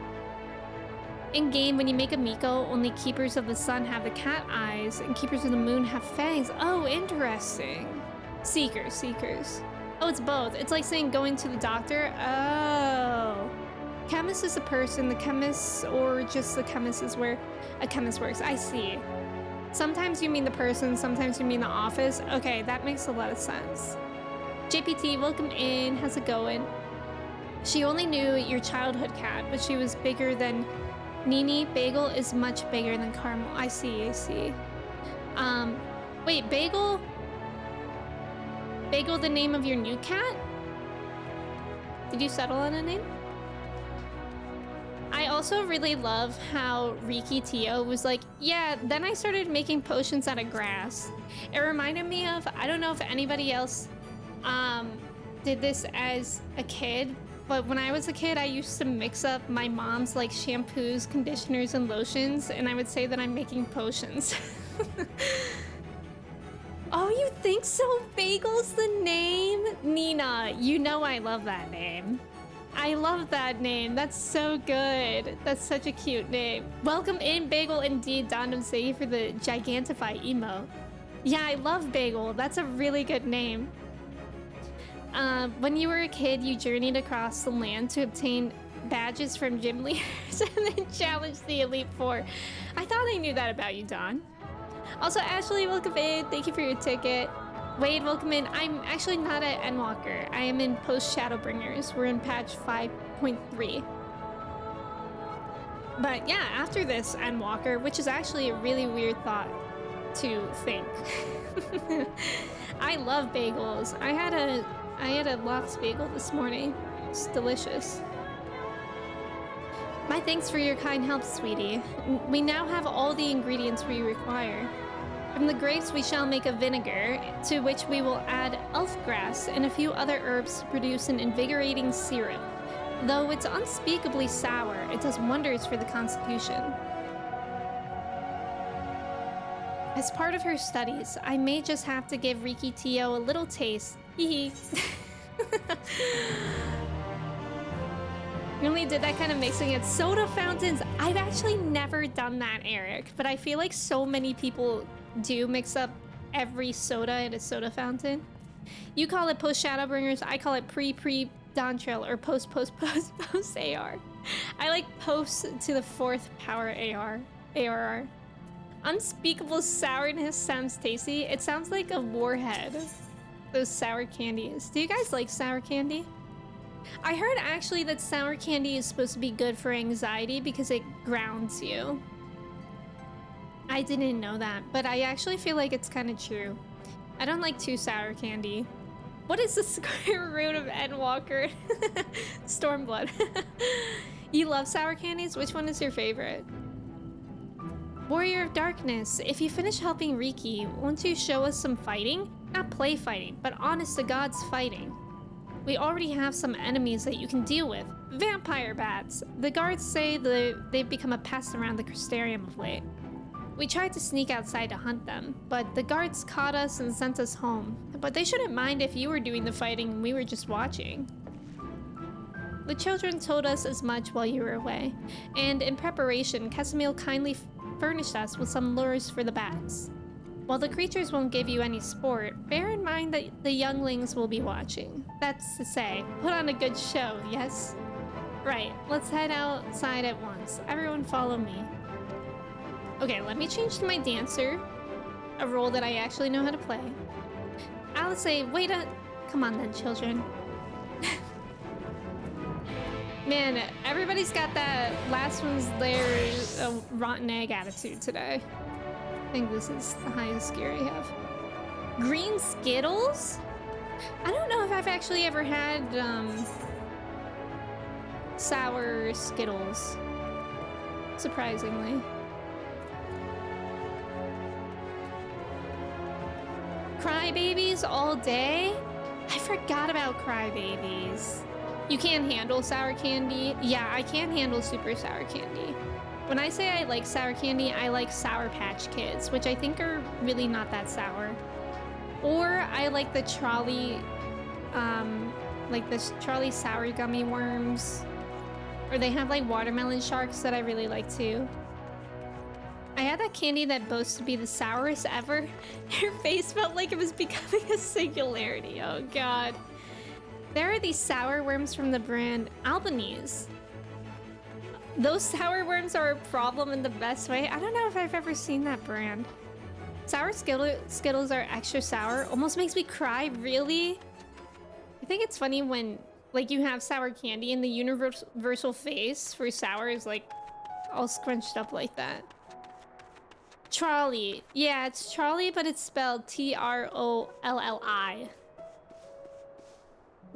In game, when you make a Miko, only Keepers of the Sun have the cat eyes, and Keepers of the Moon have fangs. Oh, interesting. Seekers. Oh, it's both. It's like saying going to the doctor. Oh. Chemist is a person, the chemist, or just the chemist is where a chemist works. I see. Sometimes you mean the person, sometimes you mean the office. Okay, that makes a lot of sense. JPT, welcome in. How's it going? She only knew your childhood cat, but she was bigger than Nini. Bagel is much bigger than Caramel. I see. Wait, Bagel the name of your new cat? Did you settle on a name? I also really love how Riki Tio was like, yeah, then I started making potions out of grass. It reminded me of, I don't know if anybody else did this as a kid, but when I was a kid, I used to mix up my mom's like shampoos, conditioners, and lotions, and I would say that I'm making potions. Oh, you think so? Bagel's the name? Nina, you know I love that name. I love that name. That's so good. That's such a cute name. Welcome in, Bagel. Indeed, Dondom, thank you for the Gigantify emote. Yeah, I love Bagel. That's a really good name. When you were a kid, you journeyed across the land to obtain badges from gym leaders and then challenged the Elite Four. I thought I knew that about you, Don. Also, Ashley, welcome in. Thank you for your ticket. Wade, welcome in. I'm actually not at Endwalker. I am in post Shadowbringers. We're in patch 5.3. But yeah, after this, Endwalker, which is actually a really weird thought to think. I love bagels. I had a lox bagel this morning. It's delicious. My thanks for your kind help, sweetie. We now have all the ingredients we require. From the grapes we shall make a vinegar, to which we will add elf grass and a few other herbs to produce an invigorating syrup. Though it's unspeakably sour, it does wonders for the constitution. As part of her studies, I may just have to give Riki Tio a little taste. Hee hee. We only did that kind of mixing at soda fountains. I've actually never done that, Eric, but I feel like so many people do mix up every soda at a soda fountain. You call it post Shadowbringers, I call it pre Dawn Trail, or post AR. I like post to the 4th power ARR. Unspeakable sourness sounds tasty. It sounds like a warhead. Those sour candies. Do you guys like sour candy? I heard actually that sour candy is supposed to be good for anxiety because it grounds you. I didn't know that, but I actually feel like it's kind of true. I don't like too sour candy. What is the square root of Endwalker? Stormblood. You love sour candies? Which one is your favorite? Warrior of Darkness, if you finish helping Riki, won't you show us some fighting? Not play fighting, but honest to God's fighting. We already have some enemies that you can deal with. Vampire bats. The guards say they've become a pest around the Crystarium of late. We tried to sneak outside to hunt them, but the guards caught us and sent us home. But they shouldn't mind if you were doing the fighting and we were just watching. The children told us as much while you were away, and in preparation, Casimil kindly furnished us with some lures for the bats. While the creatures won't give you any sport, bear in mind that the younglings will be watching. That's to say, put on a good show, yes? Right, let's head outside at once. Everyone follow me. Okay, let me change to my dancer, a role that I actually know how to play. Alice, wait up. Come on then, children. Man, everybody's got that last one's there a rotten egg attitude today. I think this is the highest gear I have. Green Skittles? I don't know if I've actually ever had sour Skittles, surprisingly. Crybabies all day? I forgot about crybabies. You can't handle sour candy? Yeah, I can't handle super sour candy. When I say I like sour candy, I like Sour Patch Kids, which I think are really not that sour. Or I like the Trolley, Trolley sour gummy worms. Or they have like watermelon sharks that I really like too. I had that candy that boasts to be the sourest ever. Her face felt like it was becoming a singularity. Oh god. There are these sour worms from the brand Albanese. Those sour worms are a problem in the best way. I don't know if I've ever seen that brand. Sour Skittles are extra sour. Almost makes me cry, really? I think it's funny when like you have sour candy and the universal face for sour is like all scrunched up like that. Trolley. Yeah, it's Trolley, but it's spelled Trolli.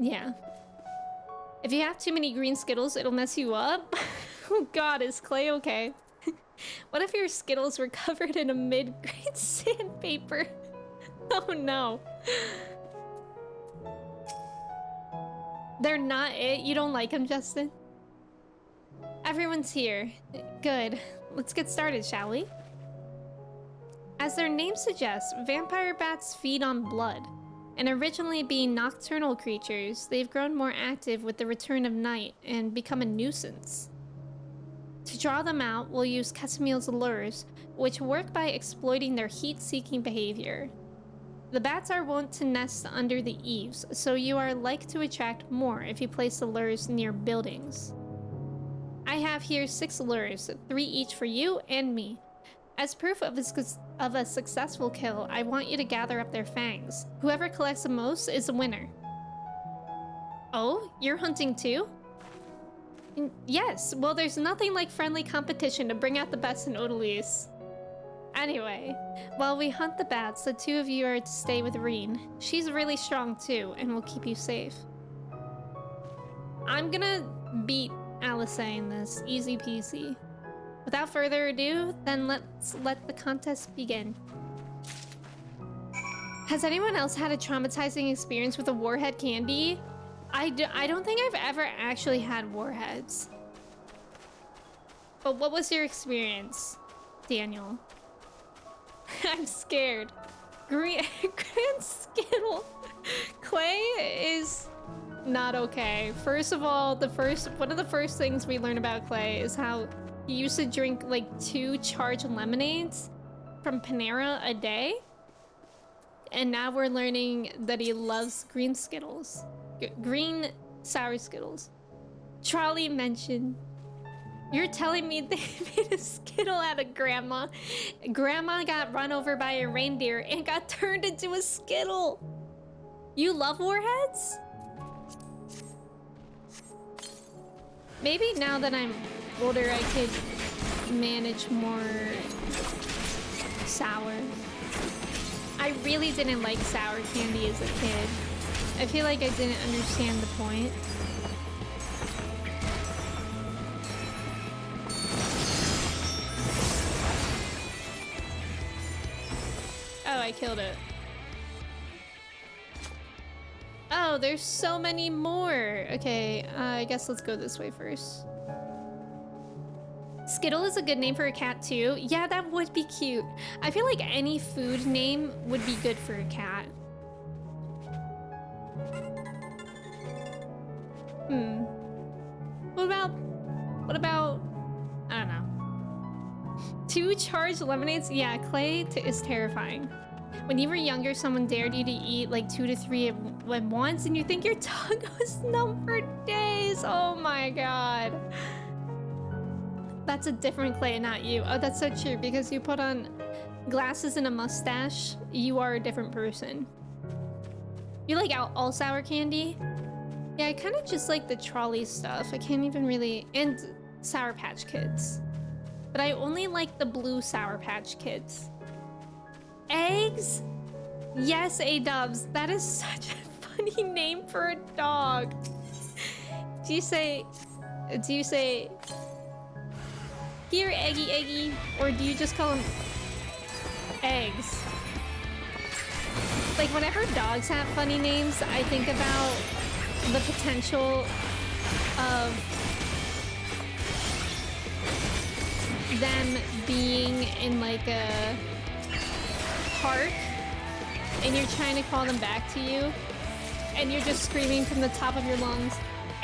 Yeah. If you have too many green Skittles, it'll mess you up. Oh god, is Clay okay? What if your Skittles were covered in a mid-grade sandpaper? Oh no. They're not it? You don't like them, Justin? Everyone's here. Good. Let's get started, shall we? As their name suggests, vampire bats feed on blood. And originally being nocturnal creatures, they've grown more active with the return of night and become a nuisance. To draw them out, we'll use Casimil's lures, which work by exploiting their heat-seeking behavior. The bats are wont to nest under the eaves, so you are like to attract more if you place the lures near buildings. I have here 6 lures, 3 each for you and me. As proof of a successful kill, I want you to gather up their fangs. Whoever collects the most is the winner. Oh, you're hunting too? Yes, well, there's nothing like friendly competition to bring out the best in Odalise. Anyway, while we hunt the bats, the two of you are to stay with Reen. She's really strong too, and will keep you safe. I'm gonna beat Alice in this, easy peasy. Without further ado, then let's let the contest begin. Has anyone else had a traumatizing experience with a warhead candy? I don't think I've ever actually had warheads. But what was your experience, Daniel? I'm scared. Grand Skittle. Clay is not okay. First of all, one of the first things we learn about Clay is how he used to drink like 2 charged lemonades from Panera a day. And now we're learning that he loves green Skittles. Green sour Skittles. Trolley mentioned. You're telling me they made a Skittle out of Grandma? Grandma got run over by a reindeer and got turned into a Skittle. You love warheads? Maybe now that I'm older, I could manage more sour. I really didn't like sour candy as a kid. I feel like I didn't understand the point. Oh, I killed it. Oh, there's so many more. Okay, I guess let's go this way first. Skittle is a good name for a cat too. Yeah, that would be cute. I feel like any food name would be good for a cat. What about, I don't know. 2 charged lemonades? Yeah, Clay is terrifying. When you were younger, someone dared you to eat like 2 to 3 at once and you think your tongue was numb for days. Oh my God. That's a different Clay, not you. Oh, that's so true, because you put on glasses and a mustache, you are a different person. You like all sour candy? Yeah, I kind of just like the trolley stuff. I can't even really... And Sour Patch Kids. But I only like the blue Sour Patch Kids. Eggs? Yes, A-dubs. That is such a funny name for a dog. Do you say... Here, Eggy, Eggy, or do you just call them eggs? Like, whenever dogs have funny names, I think about the potential of them being in like a park and you're trying to call them back to you and you're just screaming from the top of your lungs,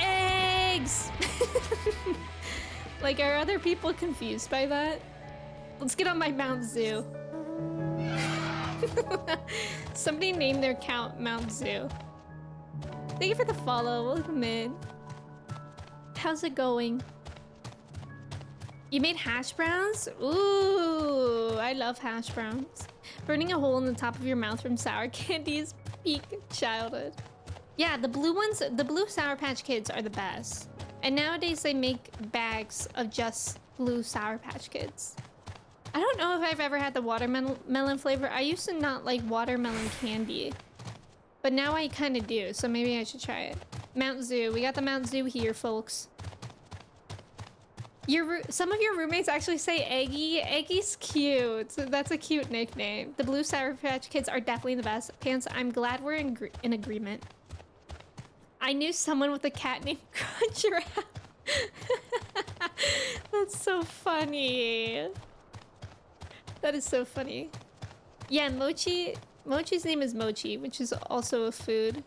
eggs! Like, are other people confused by that? Let's get on my Mount Zoo. Somebody named their count Mount Zoo. Thank you for the follow. Welcome in. How's it going? You made hash browns? Ooh, I love hash browns. Burning a hole in the top of your mouth from sour candy is peak childhood. Yeah, the blue ones, the blue Sour Patch Kids are the best. And nowadays they make bags of just blue Sour Patch Kids. I don't know if I've ever had the watermelon flavor. I used to not like watermelon candy. But now I kind of do, so maybe I should try it. Mount Zoo. We got the Mount Zoo here, folks. Some of your roommates actually say Eggy. Eggy's cute. That's a cute nickname. The blue Sour Patch Kids are definitely the best. Pants, I'm glad we're in agreement. I knew someone with a cat named Crunchwrap. That's so funny. That is so funny. Yeah, Mochi's name is Mochi, which is also a food.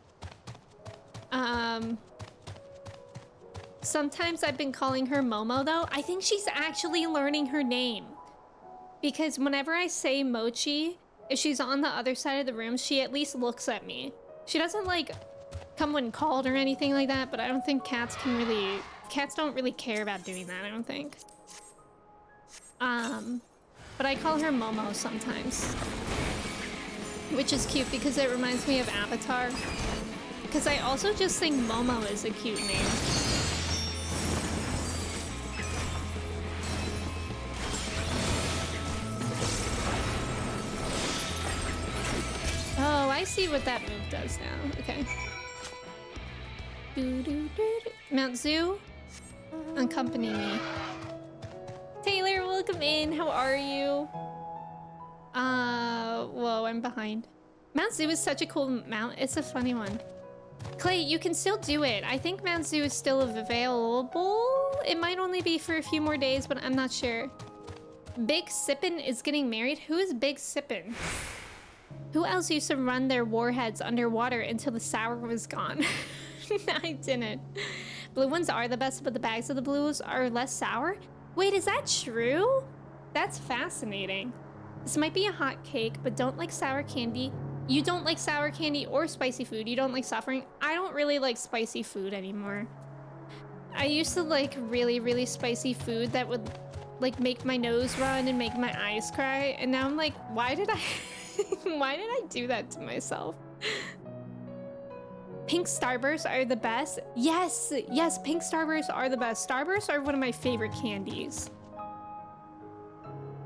Sometimes I've been calling her Momo though. I think she's actually learning her name. Because whenever I say Mochi, if she's on the other side of the room, she at least looks at me. She doesn't like come when called or anything like that, but I don't think cats don't really care about doing that, I don't think. But I call her Momo sometimes. Which is cute because it reminds me of Avatar. Because I also just think Momo is a cute name. see what that move does now. Okay. Mount Zoo, accompany me. Taylor, welcome in. How are you? Whoa, I'm behind. Mount Zoo is such a cool mount. It's a funny one. Clay, you can still do it. I think Mount Zoo is still available. It might only be for a few more days, but I'm not sure. Big Sippin is getting married? Who is Big Sippin? Who else used to run their warheads underwater until the sour was gone? I didn't. Blue ones are the best, but the bags of the blues are less sour? Wait, is that true? That's fascinating. This might be a hot cake, but don't like sour candy. You don't like sour candy or spicy food. You don't like suffering. I don't really like spicy food anymore. I used to like really, really spicy food that would like make my nose run and make my eyes cry. And now I'm like, why did I why did I do that to myself? Pink Starbursts are the best. Yes, yes, pink Starbursts are the best. Starbursts are one of my favorite candies.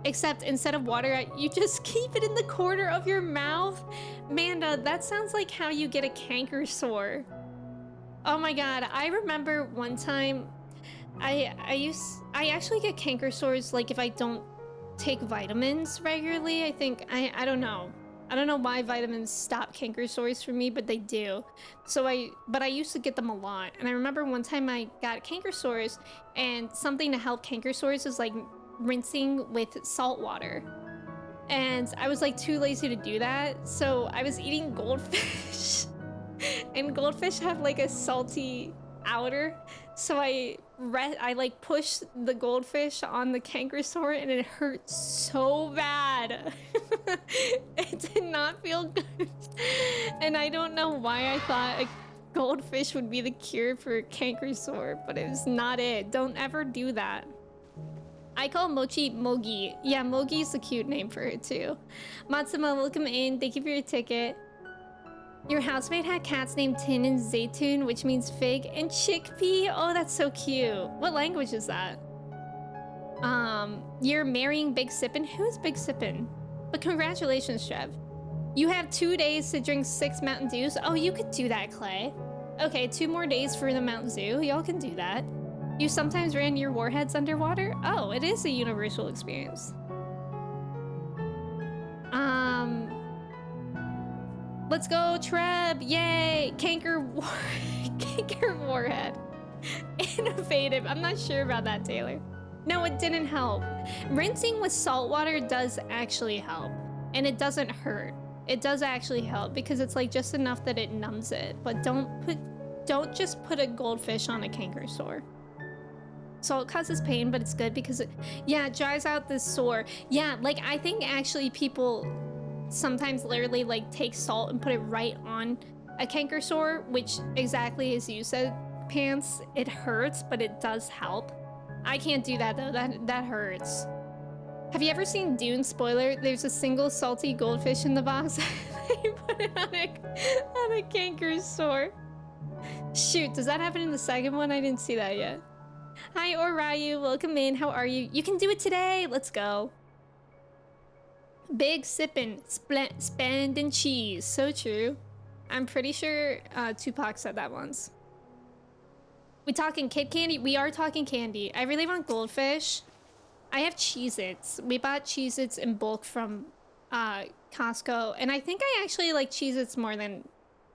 Except instead of water, you just keep it in the corner of your mouth. Manda, that sounds like how you get a canker sore. Oh my god, I remember one time I actually get canker sores like if I don't take vitamins regularly. I think I don't know. I don't know why vitamins stop canker sores for me, but they do. So I used to get them a lot. And I remember one time I got canker sores, and something to help canker sores is like rinsing with salt water. And I was like too lazy to do that. So I was eating goldfish and goldfish have like a salty outer. So I like pushed the goldfish on the canker sore and it hurt so bad. It did not feel good. And I don't know why I thought a goldfish would be the cure for canker sore, but it was not it. Don't ever do that. I call Mochi Mogi. Yeah, Mogi's a cute name for her too. Matsuma, welcome in. Thank you for your ticket. Your housemate had cats named Tin and Zaytun, which means fig, and chickpea. Oh, that's so cute. What language is that? You're marrying Big Sippin'? Who is Big Sippin'? But congratulations, Trev. You have 2 days to drink 6 Mountain Dews. Oh, you could do that, Clay. Okay, 2 more days for the Mountain Zoo. Y'all can do that. You sometimes ran your warheads underwater? Oh, it is a universal experience. Let's go, Treb! Yay! Canker warhead. Innovative. I'm not sure about that, Taylor. No, it didn't help. Rinsing with salt water does actually help. And it doesn't hurt. It does actually help because it's like just enough that it numbs it. But don't just put a goldfish on a canker sore. Salt causes pain, but it's good because it dries out the sore. Yeah, like I think actually people sometimes literally like take salt and put it right on a canker sore, which exactly as you said, Pants, it hurts, but it does help. I can't do that though, that hurts. Have you ever seen Dune? Spoiler, there's a single salty goldfish in the box. They put it on a canker sore. Shoot, does that happen in the second one? I didn't see that yet. Hi, Orayu, welcome in. How are you? You can do it today. Let's go. Big Sippin', spend and cheese. So true. I'm pretty sure Tupac said that once. We talking kid candy? We are talking candy. I really want goldfish. I have Cheez-Its. We bought Cheez-Its in bulk from Costco. And I think I actually like Cheez-Its more than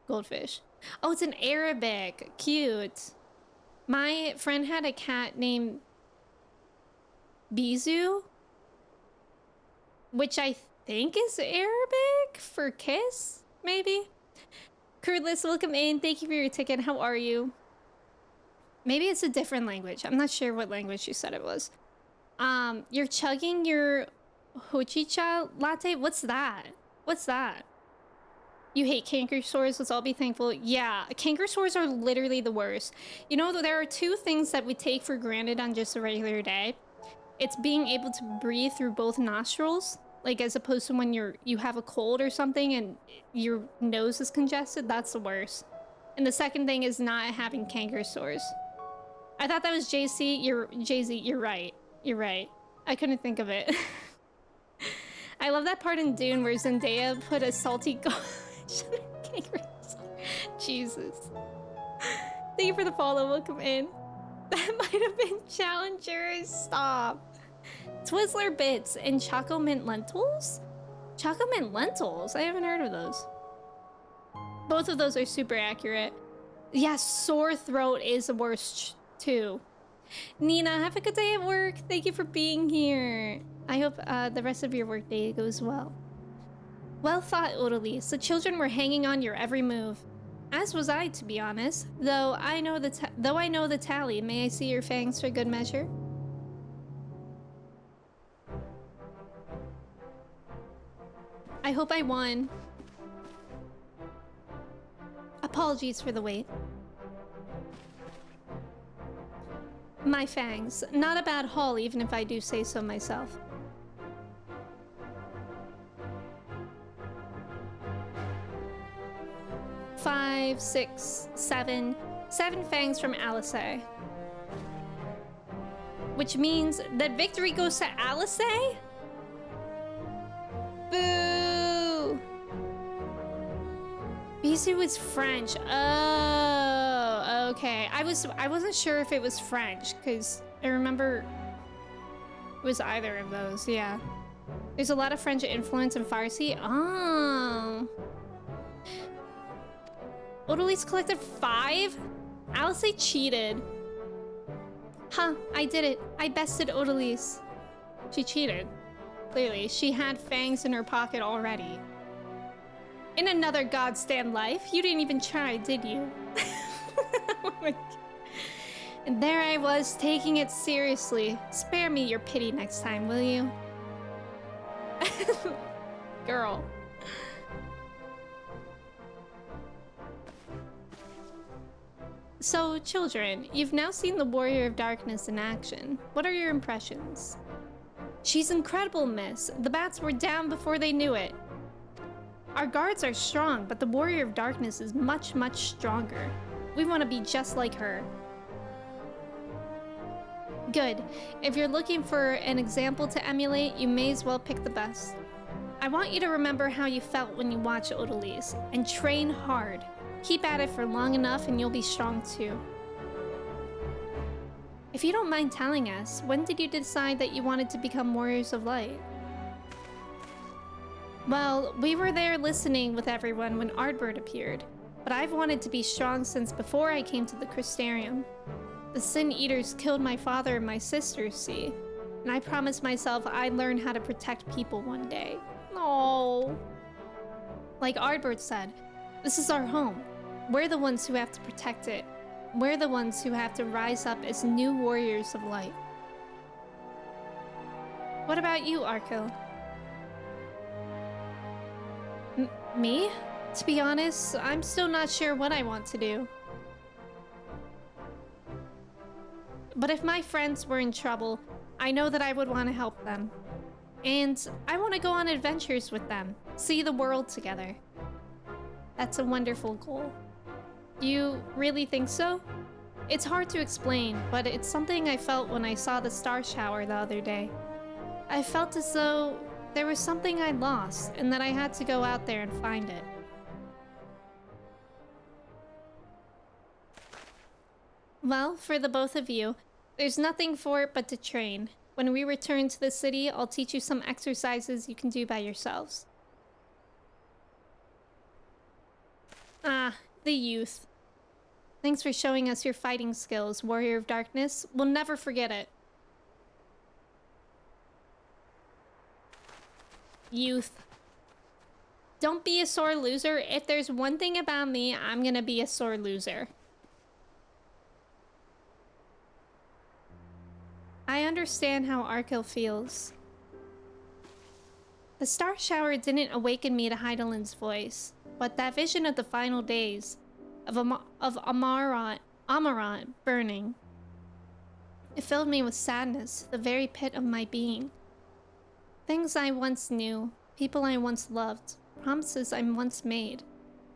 goldfish. Oh, it's an Arabic. Cute. My friend had a cat named Bizu, which I think is Arabic for kiss, maybe? Kurtlis, welcome in. Thank you for your ticket. How are you? Maybe it's a different language. I'm not sure what language you said it was. You're chugging your hojicha latte? What's that? What's that? You hate canker sores, let's all be thankful. Yeah, canker sores are literally the worst. You know, there are 2 things that we take for granted on just a regular day. It's being able to breathe through both nostrils, like as opposed to when you have a cold or something and your nose is congested, that's the worst. And the second thing is not having canker sores. I thought that was JC. Jay-Z, you're right. You're right. I couldn't think of it. I love that part in Dune where Zendaya put a salty Jesus. Thank you for the follow. Welcome in. That might have been challengers. Stop. Twizzler bits and Choco Mint lentils? Choco Mint lentils? I haven't heard of those. Both of those are super accurate. Yeah, sore throat is the worst too. Nina, have a good day at work. Thank you for being here. I hope the rest of your workday goes well. Well thought, Odalise. The children were hanging on your every move. As was I, to be honest. Though I know the tally, may I see your fangs for good measure? I hope I won. Apologies for the wait. My fangs. Not a bad haul, even if I do say so myself. Five, six, seven. 7 fangs from Alice. Which means that victory goes to Alice? Boo! Bisou is French. Oh, okay. I wasn't sure if it was French, because I remember it was either of those, yeah. There's a lot of French influence in Farsi. Oh. Odalise collected 5? Alice cheated. Huh, I did it. I bested Odalise. She cheated. Clearly, she had fangs in her pocket already. In another goddamn life, you didn't even try, did you? Oh my God. And there I was, taking it seriously. Spare me your pity next time, will you? Girl. So, children, you've now seen the Warrior of Darkness in action. What are your impressions? She's incredible, miss. The bats were down before they knew it. Our guards are strong, but the Warrior of Darkness is much, much stronger. We want to be just like her. Good. If you're looking for an example to emulate, you may as well pick the best. I want you to remember how you felt when you watched Odalise, and train hard. Keep at it for long enough and you'll be strong too. If you don't mind telling us, when did you decide that you wanted to become Warriors of Light? Well, we were there listening with everyone when Ardbird appeared, but I've wanted to be strong since before I came to the Crystarium. The Sin Eaters killed my father and my sister, see? And I promised myself I'd learn how to protect people one day. Oh. Like Ardbird said, this is our home. We're the ones who have to protect it. We're the ones who have to rise up as new Warriors of Light. What about you, Arko? Me? To be honest, I'm still not sure what I want to do. But if my friends were in trouble, I know that I would want to help them. And I want to go on adventures with them, see the world together. That's a wonderful goal. You really think so? It's hard to explain, but it's something I felt when I saw the star shower the other day. I felt as though there was something I lost, and that I had to go out there and find it. Well, for the both of you, there's nothing for it but to train. When we return to the city, I'll teach you some exercises you can do by yourselves. Ah, the youth. Thanks for showing us your fighting skills, Warrior of Darkness. We'll never forget it. Youth. Don't be a sore loser. If there's one thing about me, I'm gonna be a sore loser. I understand how Arkil feels. The star shower didn't awaken me to Heidelin's voice, but that vision of the final days, of Amarant burning, it filled me with sadness, the very pit of my being. Things I once knew, people I once loved, promises I once made.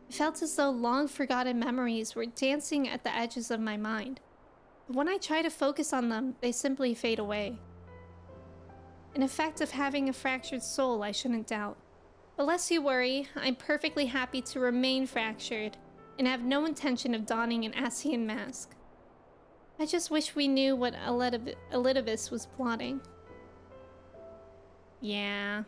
It felt as though long forgotten memories were dancing at the edges of my mind. But when I try to focus on them, they simply fade away. An effect of having a fractured soul, I shouldn't doubt. But lest you worry, I'm perfectly happy to remain fractured and have no intention of donning an Asian mask. I just wish we knew what Elidibus was plotting. Yeah.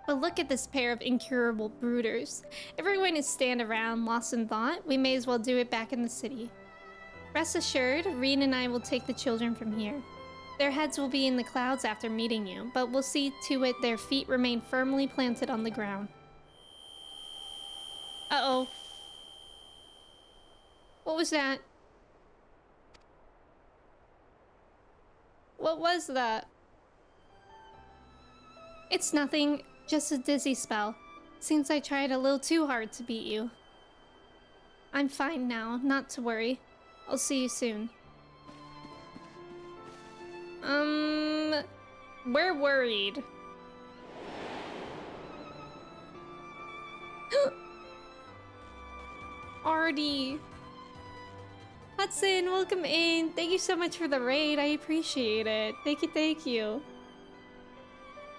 But look at this pair of incurable brooders. If we're going to stand around lost in thought, we may as well do it back in the city. Rest assured, Reen and I will take the children from here. Their heads will be in the clouds after meeting you, but we'll see to it their feet remain firmly planted on the ground. Uh-oh. What was that? What was that? It's nothing, just a dizzy spell. Seems I tried a little too hard to beat you. I'm fine now, not to worry. I'll see you soon. We're worried. Artie. Hudson, welcome in. Thank you so much for the raid. I appreciate it. Thank you, thank you.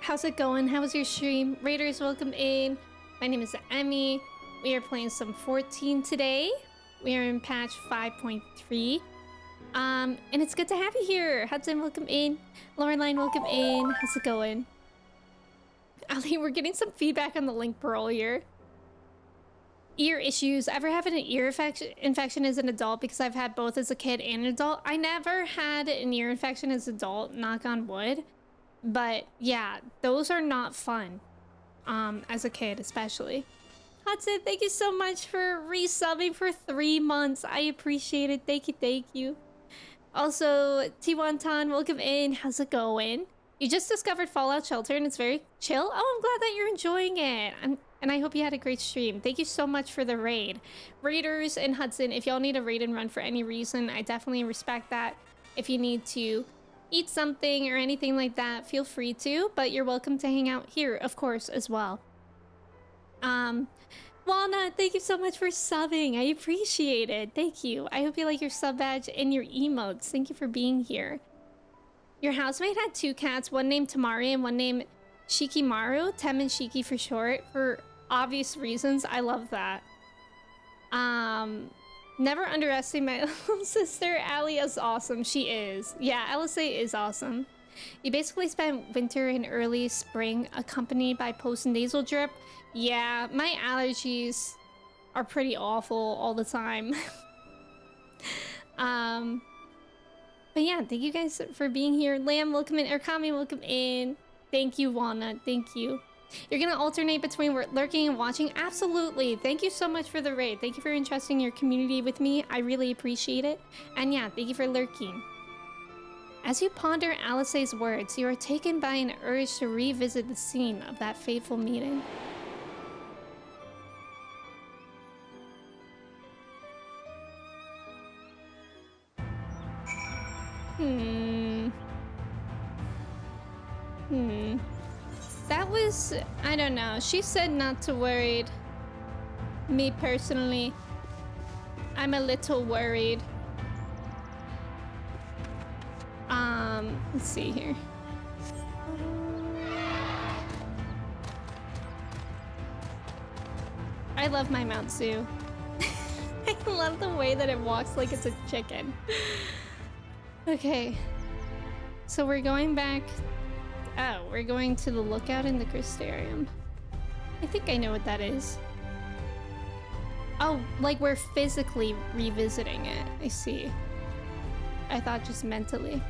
How's it going? How was your stream? Raiders, welcome in. My name is Emmy. We are playing some 14 today. We are in patch 5.3. And it's good to have you here. Hudson, welcome in. Laureline, welcome in. How's it going? Ali, we're getting some feedback on the link earlier. Ear issues. Ever have an ear infection as an adult? Because I've had both as a kid and an adult. I never had an ear infection as an adult, knock on wood. But yeah, those are not fun. As a kid, especially. Hudson, thank you so much for resubbing for 3 months. I appreciate it. Thank you, thank you. Also, T1Ton, welcome in. How's it going? You just discovered Fallout Shelter and it's very chill. Oh, I'm glad that you're enjoying it. And I hope you had a great stream. Thank you so much for the raid. Raiders and Hudson, if y'all need a raid and run for any reason, I definitely respect that. If you need to eat something or anything like that, feel free to. But you're welcome to hang out here, of course, as well. Walnut, thank you so much for subbing. I appreciate it. Thank you. I hope you like your sub badge and your emotes. Thank you for being here. Your housemate had 2 cats, one named Tamari and one named Shikimaru. Tem and Shiki for short, for obvious reasons. I love that. Never underestimate my little sister. Allie is awesome. She is. Yeah, LSA is awesome. You basically spent winter and early spring accompanied by post-nasal drip. Yeah, my allergies are pretty awful all the time. But yeah, thank you guys for being here. Lamb, welcome in. Erkami, welcome in. Thank you, Walnut. Thank you. You're gonna alternate between lurking and watching? Absolutely. Thank you so much for the raid. Thank you for entrusting your community with me. I really appreciate it. And yeah, thank you for lurking. As you ponder Alice's words, you are taken by an urge to revisit the scene of that fateful meeting. That was... I don't know. She said not to worried. Me personally, I'm a little worried. Let's see here. I love my Mount Zoo. I love the way that it walks like it's a chicken. Okay. So we're going back... Oh, we're going to the lookout in the Crystarium. I think I know what that is. Oh, like we're physically revisiting it. I see. I thought just mentally.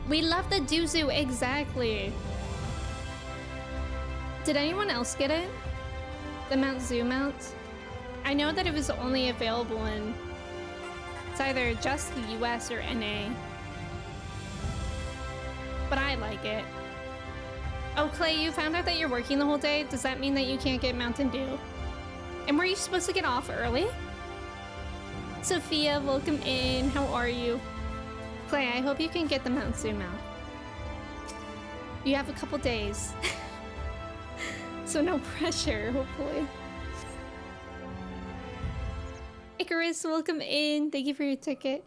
We love the Duzu, exactly. Did anyone else get it? The Mount Zoo mount? I know that it was only available in... It's either just the US or NA. But I like it. Oh, Clay, you found out that you're working the whole day? Does that mean that you can't get Mountain Dew? And were you supposed to get off early? Sophia, welcome in. How are you? Clay, I hope you can get the Mount Zoo mount. You have a couple days. So no pressure, hopefully. Icarus, welcome in. Thank you for your ticket.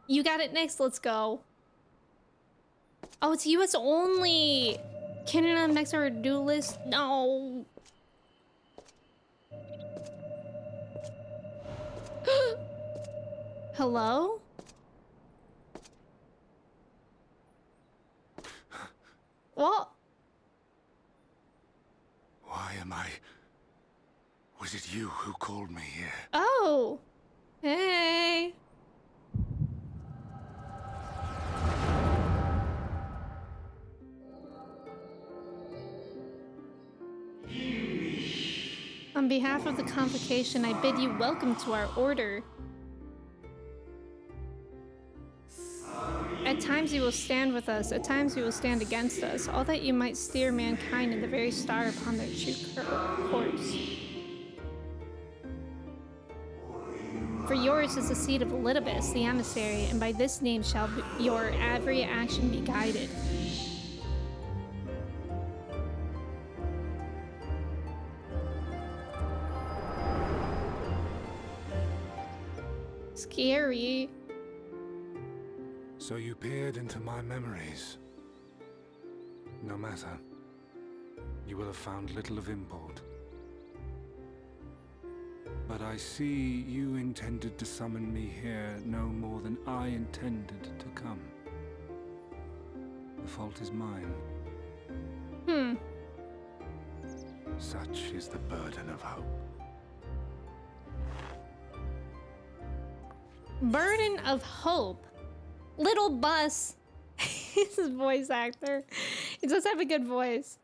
You got it next. Let's go. Oh, it's US only. Cannon up next to our do list? No. Hello? What? Why am I... Was it you who called me here? Oh. Hey. On behalf of the convocation, I bid you welcome to our order. At times you will stand with us, at times you will stand against us, all that you might steer mankind in the very star upon their true course. For yours is the seed of Elidibus, the emissary, and by this name shall your every action be guided. Scary. So you peered into my memories. No matter. You will have found little of import. But I see you intended to summon me here no more than I intended to come. The fault is mine. Such is the burden of hope. Burden of hope. Little Bus. He's a voice actor. He does have a good voice.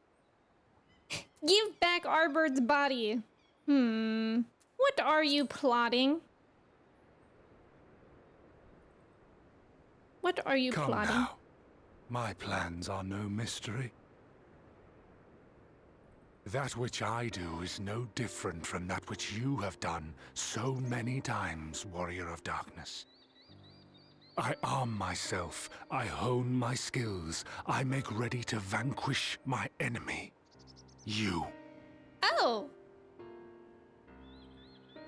Give back Arbird's body. What are you plotting? What are you plotting? Come now. My plans are no mystery. That which I do is no different from that which you have done so many times, Warrior of Darkness. I arm myself, I hone my skills, I make ready to vanquish my enemy. You. Oh.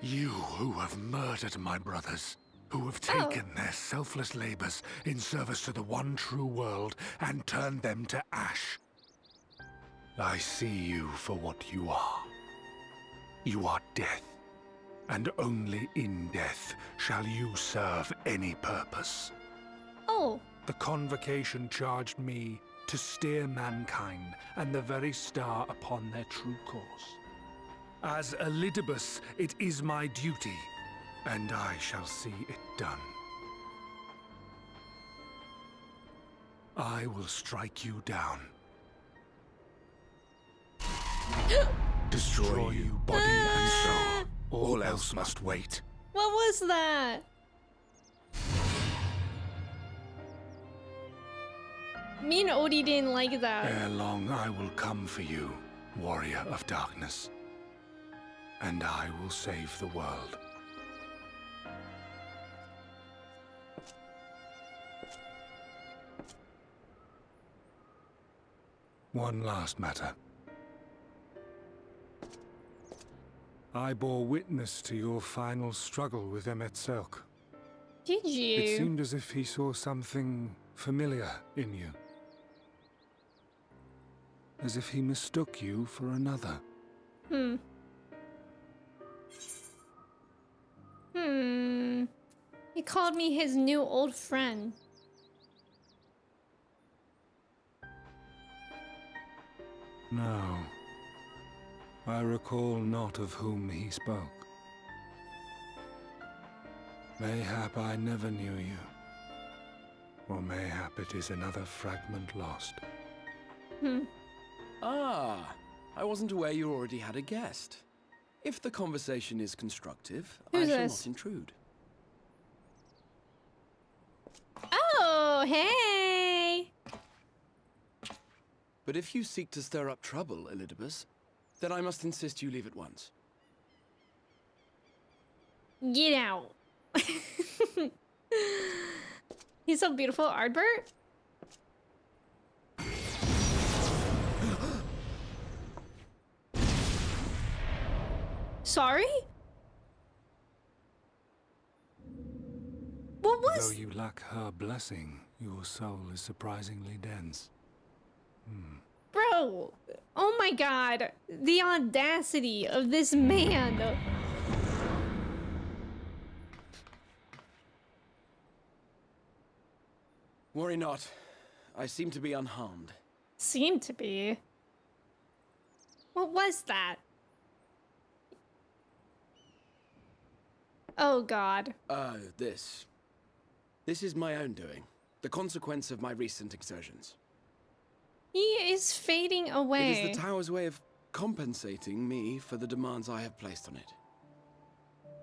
You who have murdered my brothers, who have taken their selfless labors in service to the one true world and turned them to ash. I see you for what you are. You are death, and only in death shall you serve any purpose. Oh. The convocation charged me to steer mankind and the very star upon their true course. As Elidibus, it is my duty, and I shall see it done. I will strike you down. Destroy you body and soul. All else must wait. What was that? Me and Odie didn't like that. Ere long I will come for you, Warrior of Darkness. And I will save the world. One last matter. I bore witness to your final struggle with Emetzelk. Did you? It seemed as if he saw something familiar in you. As if he mistook you for another. He called me his new old friend. No. I recall not of whom he spoke. Mayhap I never knew you. Or mayhap it is another fragment lost. Ah, I wasn't aware you already had a guest. If the conversation is constructive, Who's I shall this? not intrude. Oh, hey! But if you seek to stir up trouble, Elidibus, then I must insist you leave at once. Get out. He's so beautiful, Ardbert. Sorry? What was... Though you lack her blessing, your soul is surprisingly dense. Bro, Oh, oh my god. The audacity of this man. Worry not. I seem to be unharmed. Seemed to be. What was that? Oh god. This. This is my own doing. The consequence of my recent exertions. He is fading away. It is the tower's way of compensating me for the demands I have placed on it.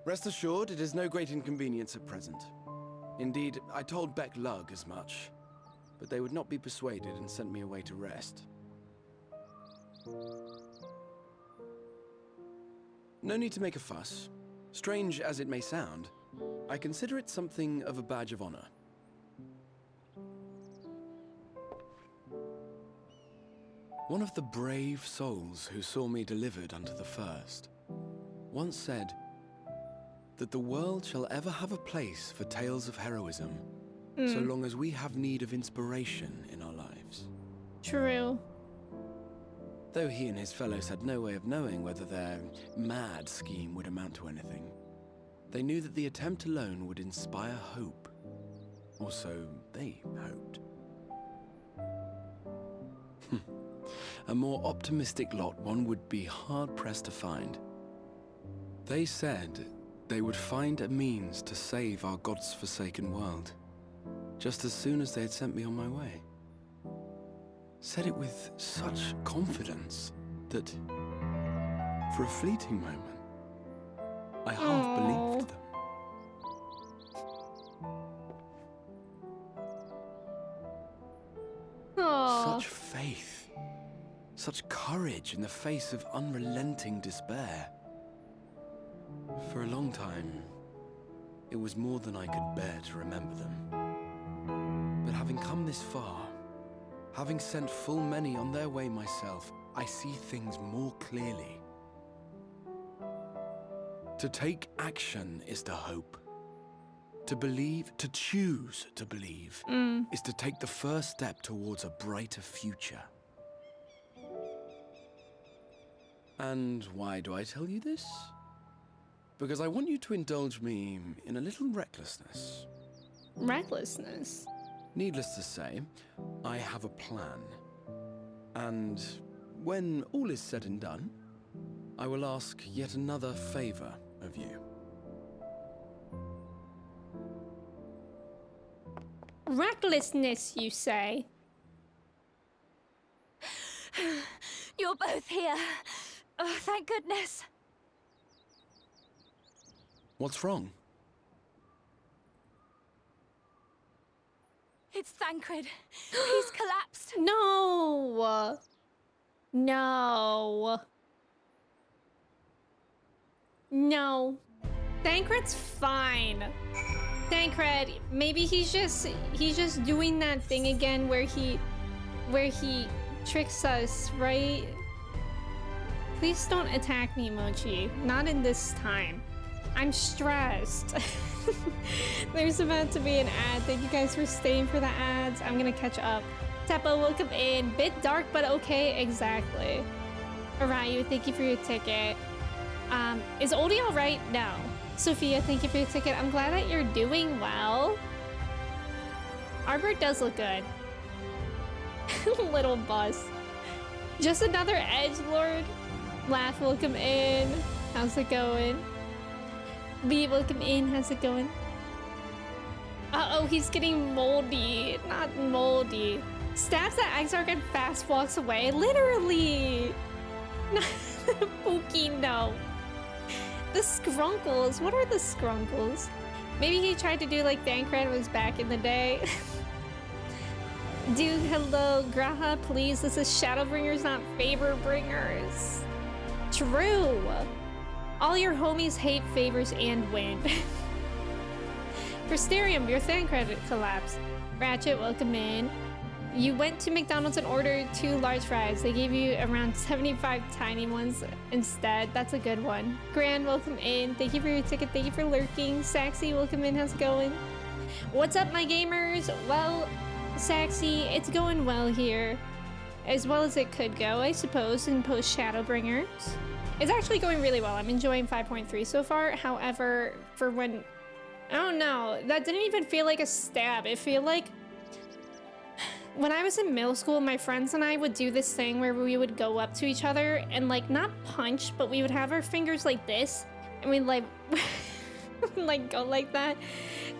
Rest assured, it is no great inconvenience at present. Indeed, I told Beck Lug as much, but they would not be persuaded and sent me away to rest. No need to make a fuss. Strange as it may sound, I consider it something of a badge of honor. One of the brave souls who saw me delivered unto the first once said that the world shall ever have a place for tales of heroism so long as we have need of inspiration in our lives. True. Though he and his fellows had no way of knowing whether their mad scheme would amount to anything, they knew that the attempt alone would inspire hope. Or so they hoped. A more optimistic lot one would be hard-pressed to find. They said they would find a means to save our God's forsaken world, just as soon as they had sent me on my way. Said it with such confidence that, for a fleeting moment, I half believed them. Aww. Such faith, such courage in the face of unrelenting despair. For a long time, it was more than I could bear to remember them. But having come this far, having sent full many on their way myself, I see things more clearly. To take action is to hope. To believe, to choose to believe, is to take the first step towards a brighter future. And why do I tell you this? Because I want you to indulge me in a little recklessness. Recklessness? Needless to say, I have a plan. And when all is said and done, I will ask yet another favor of you. Recklessness, you say? You're both here. Oh, thank goodness. What's wrong? It's Thancred. He's collapsed. No. No. No. Thancred's fine. Thancred, maybe he's just doing that thing again where he tricks us, right? Please don't attack me, Mochi. Not in this time. I'm stressed. There's about to be an ad. Thank you guys for staying for the ads. I'm gonna catch up. Teppo, welcome in. Bit dark, but okay. Exactly. Arayu, thank you for your ticket. Is Oldie all right? No. Sophia, thank you for your ticket. I'm glad that you're doing well. Arbor does look good. Little bus. Just another edgelord. Laugh, welcome in. How's it going? Lee, welcome in. How's it going? Uh-oh, he's getting moldy. Not moldy. Stabs at Exarch and fast walks away. Literally. Pookie, no. The Skrunkles. What are the Skrunkles? Maybe he tried to do like Thancred was back in the day. Dude, hello. Graha, please. This is Shadowbringers, not Favor Bringers. True. All your homies hate favors and win. For Sterium, your Thancred collapsed. Ratchet, welcome in. You went to McDonald's and ordered 2 large fries. They gave you around 75 tiny ones instead. That's a good one. Grand, welcome in. Thank you for your ticket. Thank you for lurking. Saxy, welcome in. How's it going? What's up, my gamers? Well, Saxy, it's going well here. as well as it could go, I suppose, in post Shadowbringers. It's actually going really well. I'm enjoying 5.3 so far. However, for when, I don't know, that didn't even feel like a stab. It felt like when I was in middle school, my friends and I would do this thing where we would go up to each other and like not punch, but we would have our fingers like this, and we'd like like go like that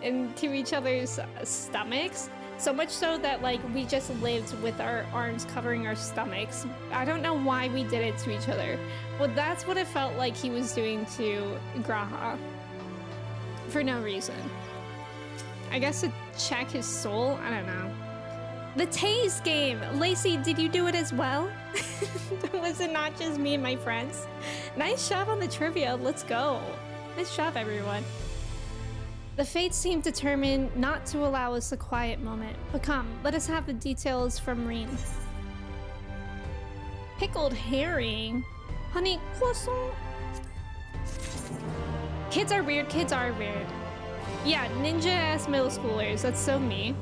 into each other's stomachs. So much so that like we just lived with our arms covering our stomachs. I don't know why we did it to each other, but that's what it felt like he was doing to Graha. For no reason. I guess to check his soul? I don't know. The Tase game! Lacey, did you do it as well? Was it not just me and my friends? Nice job on the trivia, let's go. Nice job, everyone. The fates seem determined not to allow us a quiet moment, but come, let us have the details from Reen. Pickled herring? Honey croissant? Kids are weird, kids are weird. Yeah, ninja-ass middle schoolers, that's so me.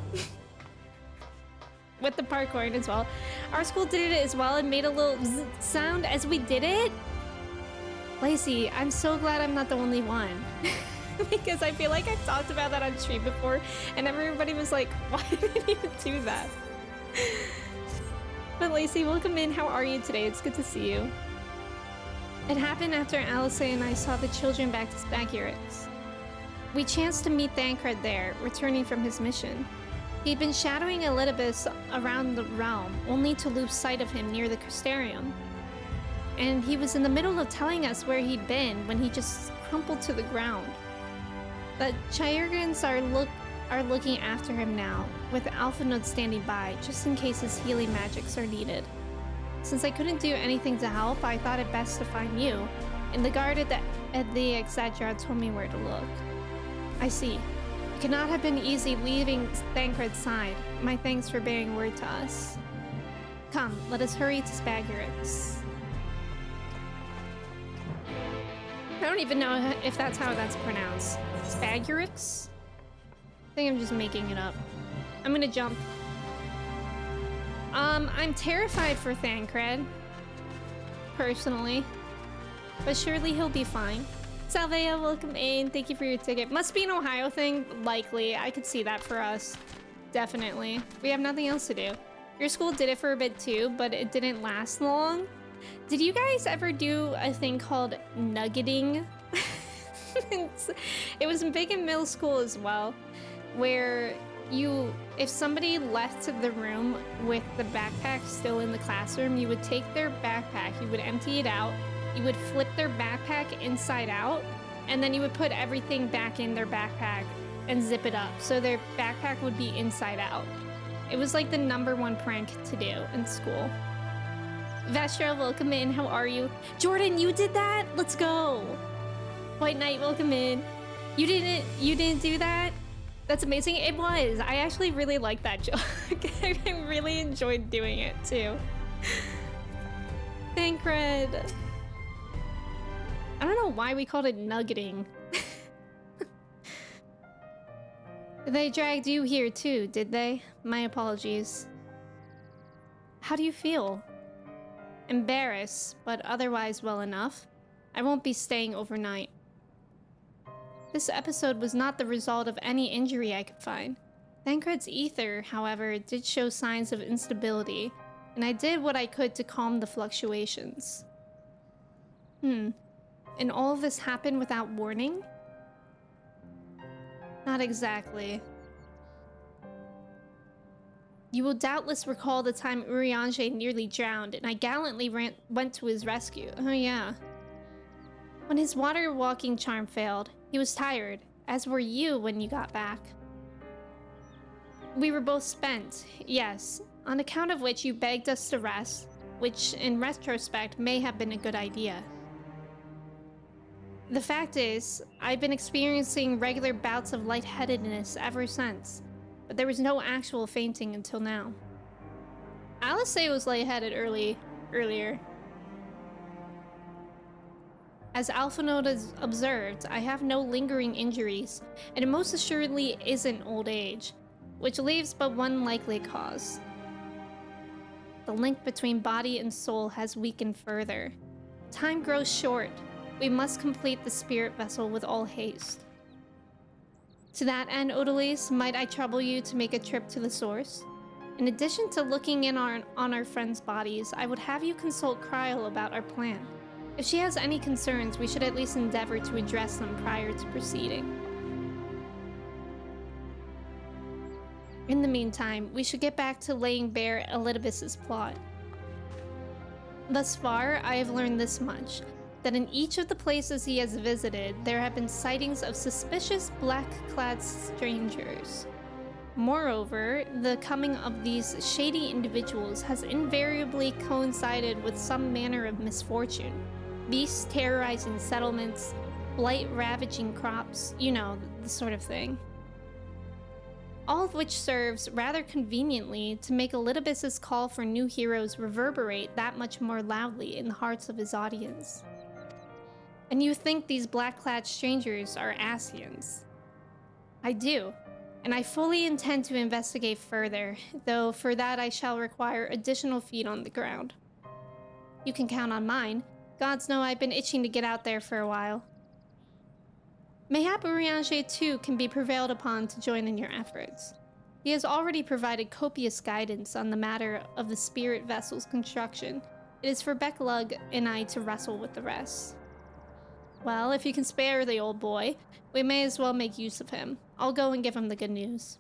With the parkour as well. Our school did it as well and made a little zzz sound as we did it. Lacey, I'm so glad I'm not the only one. Because I feel like I've talked about that on stream before and everybody was like, why did you do that? But Lacey, welcome in. How are you today? It's good to see you. It happened after Alice and I saw the children back to Spagurix. We chanced to meet Thancred there, returning from his mission. He'd been shadowing Elidibus around the realm, only to lose sight of him near the Crystarium. And he was in the middle of telling us where he'd been when he just crumpled to the ground. The Chirurgans are looking after him now, with Alphanode standing by, just in case his healing magics are needed. Since I couldn't do anything to help, I thought it best to find you, and the guard at the XIV told me where to look. I see. It could not have been easy leaving Thancred's side. My thanks for bearing word to us. Come, let us hurry to Spagurix. I don't even know if that's how that's pronounced. Spagurix? I think I'm just making it up. I'm gonna jump. I'm terrified for Thancred, personally, but surely he'll be fine. Salvea, welcome in. Thank you for your ticket. Must be an Ohio thing. Likely. I could see that for us. Definitely. We have nothing else to do. Your school did it for a bit too, but it didn't last long. Did you guys ever do a thing called nuggeting? It was big in middle school as well, where if somebody left the room with the backpack still in the classroom, you would take their backpack, you would empty it out, you would flip their backpack inside out, and then you would put everything back in their backpack and zip it up, so their backpack would be inside out. It was like the #1 prank to do in school. Vestra, welcome in. How are you? Jordan, you did that? Let's go. White Knight, welcome in. You didn't do that? That's amazing. It was. I actually really liked that joke. I really enjoyed doing it too. Thancred. I don't know why we called it nuggeting. They dragged you here too, did they? My apologies. How do you feel? Embarrassed, but otherwise well enough. I won't be staying overnight. This episode was not the result of any injury I could find. Thancred's ether, however, did show signs of instability, and I did what I could to calm the fluctuations. And all of this happened without warning? Not exactly. You will doubtless recall the time Urianger nearly drowned, and I gallantly went to his rescue. Oh yeah. When his water-walking charm failed, he was tired, as were you when you got back. We were both spent, yes, on account of which you begged us to rest, which in retrospect may have been a good idea. The fact is, I've been experiencing regular bouts of lightheadedness ever since, but there was no actual fainting until now. Alice was lightheaded earlier. As Alphanode has observed, I have no lingering injuries, and it most assuredly isn't old age, which leaves but one likely cause. the link between body and soul has weakened further. Time grows short. We must complete the spirit vessel with all haste. To that end, Odalise, might I trouble you to make a trip to the source? In addition to looking in on our friends' bodies, I would have you consult Kryl about our plan. If she has any concerns, we should at least endeavor to address them prior to proceeding. In the meantime, we should get back to laying bare Elidibus's plot. Thus far, I have learned this much, that in each of the places he has visited, there have been sightings of suspicious black-clad strangers. Moreover, the coming of these shady individuals has invariably coincided with some manner of misfortune. Beasts terrorizing settlements, blight ravaging crops, you know, the sort of thing. All of which serves, rather conveniently, to make Elidibus's call for new heroes reverberate that much more loudly in the hearts of his audience. And you think these black-clad strangers are Ascians? I do, and I fully intend to investigate further, though for that I shall require additional feet on the ground. You can count on mine. Gods know I've been itching to get out there for a while. Mayhap Urianger too can be prevailed upon to join in your efforts. He has already provided copious guidance on the matter of the spirit vessel's construction. It is for Becklug and I to wrestle with the rest. Well, if you can spare the old boy, we may as well make use of him. I'll go and give him the good news.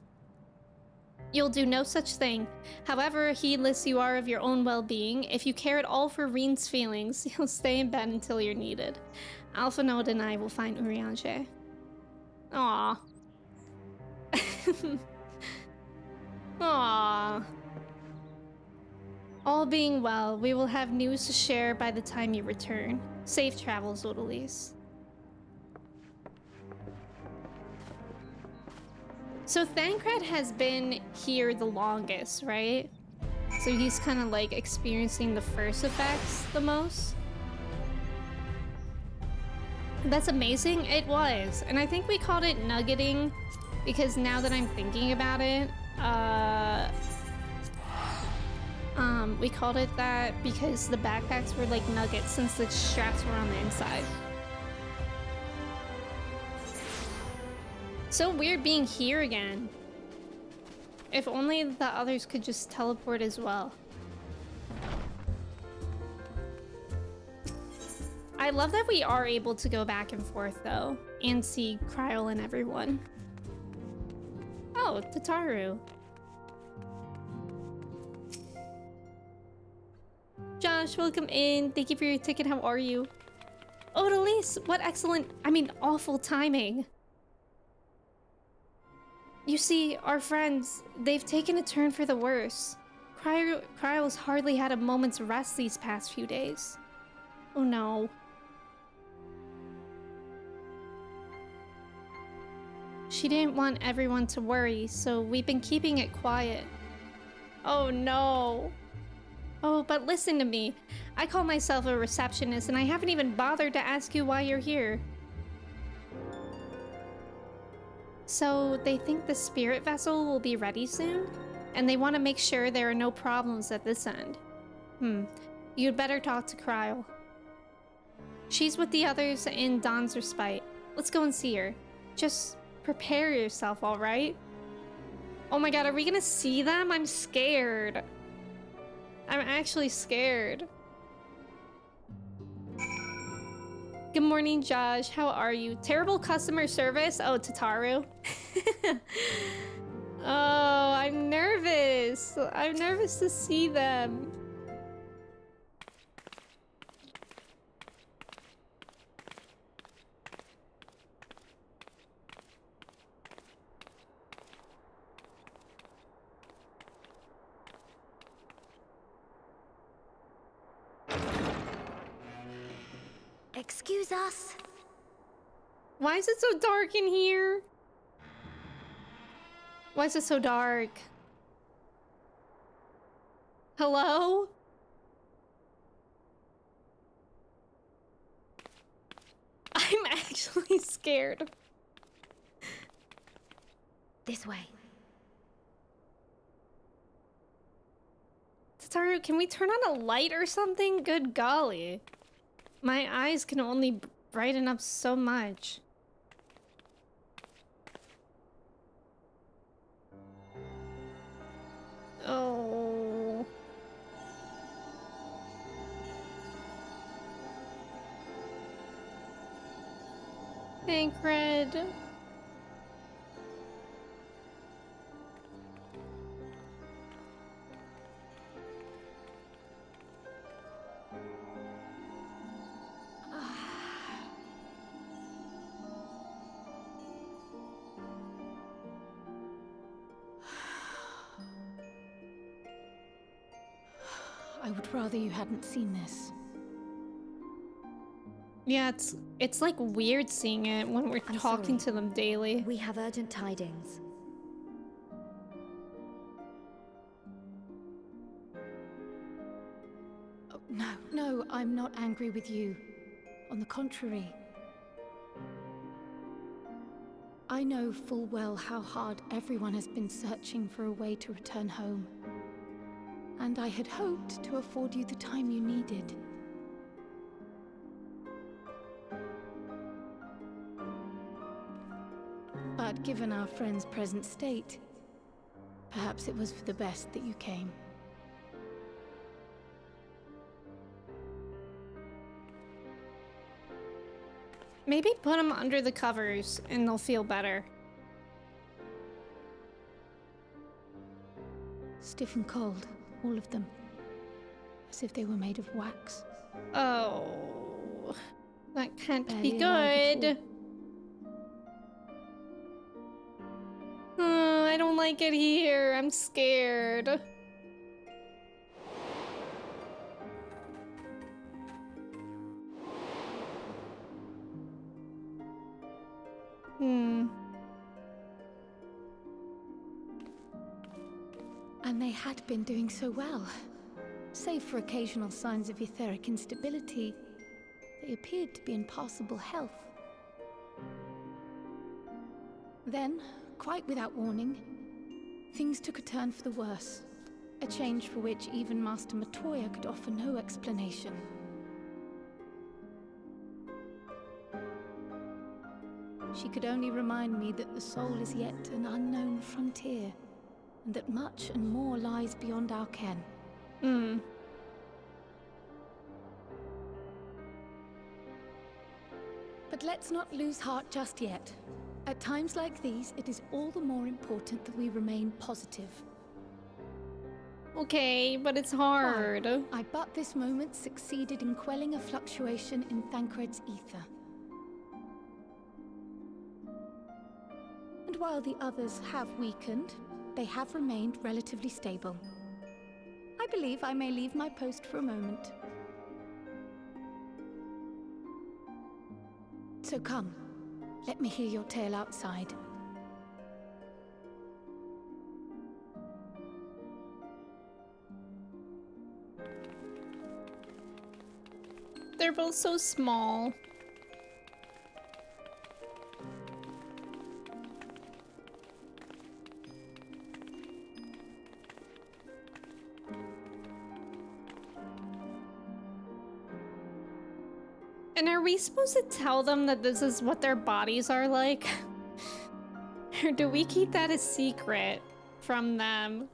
You'll do no such thing. However heedless you are of your own well-being, if you care at all for Reen's feelings, you'll stay in bed until you're needed. Alphanode and I will find Urianger. Aww. Aww. All being well, we will have news to share by the time you return. Safe travels, Odalise. So Thancred has been here the longest, right? So he's kind of like experiencing the first effects the most. That's amazing. It was. And I think we called it nuggeting because now that I'm thinking about it, we called it that because the backpacks were like nuggets since the straps were on the inside. So weird being here again. If only the others could just teleport as well. I love that we are able to go back and forth though, and see Kryl and everyone. Oh, Tataru. Josh, welcome in. Thank you for your ticket. How are you? Odalise, what excellent, awful timing. You see, our friends, they've taken a turn for the worse. Kryl's hardly had a moment's rest these past few days. Oh no. She didn't want everyone to worry, so we've been keeping it quiet. Oh no. Oh, but listen to me. I call myself a receptionist and I haven't even bothered to ask you why you're here. So, they think the spirit vessel will be ready soon? And they want to make sure there are no problems at this end. You'd better talk to Kryl. She's with the others in Dawn's respite. Let's go and see her. Just prepare yourself, alright? Oh my god, are we gonna see them? I'm scared. I'm actually scared. Good morning, Josh. How are you? Terrible customer service? Oh, Tataru. Oh, I'm nervous. I'm nervous to see them. Excuse us. Why is it so dark in here? Why is it so dark? Hello? I'm actually scared. This way. Taru, can we turn on a light or something? Good golly. My eyes can only brighten up so much. Oh. Thancred. I would rather you hadn't seen this. Yeah, it's like weird seeing it when we're I'm talking sorry. to them daily. We have urgent tidings. Oh, no, I'm not angry with you. On the contrary. I know full well how hard everyone has been searching for a way to return home. And I had hoped to afford you the time you needed. But given our friend's present state, perhaps it was for the best that you came. Maybe put them under the covers and they'll feel better. Stiff and cold, all of them. As if they were made of wax. Oh, that can't be Barely alive good. at I don't like it here. I'm scared. And they had been doing so well. Save for occasional signs of etheric instability, they appeared to be in passable health. Then, quite without warning, things took a turn for the worse. A change for which even Master Matoya could offer no explanation. She could only remind me that the soul is yet an unknown frontier, and that much and more lies beyond our ken. But let's not lose heart just yet. At times like these, it is all the more important that we remain positive. Okay, but it's hard. I but this moment succeeded in quelling a fluctuation in Thancred's ether. And while the others have weakened, they have remained relatively stable. I believe I may leave my post for a moment. So come, let me hear your tale outside. They're both so small. And are we supposed to tell them that this is what their bodies are like? Or do we keep that a secret from them?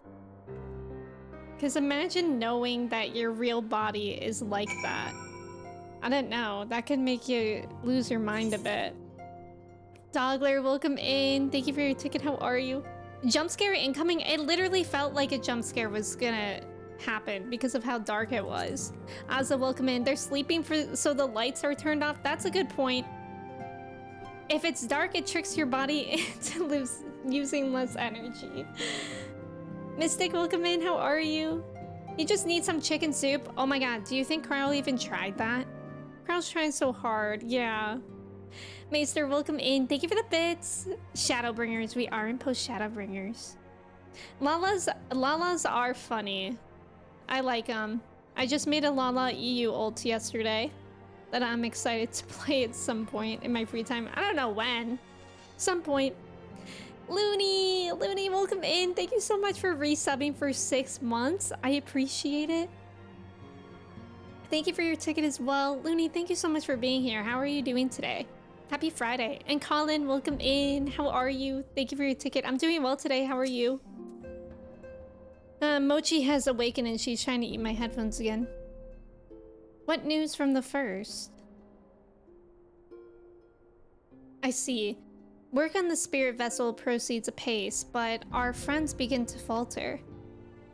Because imagine knowing that your real body is like that. I don't know. That could make you lose your mind a bit. Dogler, welcome in. Thank you for your ticket. How are you? Jump scare incoming. It literally felt like a jump scare was gonna happen because of how dark it was. Asa, welcome in. They're sleeping so the lights are turned off. That's a good point. If it's dark, it tricks your body into using less energy. Mystic, welcome in. How are you? You just need some chicken soup. Oh my god, do you think Kyle even tried that? Kyle's trying so hard. Yeah. Maester, welcome in. Thank you for the bits. Shadowbringers. We are in post Shadowbringers. Lalas are funny. I like them. I just made a Lala EU ult yesterday that I'm excited to play at some point in my free time. I don't know when. Some point. Looney, welcome in. Thank you so much for resubbing for 6 months. I appreciate it. Thank you for your ticket as well. Looney, thank you so much for being here. How are you doing today? Happy Friday. And Colin, welcome in. How are you? Thank you for your ticket. I'm doing well today. How are you? Mochi has awakened and she's trying to eat my headphones again. What news from the first? I see. Work on the spirit vessel proceeds apace, but our friends begin to falter.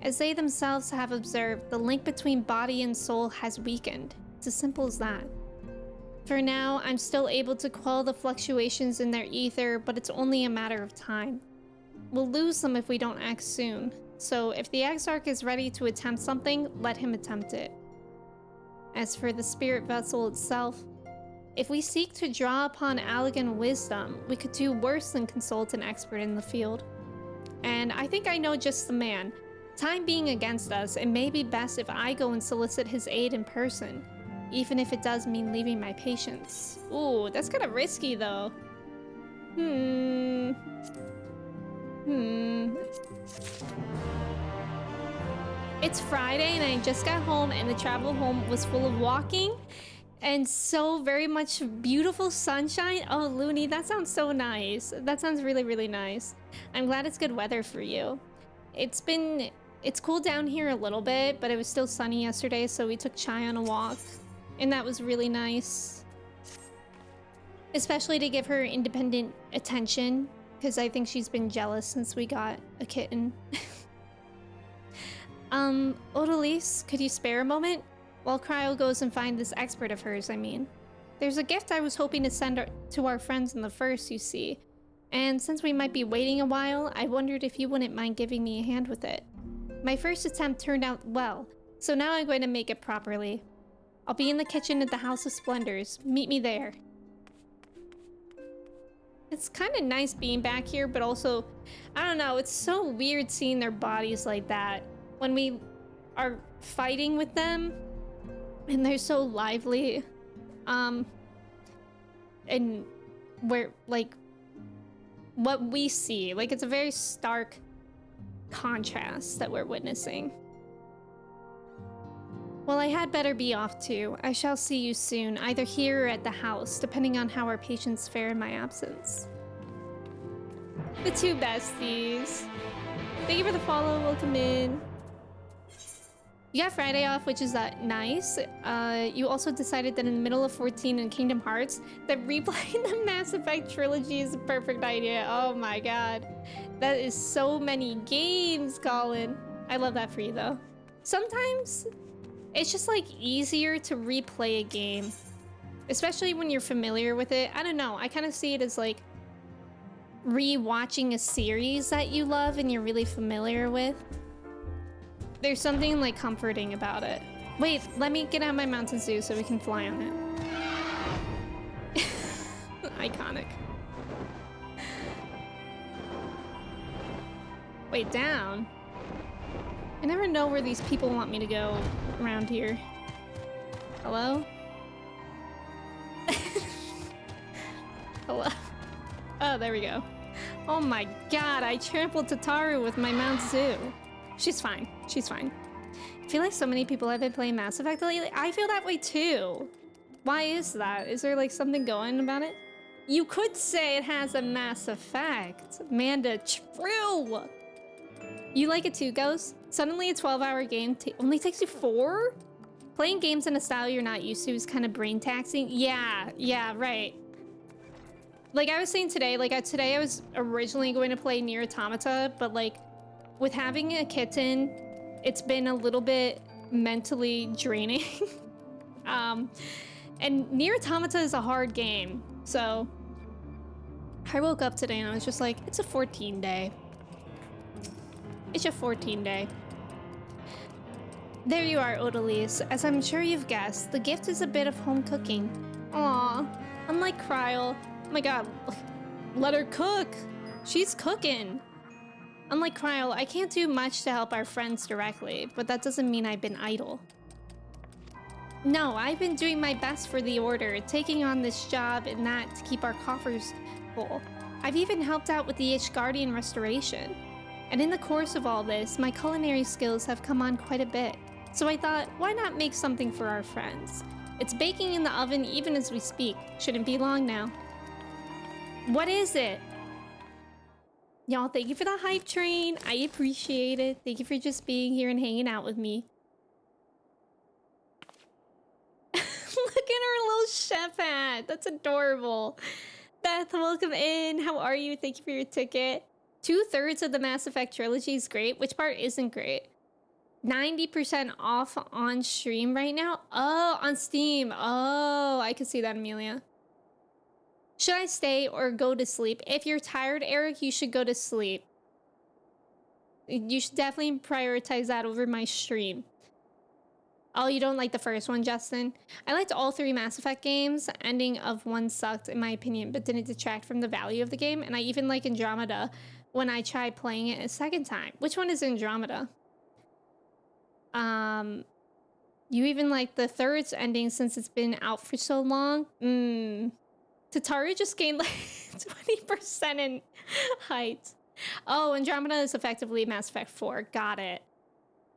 As they themselves have observed, the link between body and soul has weakened. It's as simple as that. For now, I'm still able to quell the fluctuations in their ether, but it's only a matter of time. We'll lose them if we don't act soon. So if the Exarch is ready to attempt something, let him attempt it. As for the spirit vessel itself, if we seek to draw upon Allegan wisdom, we could do worse than consult an expert in the field. And I think I know just the man. Time being against us, it may be best if I go and solicit his aid in person, even if it does mean leaving my patients. Ooh, that's kind of risky though. It's Friday and I just got home and the travel home was full of walking and so very much beautiful sunshine. Oh, Looney, that sounds so nice. That sounds really, really nice. I'm glad it's good weather for you. It's cooled down here a little bit, but it was still sunny yesterday, so we took Chai on a walk. And that was really nice. Especially to give her independent attention, because I think she's been jealous since we got a kitten. Odalise, could you spare a moment? While Cryo goes and finds this expert of hers, I mean. There's a gift I was hoping to send to our friends in the first, you see. And since we might be waiting a while, I wondered if you wouldn't mind giving me a hand with it. My first attempt turned out well, so now I'm going to make it properly. I'll be in the kitchen at the House of Splendors. Meet me there. It's kind of nice being back here, but also, I don't know, it's so weird seeing their bodies like that. When we are fighting with them, and they're so lively, and we're, like, what we see, like, it's a very stark contrast that we're witnessing. Well, I had better be off too. I shall see you soon, either here or at the house, depending on how our patients fare in my absence. The two besties. Thank you for the follow, welcome in. You got Friday off, which is nice. You also decided that in the middle of 14 and Kingdom Hearts, that replaying the Mass Effect trilogy is a perfect idea. Oh my god. That is so many games, Colin. I love that for you though. Sometimes it's just like easier to replay a game, especially when you're familiar with it. I don't know, I kind of see it as like re-watching a series that you love and you're really familiar with. There's something like comforting about it. Wait, let me get out my Mountain Zoo so we can fly on it. Iconic. Wait, down? I never know where these people want me to go around here. Hello? Hello? Oh, there we go. Oh my god, I trampled Tataru with my Mount Zoo. She's fine. She's fine. I feel like so many people have been playing Mass Effect lately. I feel that way too. Why is that? Is there like something going about it? You could say it has a Mass Effect. Amanda, true! You like it too, Ghost? Suddenly a 12-hour game only takes you 4? Playing games in a style you're not used to is kind of brain taxing. Yeah, right. Like I was saying today, today I was originally going to play Nier Automata, but like with having a kitten, it's been a little bit mentally draining. And Nier Automata is a hard game, so I woke up today and I was just like, it's a 14 day. It's a 14 day. There you are, Odalise. As I'm sure you've guessed, the gift is a bit of home cooking. Aww, unlike Kryl. Oh my god, let her cook. She's cooking. Unlike Kryl, I can't do much to help our friends directly, but that doesn't mean I've been idle. No, I've been doing my best for the Order, taking on this job and that to keep our coffers full. I've even helped out with the Ishgardian restoration. And in the course of all this, my culinary skills have come on quite a bit. So I thought, why not make something for our friends? It's baking in the oven even as we speak. Shouldn't be long now. What is it? Y'all, thank you for the hype train. I appreciate it. Thank you for just being here and hanging out with me. Look at her little chef hat. That's adorable. Beth, welcome in. How are you? Thank you for your ticket. 2/3 of the Mass Effect trilogy is great. Which part isn't great? 90% off on stream right now? Oh, on Steam. Oh, I can see that, Amelia. Should I stay or go to sleep? If you're tired, Eric, you should go to sleep. You should definitely prioritize that over my stream. Oh, you don't like the first one, Justin? I liked all 3 Mass Effect games. The ending of one sucked, in my opinion, but didn't detract from the value of the game. And I even like Andromeda when I tried playing it a second time. Which one is Andromeda? You even like the third's ending since it's been out for so long? Tataru just gained like 20% in height. Oh, Andromeda is effectively Mass Effect 4. Got it.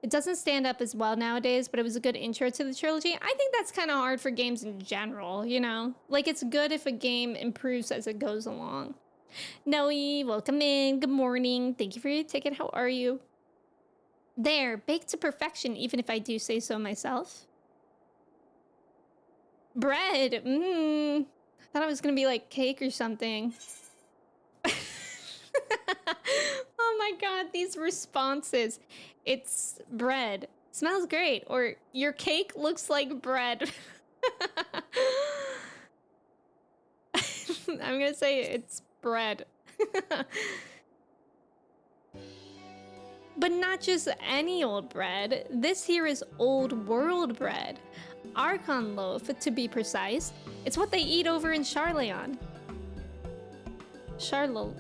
It doesn't stand up as well nowadays, but it was a good intro to the trilogy. I think that's kind of hard for games in general, you know? Like, it's good if a game improves as it goes along. Noe, welcome in. Good morning. Thank you for your ticket. How are you? There, baked to perfection, even if I do say so myself. Bread. I thought it was gonna be like cake or something. Oh my god, these responses. It's bread. Smells great. Or your cake looks like bread. I'm gonna say it's bread. But not just any old bread. This here is old world bread. Archon loaf, to be precise. It's what they eat over in Charleon. Charleon.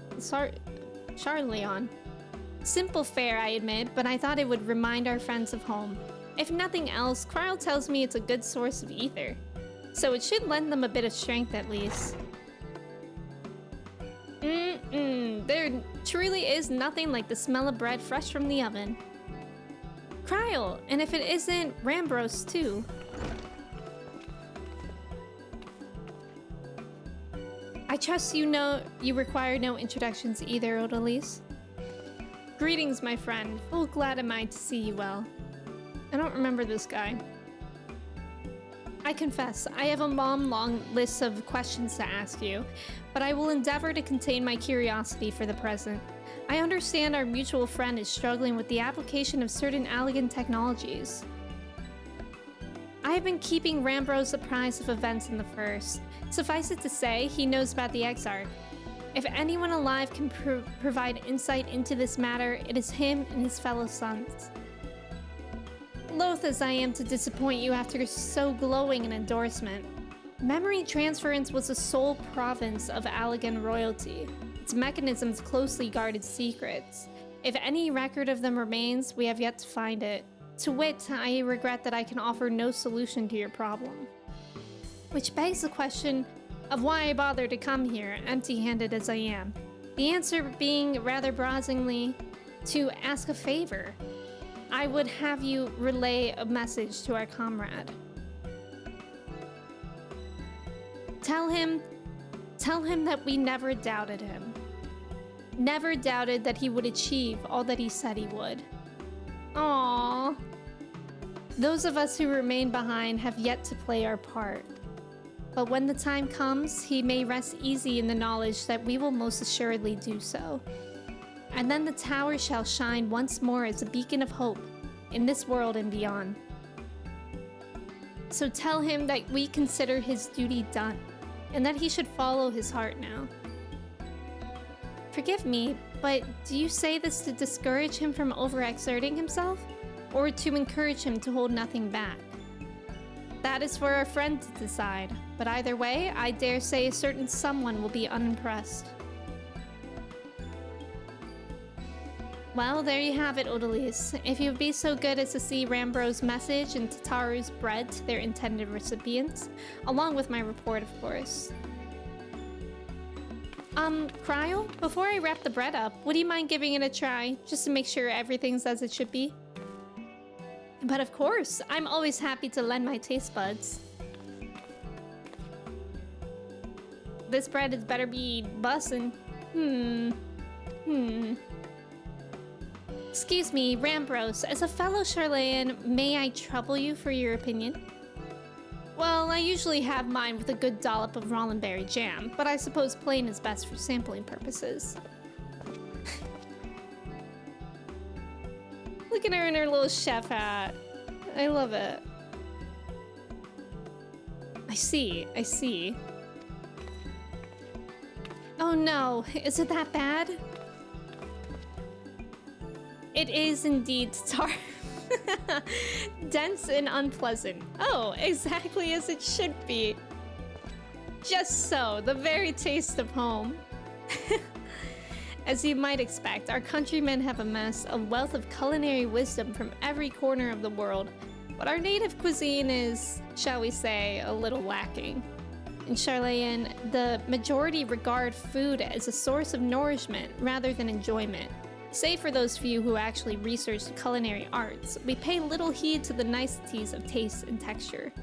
Simple fare, I admit, but I thought it would remind our friends of home. If nothing else, Kryle tells me it's a good source of ether. So it should lend them a bit of strength at least. There truly is nothing like the smell of bread fresh from the oven. Kryle, and if it isn't, Rambros too. I trust you know you require no introductions either, Odalise. Greetings, my friend. Full glad am I to see you well. I don't remember this guy. I confess, I have a long list of questions to ask you, but I will endeavor to contain my curiosity for the present. I understand our mutual friend is struggling with the application of certain Allegan technologies. I have been keeping Rambros apprised of events in the First. Suffice it to say, he knows about the Exarch. If anyone alive can provide insight into this matter, it is him and his fellow sons. Loath as I am to disappoint you after so glowing an endorsement, memory transference was the sole province of Allegan royalty, its mechanisms closely guarded secrets. If any record of them remains, we have yet to find it. To wit, I regret that I can offer no solution to your problem. Which begs the question of why I bother to come here, empty-handed as I am. The answer being, rather brazenly, to ask a favor. I would have you relay a message to our comrade. Tell him that we never doubted him. Never doubted that he would achieve all that he said he would. Aww. Those of us who remain behind have yet to play our part. But when the time comes, he may rest easy in the knowledge that we will most assuredly do so. And then the tower shall shine once more as a beacon of hope in this world and beyond. So tell him that we consider his duty done, and that he should follow his heart now. Forgive me, but do you say this to discourage him from overexerting himself, or to encourage him to hold nothing back? That is for our friend to decide, but either way, I dare say a certain someone will be unimpressed. Well, there you have it, Odalise. If you'd be so good as to see Rambros' message and Tataru's bread to their intended recipients, along with my report, of course. Cryo, before I wrap the bread up, would you mind giving it a try, just to make sure everything's as it should be? But of course, I'm always happy to lend my taste buds. This bread had better be bussin'. Excuse me, Rambros, as a fellow Charlayan, may I trouble you for your opinion? Well, I usually have mine with a good dollop of Rollenberry jam, but I suppose plain is best for sampling purposes. Look at her in her little chef hat. I love it. I see. Oh no, is it that bad? It is indeed tart. Dense and unpleasant. Oh, exactly as it should be. Just so, the very taste of home. As you might expect, our countrymen have amassed a wealth of culinary wisdom from every corner of the world, but our native cuisine is, shall we say, a little lacking. In Charlayan, the majority regard food as a source of nourishment rather than enjoyment. Save for those few who actually research the culinary arts, we pay little heed to the niceties of taste and texture.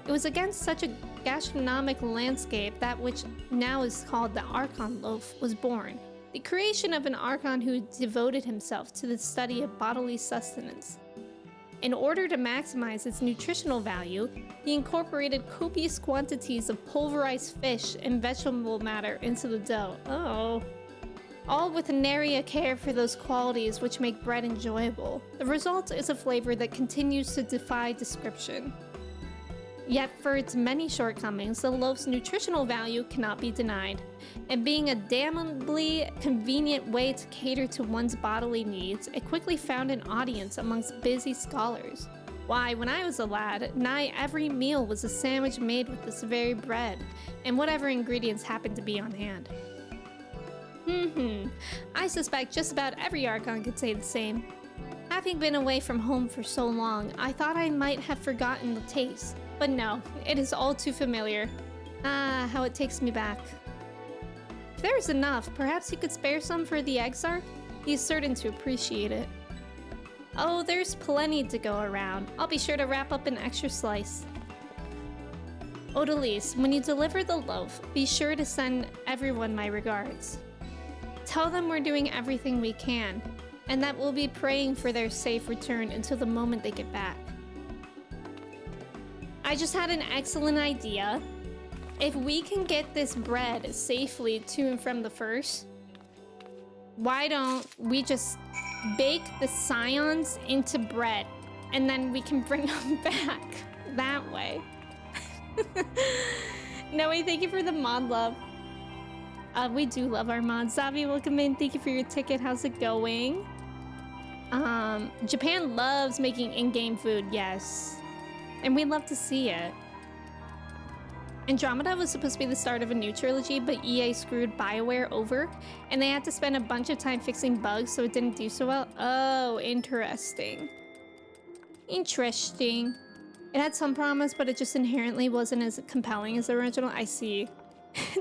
It was against such a gastronomic landscape that which now is called the Archon loaf was born, the creation of an Archon who devoted himself to the study of bodily sustenance. In order to maximize its nutritional value, he incorporated copious quantities of pulverized fish and vegetable matter into the dough. Oh. All with nary a care for those qualities which make bread enjoyable. The result is a flavor that continues to defy description. Yet for its many shortcomings, the loaf's nutritional value cannot be denied, and being a damnably convenient way to cater to one's bodily needs, it quickly found an audience amongst busy scholars. Why, when I was a lad, nigh every meal was a sandwich made with this very bread, and whatever ingredients happened to be on hand. I suspect just about every Archon could say the same. Having been away from home for so long, I thought I might have forgotten the taste. But no, it is all too familiar. Ah, how it takes me back. If there's enough, perhaps you could spare some for the Exarch? He's certain to appreciate it. Oh, there's plenty to go around. I'll be sure to wrap up an extra slice. Odalise, when you deliver the loaf, be sure to send everyone my regards. Tell them we're doing everything we can, and that we'll be praying for their safe return until the moment they get back. I just had an excellent idea. If we can get this bread safely to and from the First, why don't we just bake the scions into bread, and then we can bring them back that way. Noe, thank you for the mod love. We do love our mods. Zavi, welcome in. Thank you for your ticket. How's it going? Japan loves making in-game food, yes. And we love to see it. Andromeda was supposed to be the start of a new trilogy, but EA screwed BioWare over, and they had to spend a bunch of time fixing bugs, so it didn't do so well. Oh, interesting. Interesting. It had some promise, but it just inherently wasn't as compelling as the original. I see.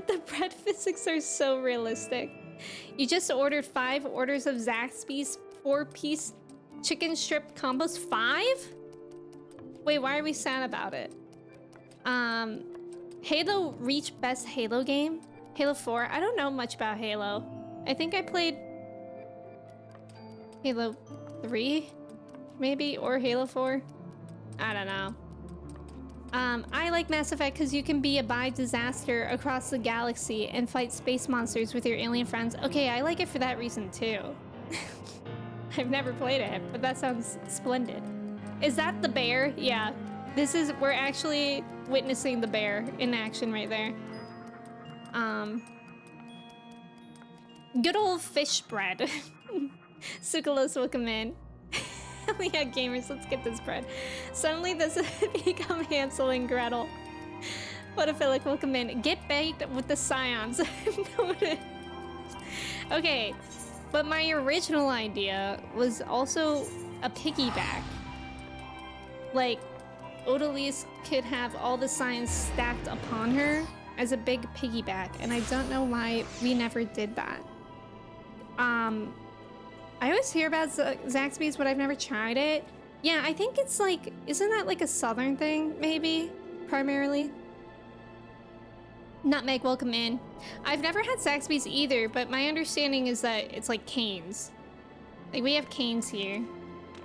The bread physics are so realistic. You just ordered 5 orders of Zaxby's 4-piece chicken strip combos. 5? Wait, why are we sad about it? Halo reached best Halo game? Halo 4? I don't know much about Halo. I think I played Halo 3, maybe, or Halo 4. I don't know. I like Mass Effect because you can be a disaster across the galaxy and fight space monsters with your alien friends. Okay, I like it for that reason too. I've never played it, but that sounds splendid. Is that the bear? Yeah. We're actually witnessing the bear in action right there. Good old fish bread. Sukalos, welcome in. Yeah, gamers, let's get this bread. Suddenly this has become Hansel and Gretel. Photophilic, welcome in. Get baked with the scions. Okay, but my original idea was also a piggyback. Like, Odalise could have all the scions stacked upon her, as a big piggyback, and I don't know why we never did that. I always hear about Zaxby's, but I've never tried it. Yeah, I think it's like, isn't that like a southern thing, maybe? Primarily? Nutmeg, welcome in. I've never had Zaxby's either, but my understanding is that it's like Cane's. Like, we have Cane's here.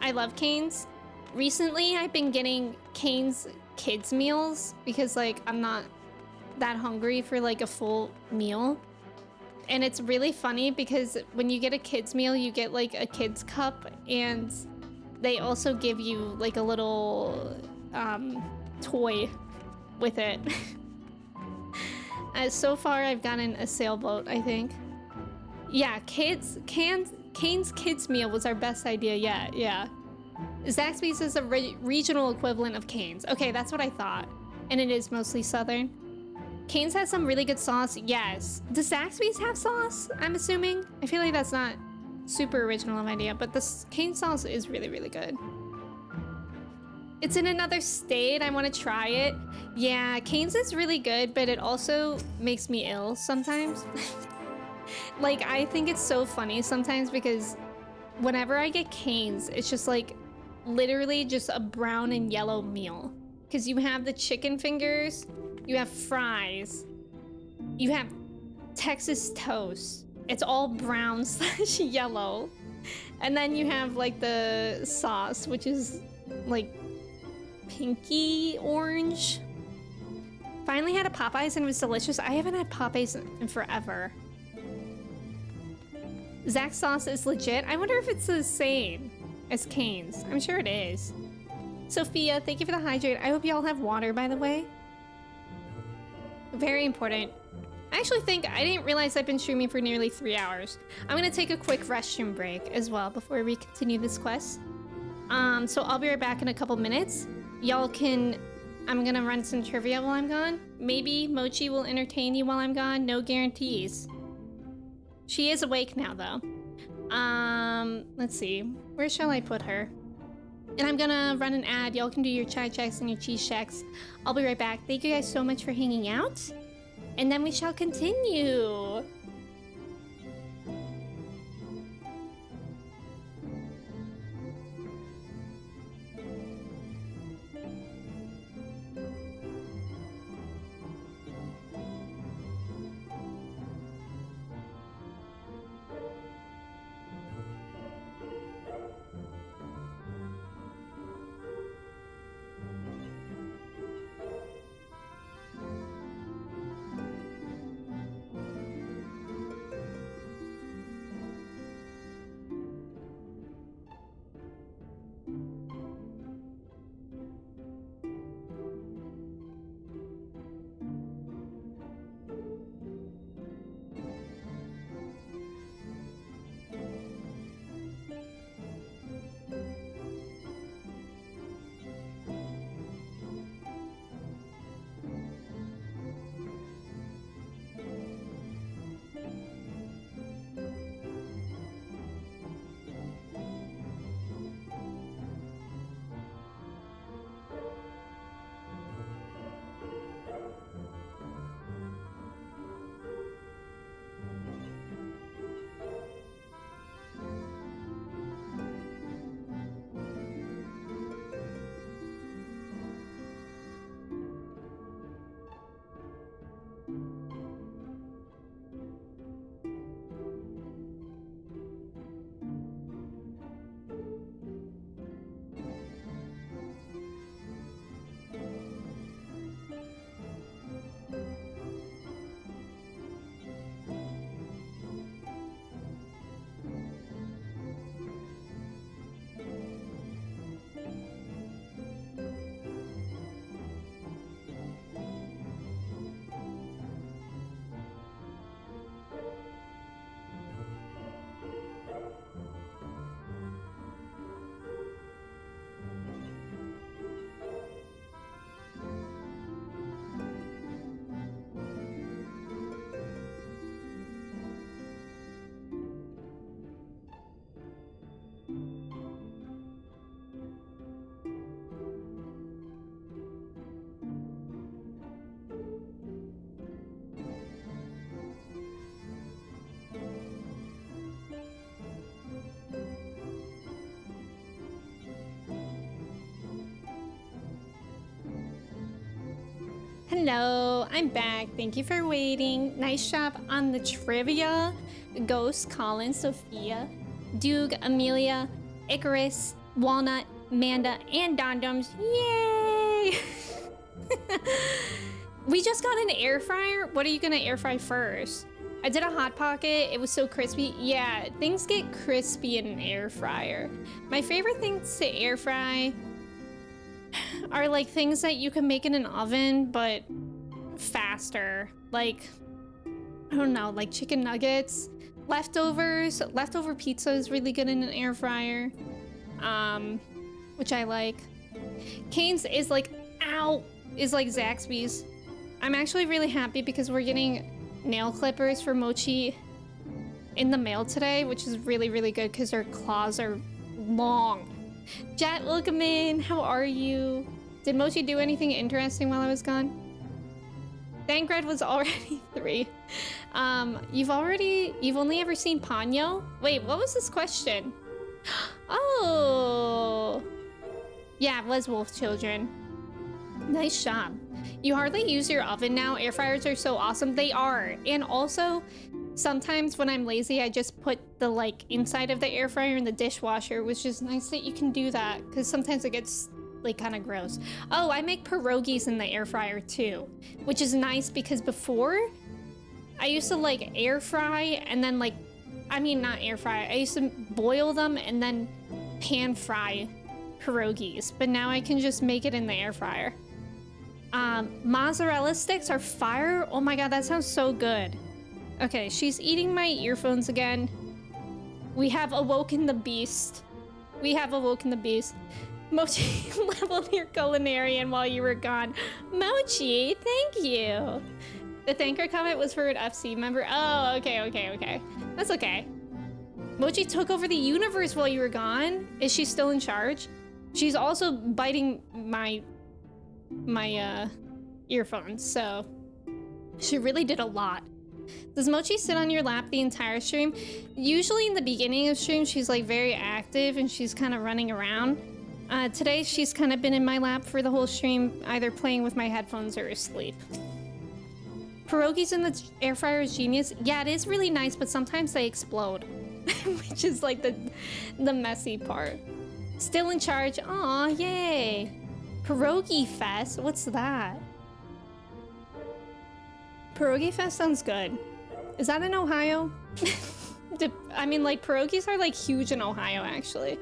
I love Cane's. Recently, I've been getting Cane's kids meals because, like, I'm not that hungry for, like, a full meal. And it's really funny because when you get a kids meal, you get, like, a kids cup, and they also give you, like, a little, toy with it. So far, I've gotten a sailboat, I think. Yeah, Cane's kids meal was our best idea yet, yeah. Zaxby's is a regional equivalent of Cane's. Okay, that's what I thought. And it is mostly southern. Cane's has some really good sauce, yes. Does Zaxby's have sauce, I'm assuming? I feel like that's not super original of idea, but this Cane's sauce is really, really good. It's in another state, I want to try it. Yeah, Cane's is really good, but it also makes me ill sometimes. Like, I think it's so funny sometimes because whenever I get Cane's, it's just like literally just a brown and yellow meal. Because you have the chicken fingers, you have fries, you have Texas toast. It's all brown / yellow. And then you have like the sauce, which is like pinky orange. Finally had a Popeyes and it was delicious. I haven't had Popeyes in forever. Zach's sauce is legit. I wonder if it's the same as Cane's. I'm sure it is. Sophia, thank you for the hydrate. I hope you all have water, by the way. Very important. I actually think I didn't realize I've been streaming for nearly 3 hours. I'm gonna take a quick restroom break as well before we continue this quest. So I'll be right back in a couple minutes. Y'all can... I'm gonna run some trivia while I'm gone. Maybe Mochi will entertain you while I'm gone. No guarantees. She is awake now, though. Let's see. Where shall I put her? And I'm gonna run an ad. Y'all can do your chai checks and your cheese checks. I'll be right back. Thank you guys so much for hanging out. And then we shall continue. Hello, I'm back. Thank you for waiting. Nice job on the trivia. Ghost, Colin, Sophia, Duke, Amelia, Icarus, Walnut, Manda, and Dondums. Yay! We just got an air fryer. What are you gonna air fry first? I did a hot pocket. It was so crispy. Yeah, things get crispy in an air fryer. My favorite things to air fry are like things that you can make in an oven, but faster. Like, I don't know, like chicken nuggets, leftovers. Leftover pizza is really good in an air fryer, which I like. Cane's is like, ow, is like Zaxby's. I'm actually really happy because we're getting nail clippers for Mochi in the mail today, which is really, really good because her claws are long. Jet, welcome in. How are you? Did Mochi do anything interesting while I was gone? Thancred was already 3. You've only ever seen Ponyo? Wait, what was this question? Oh, yeah, it was Wolf Children. Nice job. You hardly use your oven now. Air fryers are so awesome. They are. And also, sometimes when I'm lazy, I just put the like inside of the air fryer in the dishwasher, which is nice that you can do that because sometimes it gets like kind of gross. Oh, I make pierogies in the air fryer too, which is nice because before I used to like air fry and then like, I mean, not air fry. I used to boil them and then pan fry pierogies, but now I can just make it in the air fryer. Mozzarella sticks are fire. Oh my god, that sounds so good. Okay, she's eating my earphones again. We have awoken the beast. We have awoken the beast. Mochi leveled your culinarian while you were gone. Mochi, thank you. The thanker comment was for an FC member. Oh, okay. That's okay. Mochi took over the universe while you were gone. Is she still in charge? She's also biting my earphones, so she really did a lot. Does Mochi sit on your lap the entire stream? Usually in the beginning of stream, she's like very active and she's kind of running around. Today, she's kind of been in my lap for the whole stream, either playing with my headphones or asleep. Pierogies in the air fryer is genius. Yeah, it is really nice, but sometimes they explode, which is like the messy part. Still in charge. Aw, yay. Pierogi Fest? What's that? Pierogi Fest sounds good. Is that in Ohio? I mean, like, pierogies are like huge in Ohio, actually.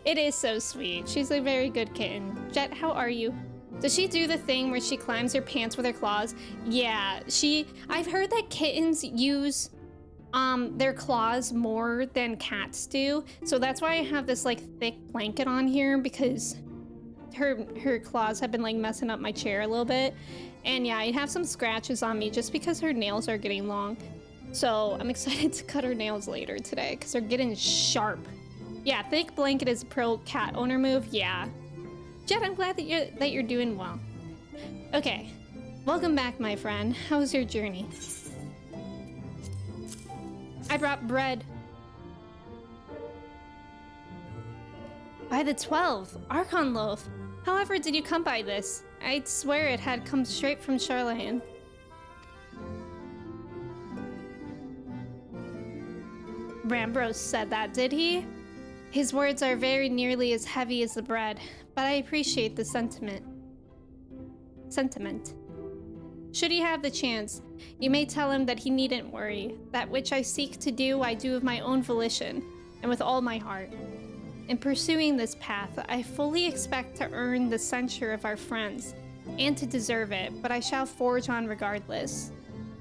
It is so sweet. She's a very good kitten. Jet, how are you? Does she do the thing where she climbs her pants with her claws? Yeah, I've heard that kittens use their claws more than cats do. So that's why I have this like thick blanket on here, because her claws have been like messing up my chair a little bit. And yeah, I have some scratches on me just because her nails are getting long. So I'm excited to cut her nails later today because they're getting sharp. Yeah, thick blanket is a pro cat owner move. Yeah. Jet, I'm glad that you're doing well. Okay. Welcome back, my friend. How was your journey? I brought bread. By the 12, Archon loaf. However, did you come by this? I'd swear it had come straight from Charlatan. Rambros said that, did he? His words are very nearly as heavy as the bread, but I appreciate the sentiment. Should he have the chance, you may tell him that he needn't worry. That which I seek to do, I do of my own volition, and with all my heart. In pursuing this path, I fully expect to earn the censure of our friends, and to deserve it, but I shall forge on regardless.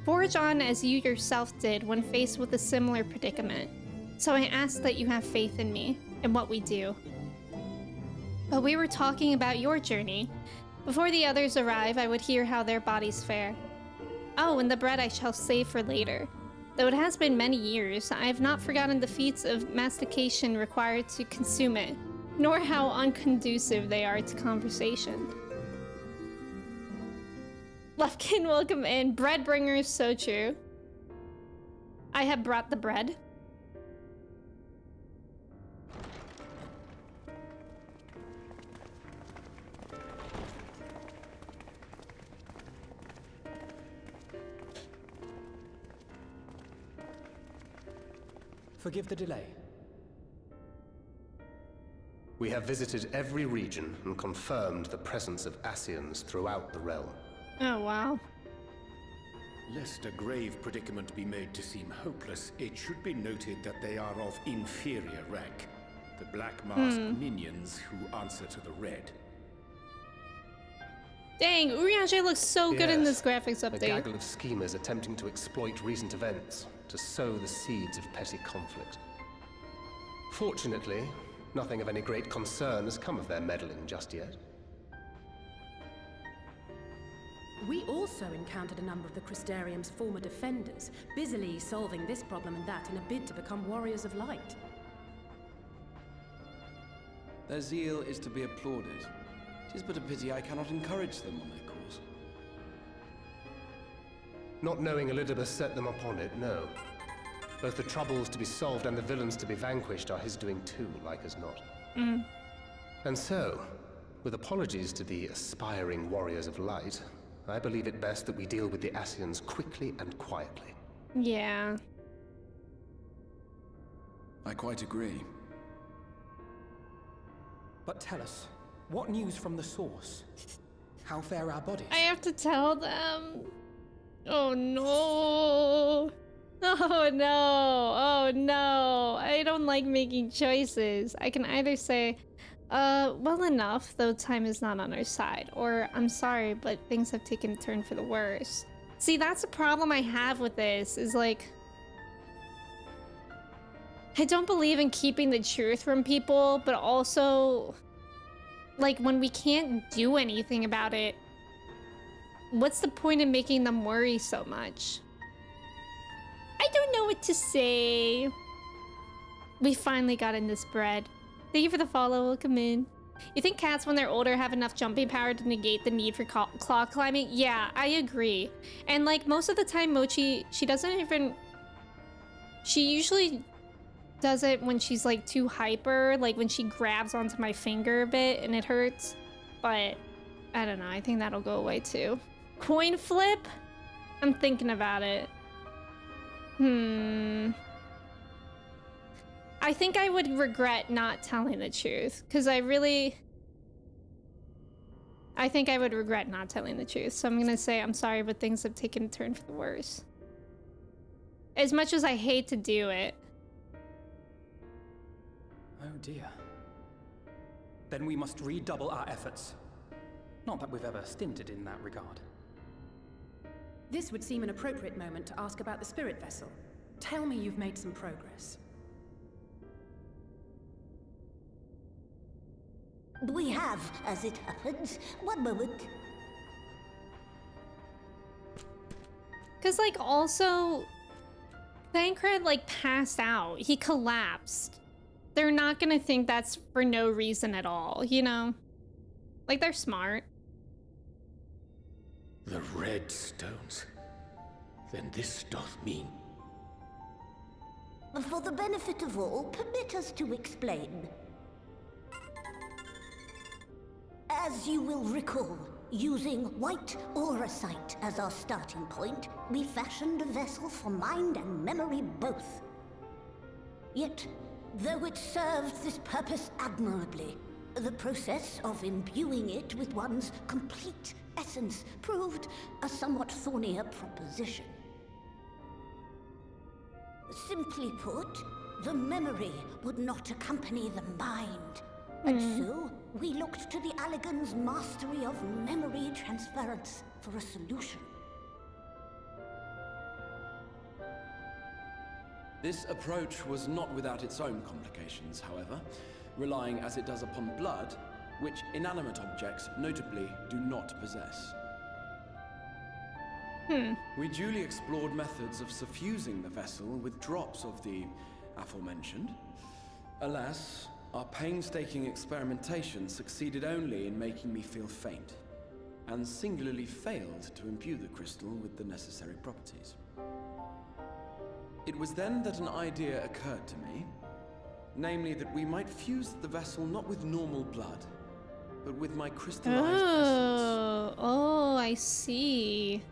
Forge on as you yourself did when faced with a similar predicament. So I ask that you have faith in me, and what we do. But we were talking about your journey. Before the others arrive, I would hear how their bodies fare. Oh, and the bread I shall save for later. Though it has been many years, I have not forgotten the feats of mastication required to consume it, nor how unconducive they are to conversation. Lufkin, welcome in. Bread bringers, so true. I have brought the bread. Forgive the delay. We have visited every region and confirmed the presence of Ascians throughout the realm. Oh, wow. Lest a grave predicament be made to seem hopeless, it should be noted that they are of inferior rank. The Black Masked minions who answer to the Red. Dang, Urianger looks so good in this graphics A update. gaggle of schemers attempting to exploit recent events to sow the seeds of petty conflict. Fortunately, nothing of any great concern has come of their meddling just yet. We also encountered a number of the Crystarium's former defenders, busily solving this problem and that in a bid to become warriors of light. Their zeal is to be applauded. 'Tis but a pity I cannot encourage them on their cause. Not knowing Elizabeth set them upon it, no. Both the troubles to be solved and the villains to be vanquished are his doing too, like as not. And so, with apologies to the aspiring warriors of light, I believe it best that we deal with the Ascians quickly and quietly. Yeah. I quite agree. But tell us, what news from the source? How fare our bodies? I have to tell them. Oh no. Oh no. Oh no. I don't like making choices. I can either say, well enough, though time is not on our side, or I'm sorry, but things have taken a turn for the worse. See, that's a problem I have with this, is like, I don't believe in keeping the truth from people, but also, like, when we can't do anything about it, what's the point in making them worry so much? I don't know what to say. We finally got in this bread. Thank you for the follow. Welcome in. You think cats, when they're older, have enough jumping power to negate the need for claw climbing? Yeah, I agree. And, like, most of the time, Mochi, she doesn't even... She usually does it when she's, like, too hyper. Like, when she grabs onto my finger a bit and it hurts. But, I don't know. I think that'll go away, too. Coin flip? I'm thinking about it. I think I would regret not telling the truth, because I think I would regret not telling the truth. So I'm gonna say I'm sorry, but things have taken a turn for the worse. As much as I hate to do it. Oh dear. Then we must redouble our efforts. Not that we've ever stinted in that regard. This would seem an appropriate moment to ask about the spirit vessel. Tell me you've made some progress. We have, as it happens. One moment. Because, like, also, Thancred, like, passed out. He collapsed. They're not gonna think that's for no reason at all, you know? Like, they're smart. The red stones. Then this doth mean... For the benefit of all, permit us to explain. As you will recall, using white auracite as our starting point, we fashioned a vessel for mind and memory both. Yet, though it served this purpose admirably, the process of imbuing it with one's complete essence proved a somewhat thornier proposition. Simply put, the memory would not accompany the mind. And so, we looked to the Allegan's mastery of memory transference for a solution. This approach was not without its own complications, however, relying as it does upon blood, which inanimate objects notably do not possess. We duly explored methods of suffusing the vessel with drops of the aforementioned. Alas, our painstaking experimentation succeeded only in making me feel faint, and singularly failed to imbue the crystal with the necessary properties. It was then that an idea occurred to me, namely that we might fuse the vessel not with normal blood, but with my crystallized essence. Oh, I see.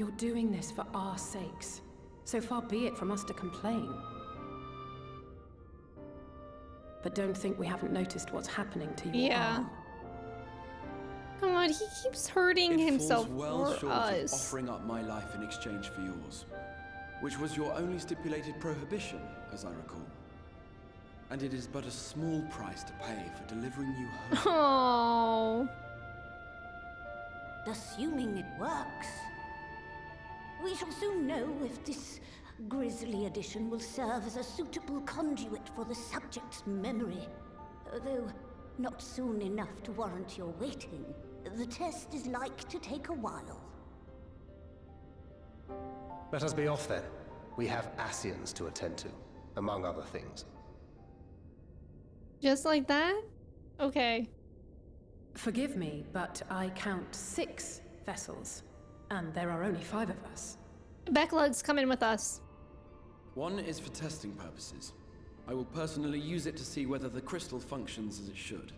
You're doing this for our sakes. So far be it from us to complain. But don't think we haven't noticed what's happening to your arm. Come on, he keeps hurting himself well for short us. of offering up my life in exchange for yours, which was your only stipulated prohibition, as I recall. And it is but a small price to pay for delivering you home. Oh. Assuming it works. We shall soon know if this grisly addition will serve as a suitable conduit for the subject's memory. Though not soon enough to warrant your waiting. The test is like to take a while. Let us be off then. We have Ascians to attend to, among other things. Just like that? Okay. Forgive me, but I count 6 vessels, and there are only 5 of us. Backlug's coming with us. One is for testing purposes. I will personally use it to see whether the crystal functions as it should.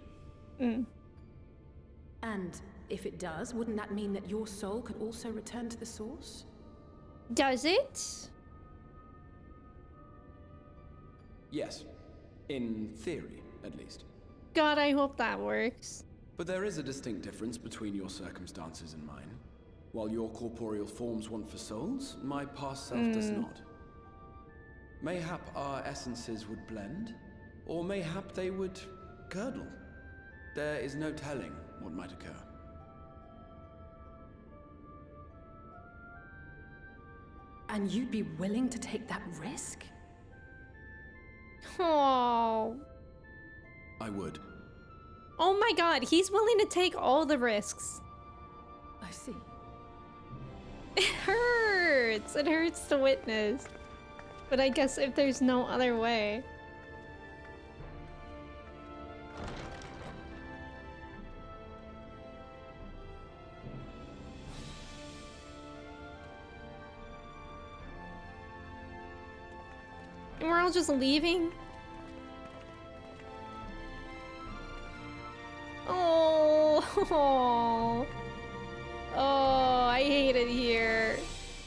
And if it does, wouldn't that mean that your soul could also return to the source? Does it? Yes. In theory, at least. God, I hope that works. But there is a distinct difference between your circumstances and mine. While your corporeal forms want for souls, my past self does not. Mayhap our essences would blend, or mayhap they would curdle. There is no telling what might occur. And you'd be willing to take that risk? Oh. I would. Oh my god, he's willing to take all the risks. I see. It hurts. It hurts to witness. But I guess if there's no other way. And we're all just leaving? Oh, I hate it here.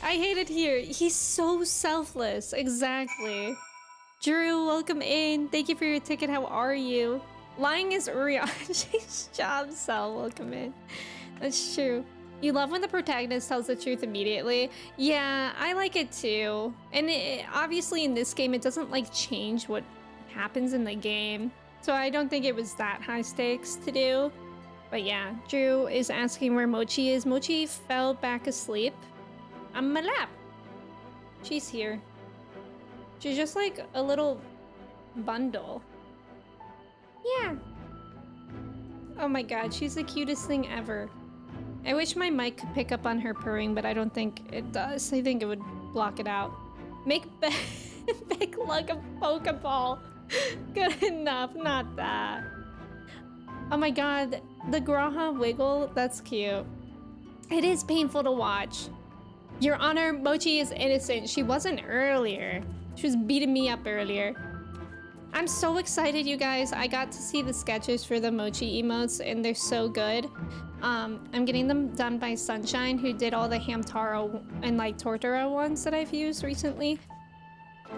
I hate it here. He's so selfless. Exactly. Drew, welcome in. Thank you for your ticket. How are you? Lying is Uriashi's job, Cell. Welcome in. That's true. You love when the protagonist tells the truth immediately. Yeah, I like it too. And obviously in this game, it doesn't like change what happens in the game. So I don't think it was that high stakes to do. But yeah, Drew is asking where Mochi is. Mochi fell back asleep on my lap. She's here. She's just like a little bundle. Yeah. Oh my god, she's the cutest thing ever. I wish my mic could pick up on her purring, but I don't think it does. I think it would block it out. Make Beck lug a Pokeball. Good enough, not that. Oh my god, the Graha wiggle, that's cute. It is painful to watch. Your Honor, Mochi is innocent. She wasn't earlier. She was beating me up earlier. I'm so excited, you guys. I got to see the sketches for the Mochi emotes, and they're so good. I'm getting them done by Sunshine, who did all the Hamtaro and like Tortora ones that I've used recently.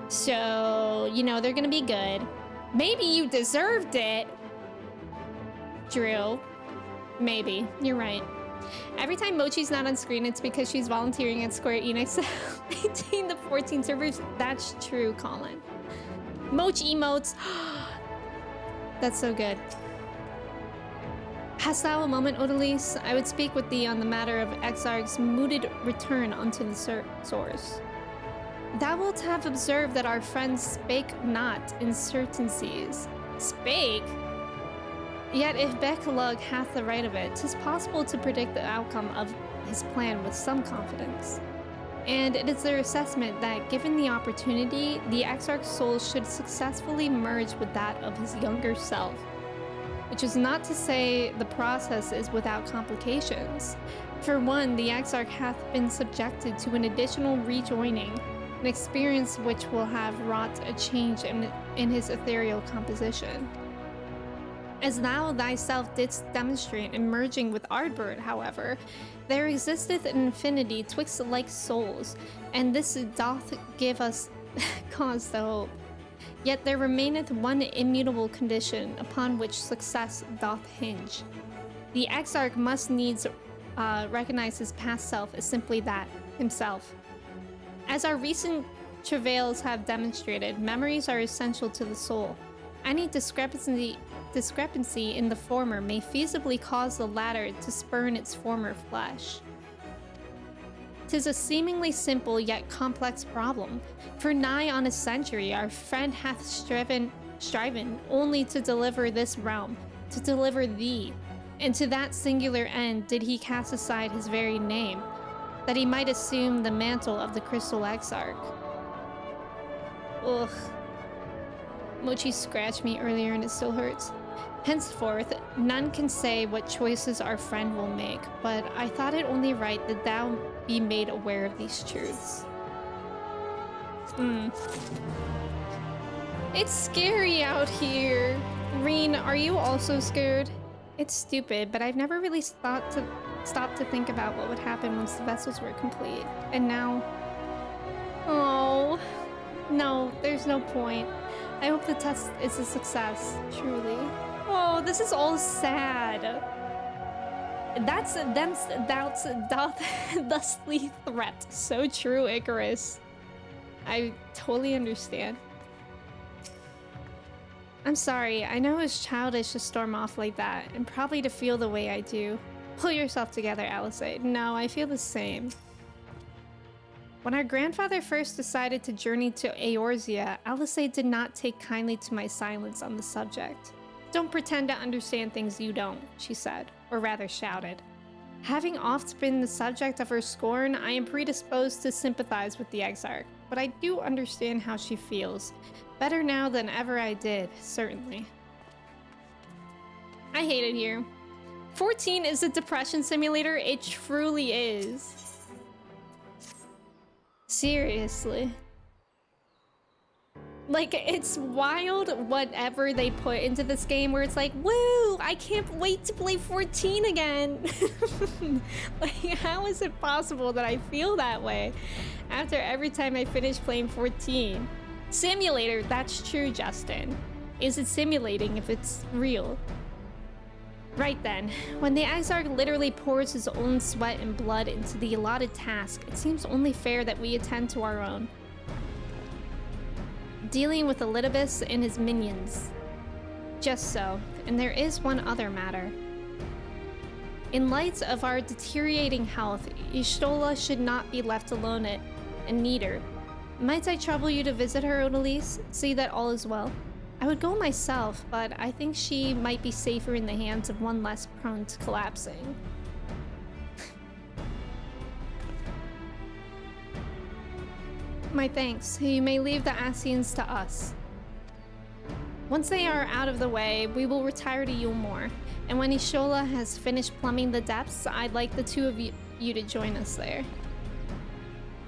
So, you know, they're gonna be good. Maybe you deserved it, Drew. Maybe. You're right. Every time Mochi's not on screen, it's because she's volunteering at Square Enix 18 to 14 servers. That's true, Colin. Mochi emotes. That's so good. Hast thou a moment, Odalise? I would speak with thee on the matter of Exarch's mooted return unto the source. Thou wilt have observed that our friends spake not in certainties. Spake? Yet if Bekalug hath the right of it, 'tis possible to predict the outcome of his plan with some confidence. And it is their assessment that, given the opportunity, the Exarch's soul should successfully merge with that of his younger self. Which is not to say the process is without complications. For one, the Exarch hath been subjected to an additional rejoining, an experience which will have wrought a change in his ethereal composition. As thou thyself didst demonstrate in merging with Ardbert, however, there existeth an infinity twixt like souls, and this doth give us cause to hope. Yet there remaineth one immutable condition upon which success doth hinge. The Exarch must needs recognize his past self as simply that, himself. As our recent travails have demonstrated, memories are essential to the soul. Any discrepancy in the former may feasibly cause the latter to spurn its former flesh. 'Tis a seemingly simple yet complex problem. For nigh on a century our friend hath striven only to deliver this realm, to deliver thee, and to that singular end did he cast aside his very name, that he might assume the mantle of the Crystal Exarch. Ugh. Mochi scratched me earlier and it still hurts. Henceforth, none can say what choices our friend will make, but I thought it only right that thou be made aware of these truths. It's scary out here. Reen, are you also scared? It's stupid, but I've never really stopped to think about what would happen once the vessels were complete. And now... Oh... No, there's no point. I hope the test is a success, truly. Oh, this is all sad. That's thusly threat. So true, Icarus. I totally understand. I'm sorry, I know it's childish to storm off like that, and probably to feel the way I do. Pull yourself together, Alizé. No, I feel the same. When our grandfather first decided to journey to Eorzea, Alizé did not take kindly to my silence on the subject. Don't pretend to understand things you don't, she said, or rather shouted. Having oft been the subject of her scorn, I am predisposed to sympathize with the Exarch, but I do understand how she feels. Better now than ever I did, certainly. I hate it here. 14 is a depression simulator, it truly is. Seriously. Like, it's wild whatever they put into this game where it's like, woo, I can't wait to play 14 again. Like, how is it possible that I feel that way after every time I finish playing 14? Simulator, that's true, Justin. Is it simulating if it's real? Right then, when the Exarch literally pours his own sweat and blood into the allotted task, it seems only fair that we attend to our own. Dealing with Elidibus and his minions. Just so, and there is one other matter. In light of our deteriorating health, Y'shtola should not be left alone and neither. Might I trouble you to visit her, Odalise? See that all is well? I would go myself, but I think she might be safer in the hands of one less prone to collapsing. My thanks. You may leave the Ascians to us. Once they are out of the way, we will retire to Yulmore, and when Y'shtola has finished plumbing the depths, I'd like the two of you to join us there.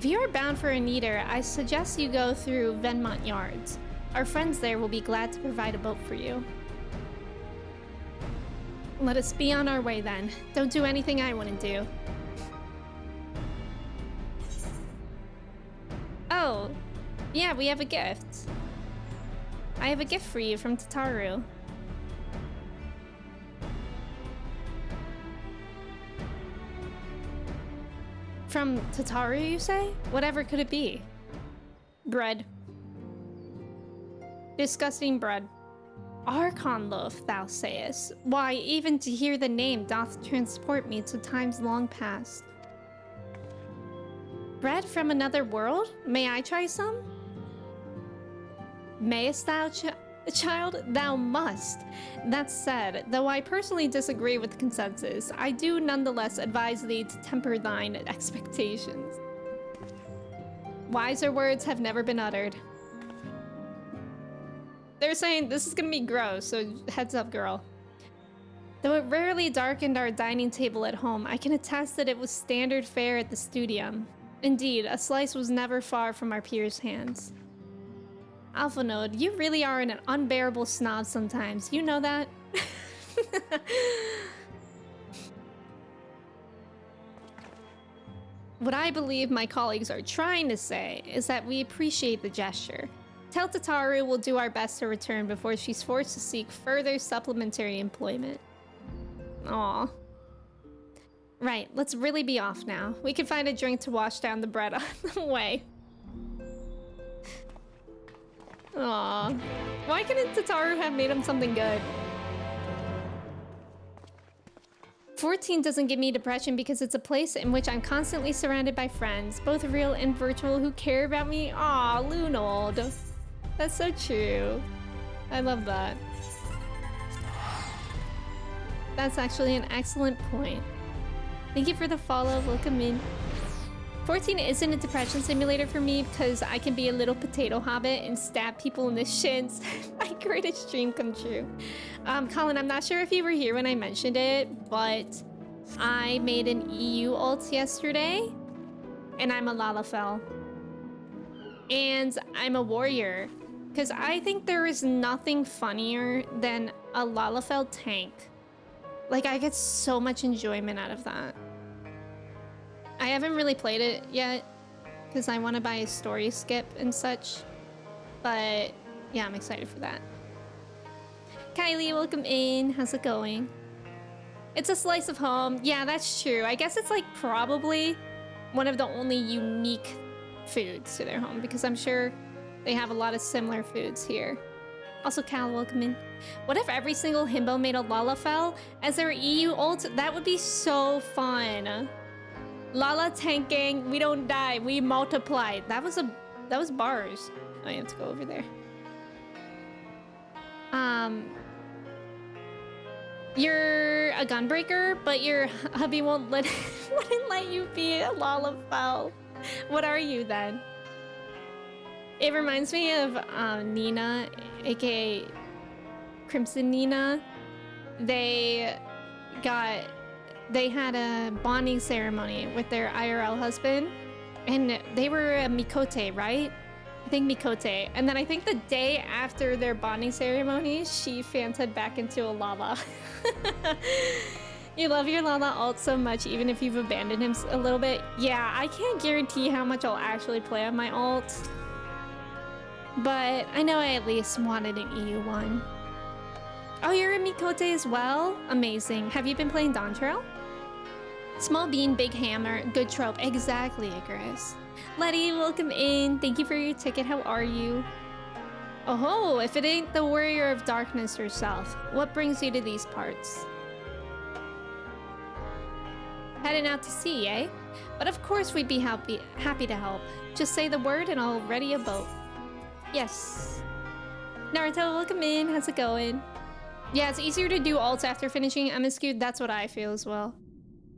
If you are bound for Aniter, I suggest you go through Venmont Yards. Our friends there will be glad to provide a boat for you. Let us be on our way then. Don't do anything I wouldn't do. Oh, yeah, we have a gift. I have a gift for you from Tataru. From Tataru, you say? Whatever could it be? Bread. Disgusting bread. Archon loaf, thou sayest. Why, even to hear the name doth transport me to times long past. Bread from another world? May I try some? Mayest thou, child? Thou must. That said, though I personally disagree with the consensus, I do nonetheless advise thee to temper thine expectations. Wiser words have never been uttered. They're saying this is gonna be gross, so heads up, girl. Though it rarely darkened our dining table at home, I can attest that it was standard fare at the studium. Indeed, a slice was never far from our peers' hands. Alphanode, you really are an unbearable snob sometimes, you know that? What I believe my colleagues are trying to say is that we appreciate the gesture. Tell Tataru we'll do our best to return before she's forced to seek further supplementary employment. Aw. Right, let's really be off now. We can find a drink to wash down the bread on the way. Aw. Why couldn't Tataru have made him something good? 14 doesn't give me depression because it's a place in which I'm constantly surrounded by friends, both real and virtual, who care about me. Aw, Lunold. That's so true. I love that. That's actually an excellent point. Thank you for the follow. Welcome in. 14 isn't a depression simulator for me because I can be a little potato hobbit and stab people in the shins. My greatest dream come true. Colin, I'm not sure if you were here when I mentioned it, but I made an EU ult yesterday, and I'm a Lalafell. And I'm a warrior, because I think there is nothing funnier than a Lalafell tank. Like, I get so much enjoyment out of that. I haven't really played it yet, because I want to buy a story skip and such. But, yeah, I'm excited for that. Kylie, welcome in. How's it going? It's a slice of home. Yeah, that's true. I guess it's like probably one of the only unique foods to their home, because I'm sure they have a lot of similar foods here. Also, Cal, welcome in. What if every single himbo made a Lalafell as their EU ult? That would be so fun. Lala tanking, we don't die, we multiply. That was bars. Oh, you have to go over there. You're a gunbreaker, but your hubby wouldn't let you be a Lalafell. What are you then? It reminds me of Nina, aka Crimson Nina. They had a bonding ceremony with their IRL husband, and they were a Mikote, right? I think Mikote. And then I think the day after their bonding ceremony, she fanted back into a Lala. You love your Lala ult so much, even if you've abandoned him a little bit. Yeah, I can't guarantee how much I'll actually play on my ult, but I know I at least wanted an EU one. Oh, you're a Mikote as well? Amazing. Have you been playing Dawn Trail? Small bean, big hammer, good trope. Exactly, Icarus. Letty, welcome in. Thank you for your ticket. How are you? Oh, if it ain't the warrior of darkness herself, what brings you to these parts? Heading out to sea, eh? But of course we'd be happy to help. Just say the word and I'll ready a boat. Yes. Naruto, welcome in. How's it going? Yeah, it's easier to do ults after finishing MSQ. That's what I feel as well.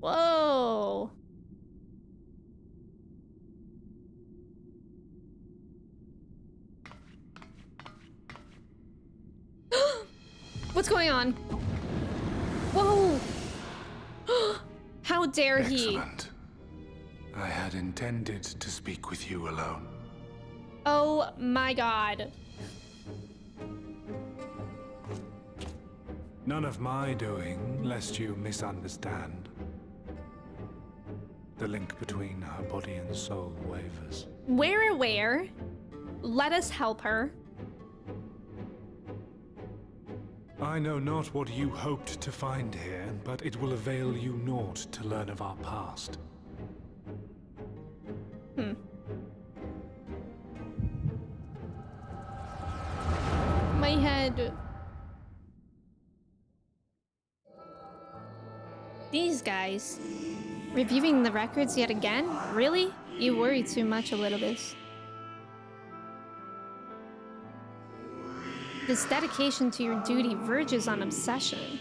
Whoa. What's going on? Whoa. How dare he? Excellent. I had intended to speak with you alone. Oh my god. None of my doing, lest you misunderstand. The link between her body and soul wavers. We're aware. Let us help her. I know not what you hoped to find here, but it will avail you naught to learn of our past. My head. These guys. Reviewing the records yet again? Really? You worry too much a little bit. This dedication to your duty verges on obsession.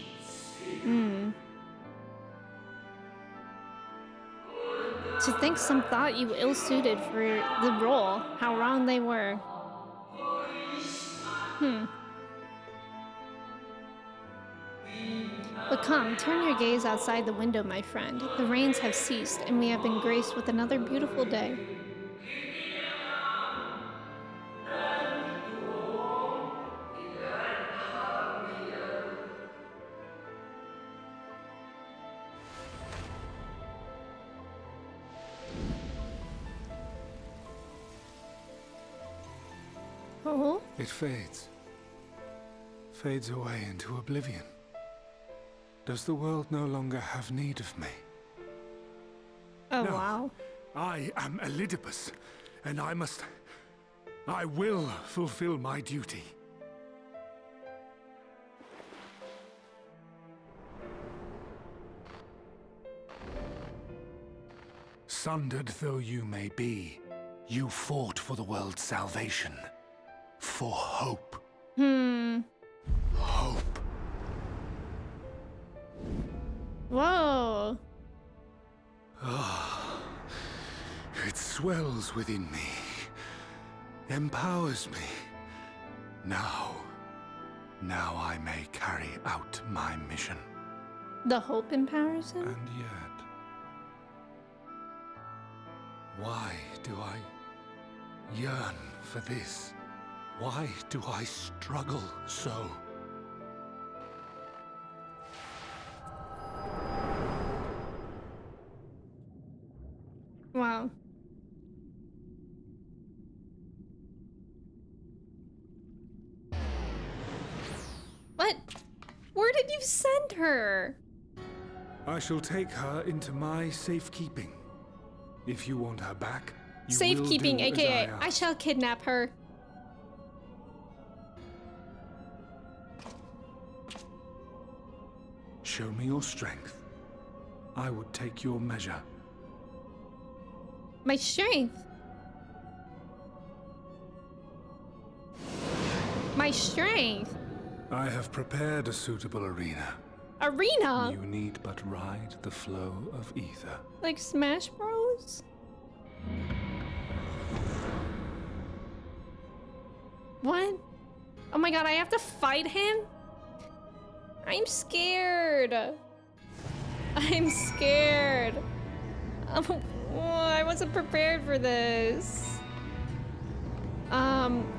To think some thought you ill-suited for the role, how wrong they were. But come, turn your gaze outside the window, my friend. The rains have ceased, and we have been graced with another beautiful day. Oh? It fades. Fades away into oblivion. Does the world no longer have need of me? Oh, No. wow. I am Elidibus, and I will fulfill my duty. Sundered though you may be, you fought for the world's salvation. For hope. Hope. Whoa. It swells within me. Empowers me. Now I may carry out my mission. The hope empowers him? And yet, why do I yearn for this? Why do I struggle so? Wow. What? Where did you send her? I shall take her into my safekeeping. If you want her back, you Safekeeping, will do aka as I ask. shall kidnap her. Show me your strength. I would take your measure. My strength. My strength. I have prepared a suitable arena. Arena? You need but ride the flow of ether. Like Smash Bros? What? Oh my god, I have to fight him? I'm scared. I'm scared. Oh, I wasn't prepared for this.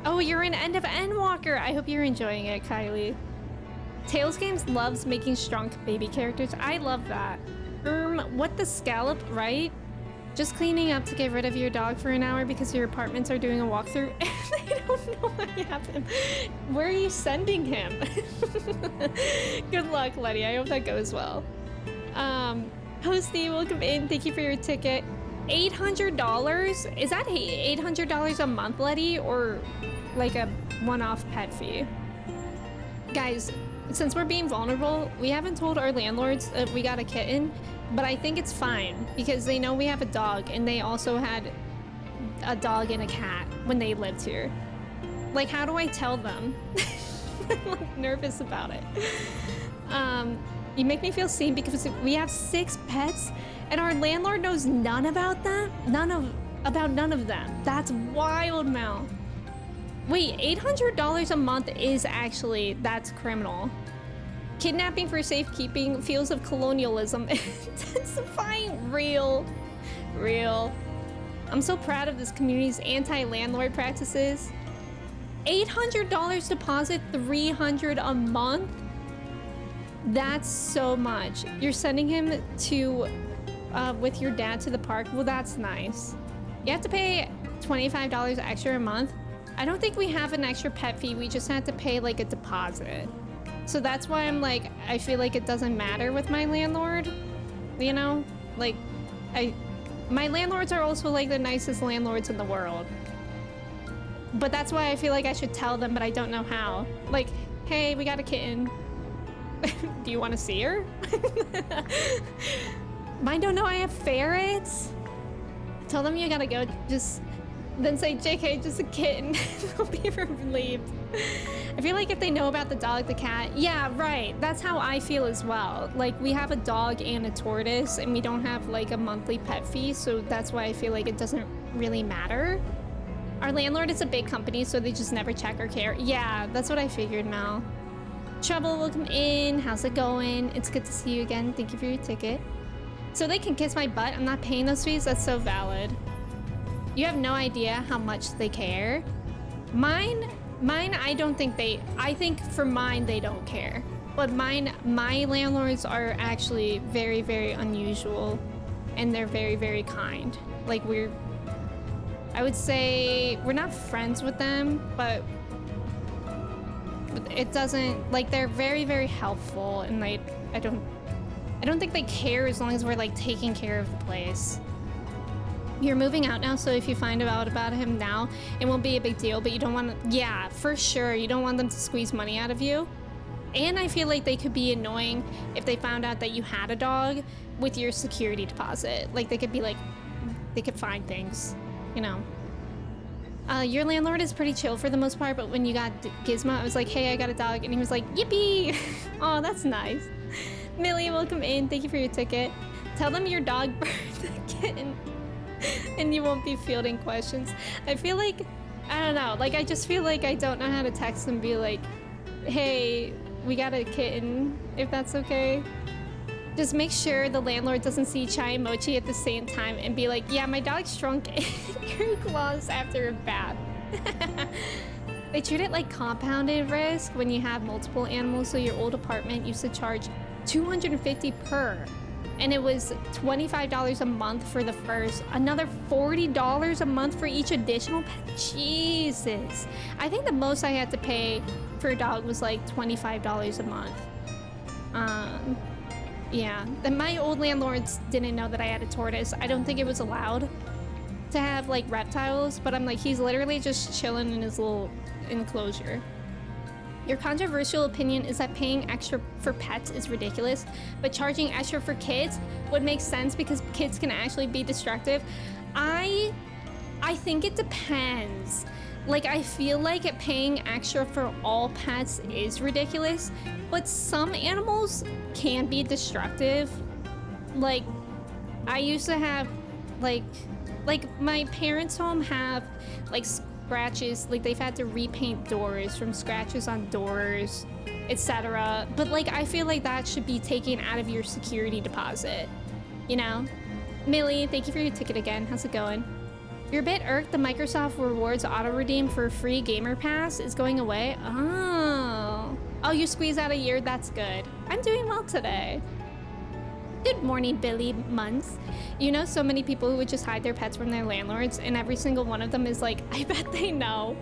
Oh, you're an End of Endwalker. I hope you're enjoying it, Kylie. Tales Games loves making strong baby characters. I love that. What the scallop, right? Just cleaning up to get rid of your dog for an hour because your apartments are doing a walkthrough and they don't know what happened. Where are you sending him? Good luck, Letty. I hope that goes well. Hosty, welcome in. Thank you for your ticket. $800? Is that $800 a month, Letty, or like a one-off pet fee? Guys, since we're being vulnerable, we haven't told our landlords that we got a kitten, but I think it's fine because they know we have a dog and they also had a dog and a cat when they lived here. Like, how do I tell them? I'm like nervous about it. You make me feel seen because we have 6 pets and our landlord knows none about them? None of them. That's wild, Mel. Wait, $800 a month is actually, that's criminal. Kidnapping for safekeeping, feels of colonialism, intensifying, real. I'm so proud of this community's anti-landlord practices. $800 deposit, $300 a month? That's so much. You're sending him to, with your dad to the park? Well, that's nice. You have to pay $25 extra a month. I don't think we have an extra pet fee. We just have to pay like a deposit. So that's why I'm like, I feel like it doesn't matter with my landlord. You know? Like, my landlords are also like the nicest landlords in the world. But that's why I feel like I should tell them, but I don't know how. Like, hey, we got a kitten. Do you want to see her? Mine don't know I have ferrets. Tell them you gotta go. Just then say, JK, just a kitten. They'll be relieved. I feel like if they know about the dog, the cat, yeah, right. That's how I feel as well. Like, we have a dog and a tortoise, and we don't have like a monthly pet fee, so that's why I feel like it doesn't really matter. Our landlord is a big company, so they just never check or care. Yeah, that's what I figured, Mel. Trouble, welcome in. How's it going? It's good to see you again. Thank you for your ticket. So they can kiss my butt. I'm not paying those fees. That's so valid. You have no idea how much they care. Mine, I don't think I think for mine, they don't care. But my landlords are actually very, very unusual. And they're very, very kind. Like, I would say we're not friends with them, but it doesn't, like, they're very, very helpful, and I don't think they care as long as we're like taking care of the place. You're moving out now, so if you find out about him now, it won't be a big deal, but you don't want to, yeah, for sure, you don't want them to squeeze money out of you. And I feel like they could be annoying if they found out that you had a dog with your security deposit. Like, they could be like, they could find things, you know. Your landlord is pretty chill for the most part, but when you got Gizmo, I was like, hey, I got a dog, and he was like, yippee! Oh, that's nice. Millie, welcome in. Thank you for your ticket. Tell them your dog birthed a kitten, and you won't be fielding questions. I feel like, I don't know, like, I just feel like I don't know how to text them and be like, hey, we got a kitten, if that's okay. Just make sure the landlord doesn't see Chai and Mochi at the same time and be like, yeah, my dog shrunk your claws after a bath. They treat it like compounded risk when you have multiple animals, so your old apartment used to charge $250 per, and it was $25 a month for the first, another $40 a month for each additional pet. Jesus. I think the most I had to pay for a dog was like $25 a month. Yeah, and my old landlords didn't know that I had a tortoise. I don't think it was allowed to have like reptiles, but I'm like, he's literally just chilling in his little enclosure. Your controversial opinion is that paying extra for pets is ridiculous, but charging extra for kids would make sense because kids can actually be destructive. I think it depends. Like, I feel like paying extra for all pets is ridiculous, but some animals can be destructive. Like, I used to have, like my parents' home have, like, scratches. Like, they've had to repaint doors from scratches on doors, etc. But, like, I feel like that should be taken out of your security deposit, you know? Millie, thank you for your ticket again. How's it going? You're a bit irked the Microsoft Rewards auto-redeem for free Gamer Pass is going away. Oh, you squeeze out a year? That's good. I'm doing well today. Good morning, Billy Munz. You know so many people who would just hide their pets from their landlords, and every single one of them is like, I bet they know.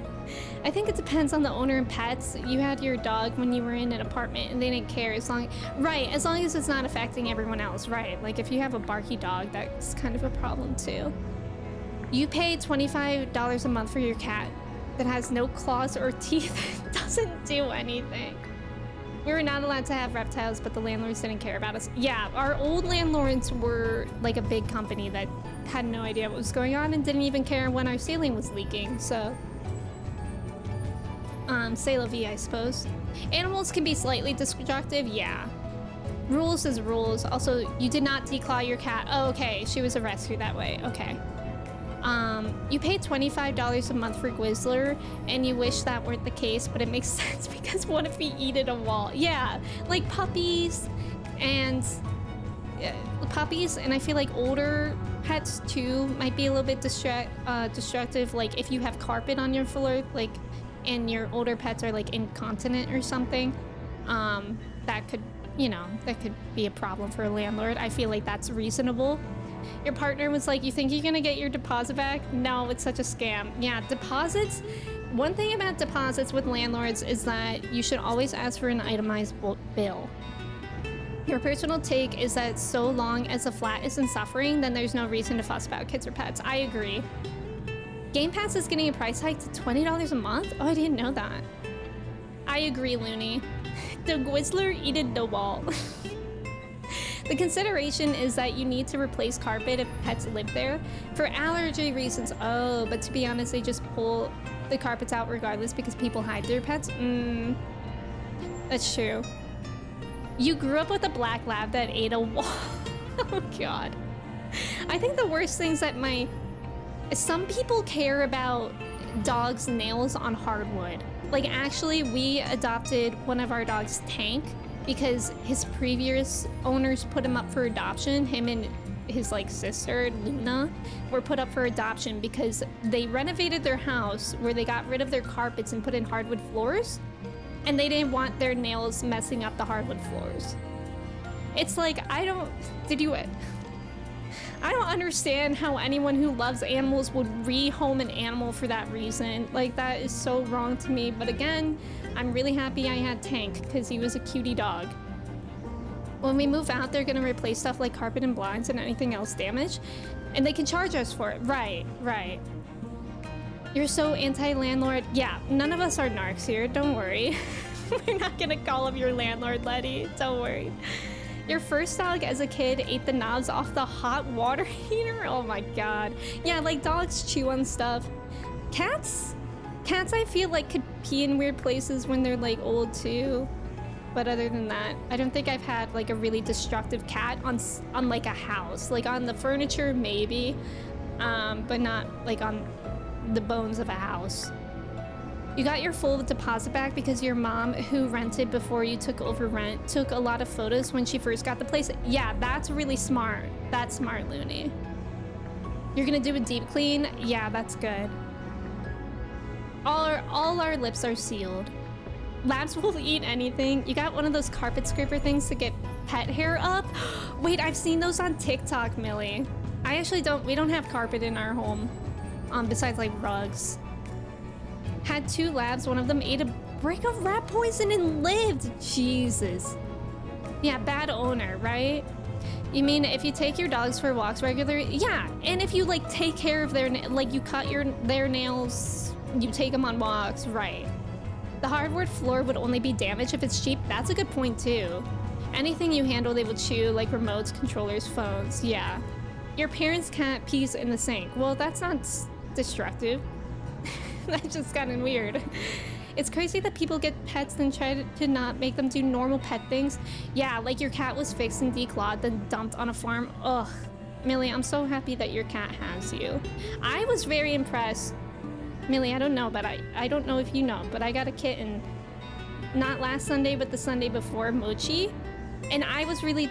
I think it depends on the owner and pets. You had your dog when you were in an apartment and they didn't care as long as it's not affecting everyone else, right? Like, if you have a barky dog, that's kind of a problem too. You pay $25 a month for your cat that has no claws or teeth. Doesn't do anything. We were not allowed to have reptiles, but the landlords didn't care about us. Yeah, our old landlords were like a big company that had no idea what was going on and didn't even care when our ceiling was leaking, so... c'est la vie, I suppose. Animals can be slightly destructive, yeah. Rules is rules. Also, you did not declaw your cat. Oh, okay, she was a rescue that way, okay. You pay $25 a month for Gwizzler, and you wish that weren't the case, but it makes sense because what if he eated a wall? Yeah, like puppies, and I feel like older pets too might be a little bit destructive. Like if you have carpet on your floor, like, and your older pets are like incontinent or something, that could be a problem for a landlord. I feel like that's reasonable. Your partner was like, you think you're gonna get your deposit back? No, it's such a scam. Yeah, deposits. One thing about deposits with landlords is that you should always ask for an itemized bill. Your personal take is that so long as the flat isn't suffering, then there's no reason to fuss about kids or pets. I agree. Game Pass is getting a price hike to $20 a month? Oh, I didn't know that. I agree, Looney. The Gwizzler eated the wall. The consideration is that you need to replace carpet if pets live there for allergy reasons. Oh, but to be honest, they just pull the carpets out regardless because people hide their pets. That's true. You grew up with a black lab that ate a wall. Oh God. I think the worst things that some people care about dogs' nails on hardwood. Like, actually, we adopted one of our dogs, Tank, because his previous owners put him up for adoption. Him and his like sister Luna were put up for adoption because they renovated their house where they got rid of their carpets and put in hardwood floors, and they didn't want their nails messing up the hardwood floors. It's like, I don't understand how anyone who loves animals would rehome an animal for that reason. Like, that is so wrong to me. But again, I'm really happy I had Tank because he was a cutie dog. When we move out, they're gonna replace stuff like carpet and blinds and anything else damaged. And they can charge us for it. Right, right. You're so anti-landlord. Yeah, none of us are narcs here, don't worry. We're not gonna call him your landlord, Letty, don't worry. Your first dog as a kid ate the knobs off the hot water heater? Oh my god. Yeah, like dogs chew on stuff. Cats I feel like could pee in weird places when they're like old too. But other than that, I don't think I've had like a really destructive cat on like a house. Like on the furniture, maybe, but not like on the bones of a house. You got your full deposit back because your mom, who rented before you took over rent, took a lot of photos when she first got the place. Yeah, that's really smart. That's smart, Looney. You're gonna do a deep clean? Yeah, that's good. All our lips are sealed. Labs will eat anything. You got one of those carpet scraper things to get pet hair up? Wait, I've seen those on TikTok, Millie. I actually we don't have carpet in our home. Besides like rugs. Had 2 labs, one of them ate a brick of rat poison and lived. Jesus. Yeah, bad owner, right? You mean if you take your dogs for walks regularly? Yeah, and if you like take care of like you cut their nails, you take them on walks, right? The hardwood floor would only be damaged if it's cheap. That's a good point too. Anything you handle, they will chew, like remotes, controllers, phones. Yeah. Your parents' cat pees in the sink. Well, that's not destructive. That's just gotten weird. It's crazy that people get pets and try to not make them do normal pet things. Yeah, like your cat was fixed and declawed, then dumped on a farm. Ugh. Millie, I'm so happy that your cat has you. I was very impressed. Millie, I don't know, but I don't know if you know, but I got a kitten. Not last Sunday, but the Sunday before, Mochi. And I was really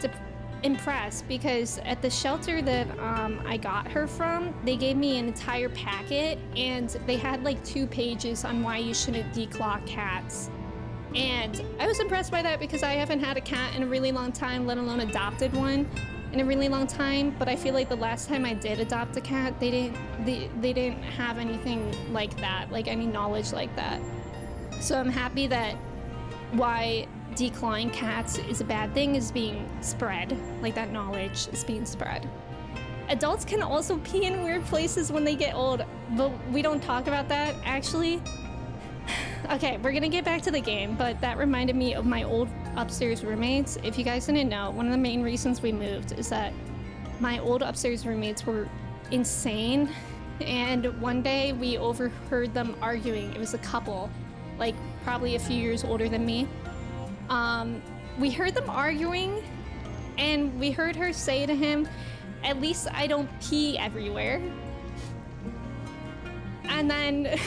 impressed because at the shelter that I got her from, they gave me an entire packet and they had like 2 pages on why you shouldn't declaw cats. And I was impressed by that because I haven't had a cat in a really long time, let alone adopted one in a really long time. But I feel like the last time I did adopt a cat, they didn't have anything like that, like any knowledge like that. So I'm happy that why declawing cats is a bad thing is being spread, like that knowledge is being spread. Adults can also pee in weird places when they get old, but we don't talk about that actually. Okay, we're gonna get back to the game, but that reminded me of my old upstairs roommates. If you guys didn't know, one of the main reasons we moved is that my old upstairs roommates were insane, and one day we overheard them arguing. It was a couple, like probably a few years older than me. We heard them arguing, and we heard her say to him, "At least I don't pee everywhere." And then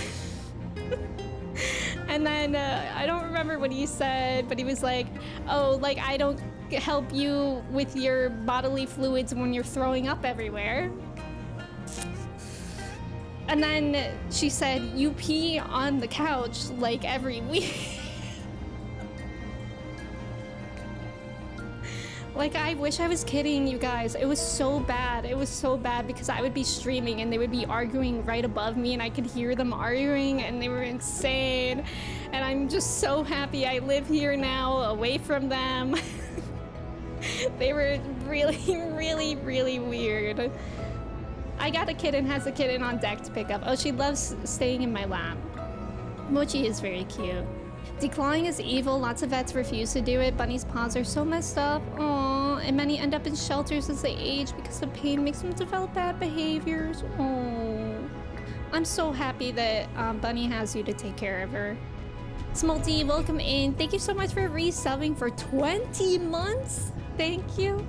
I don't remember what he said, but he was like, "Oh, like I don't help you with your bodily fluids when you're throwing up everywhere." And then she said, "You pee on the couch like every week." Like, I wish I was kidding, you guys. It was so bad. It was so bad because I would be streaming and they would be arguing right above me and I could hear them arguing and they were insane. And I'm just so happy I live here now, away from them. They were really, really, really weird. I got a kitten, has a kitten on deck to pick up. Oh, she loves staying in my lap. Mochi is very cute. Declawing is evil. Lots of vets refuse to do it. Bunny's paws are so messed up. Aww. And many end up in shelters as they age because the pain makes them develop bad behaviors. Aww. I'm so happy that Bunny has you to take care of her. Smolty, welcome in. Thank you so much for resubbing for 20 months. Thank you.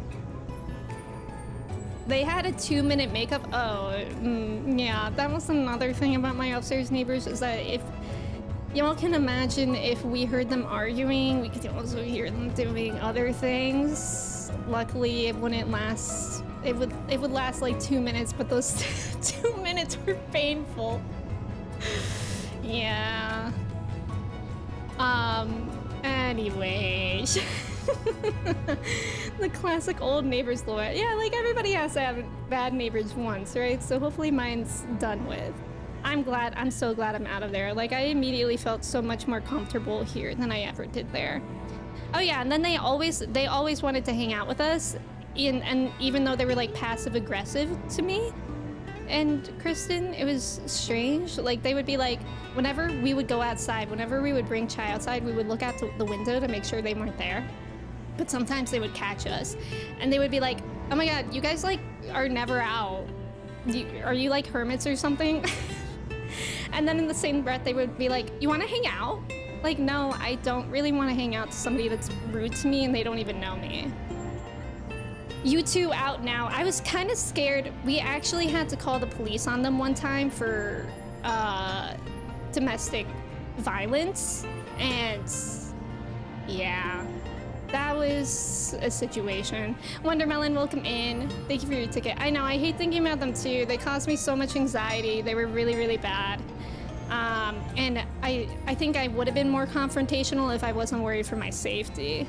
They had a 2-minute makeup. Oh, yeah. That was another thing about my upstairs neighbors is that if y'all can imagine if we heard them arguing, we could also hear them doing other things. Luckily, it wouldn't last. It would last like 2 minutes, but those 2 minutes were painful. Yeah. Anyway. The classic old neighbors lore. Yeah, like everybody has to have bad neighbors once, right? So hopefully mine's done with. I'm so glad I'm out of there. Like I immediately felt so much more comfortable here than I ever did there. Oh yeah, and then they always wanted to hang out with us, and even though they were like passive aggressive to me and Kristen, it was strange. Like they would be like, whenever we would go outside, whenever we would bring Chai outside, we would look out the window to make sure they weren't there. But sometimes they would catch us, and they would be like, "Oh my god, you guys like are never out. Are you like hermits or something?" And then in the same breath, they would be like, "You want to hang out?" Like, no, I don't really want to hang out to somebody that's rude to me and they don't even know me. You two out now. I was kind of scared. We actually had to call the police on them one time for domestic violence, and yeah, that was a situation. Wondermelon, welcome in. Thank you for your ticket. I know, I hate thinking about them too. They caused me so much anxiety. They were really, really bad. And I think I would have been more confrontational if I wasn't worried for my safety.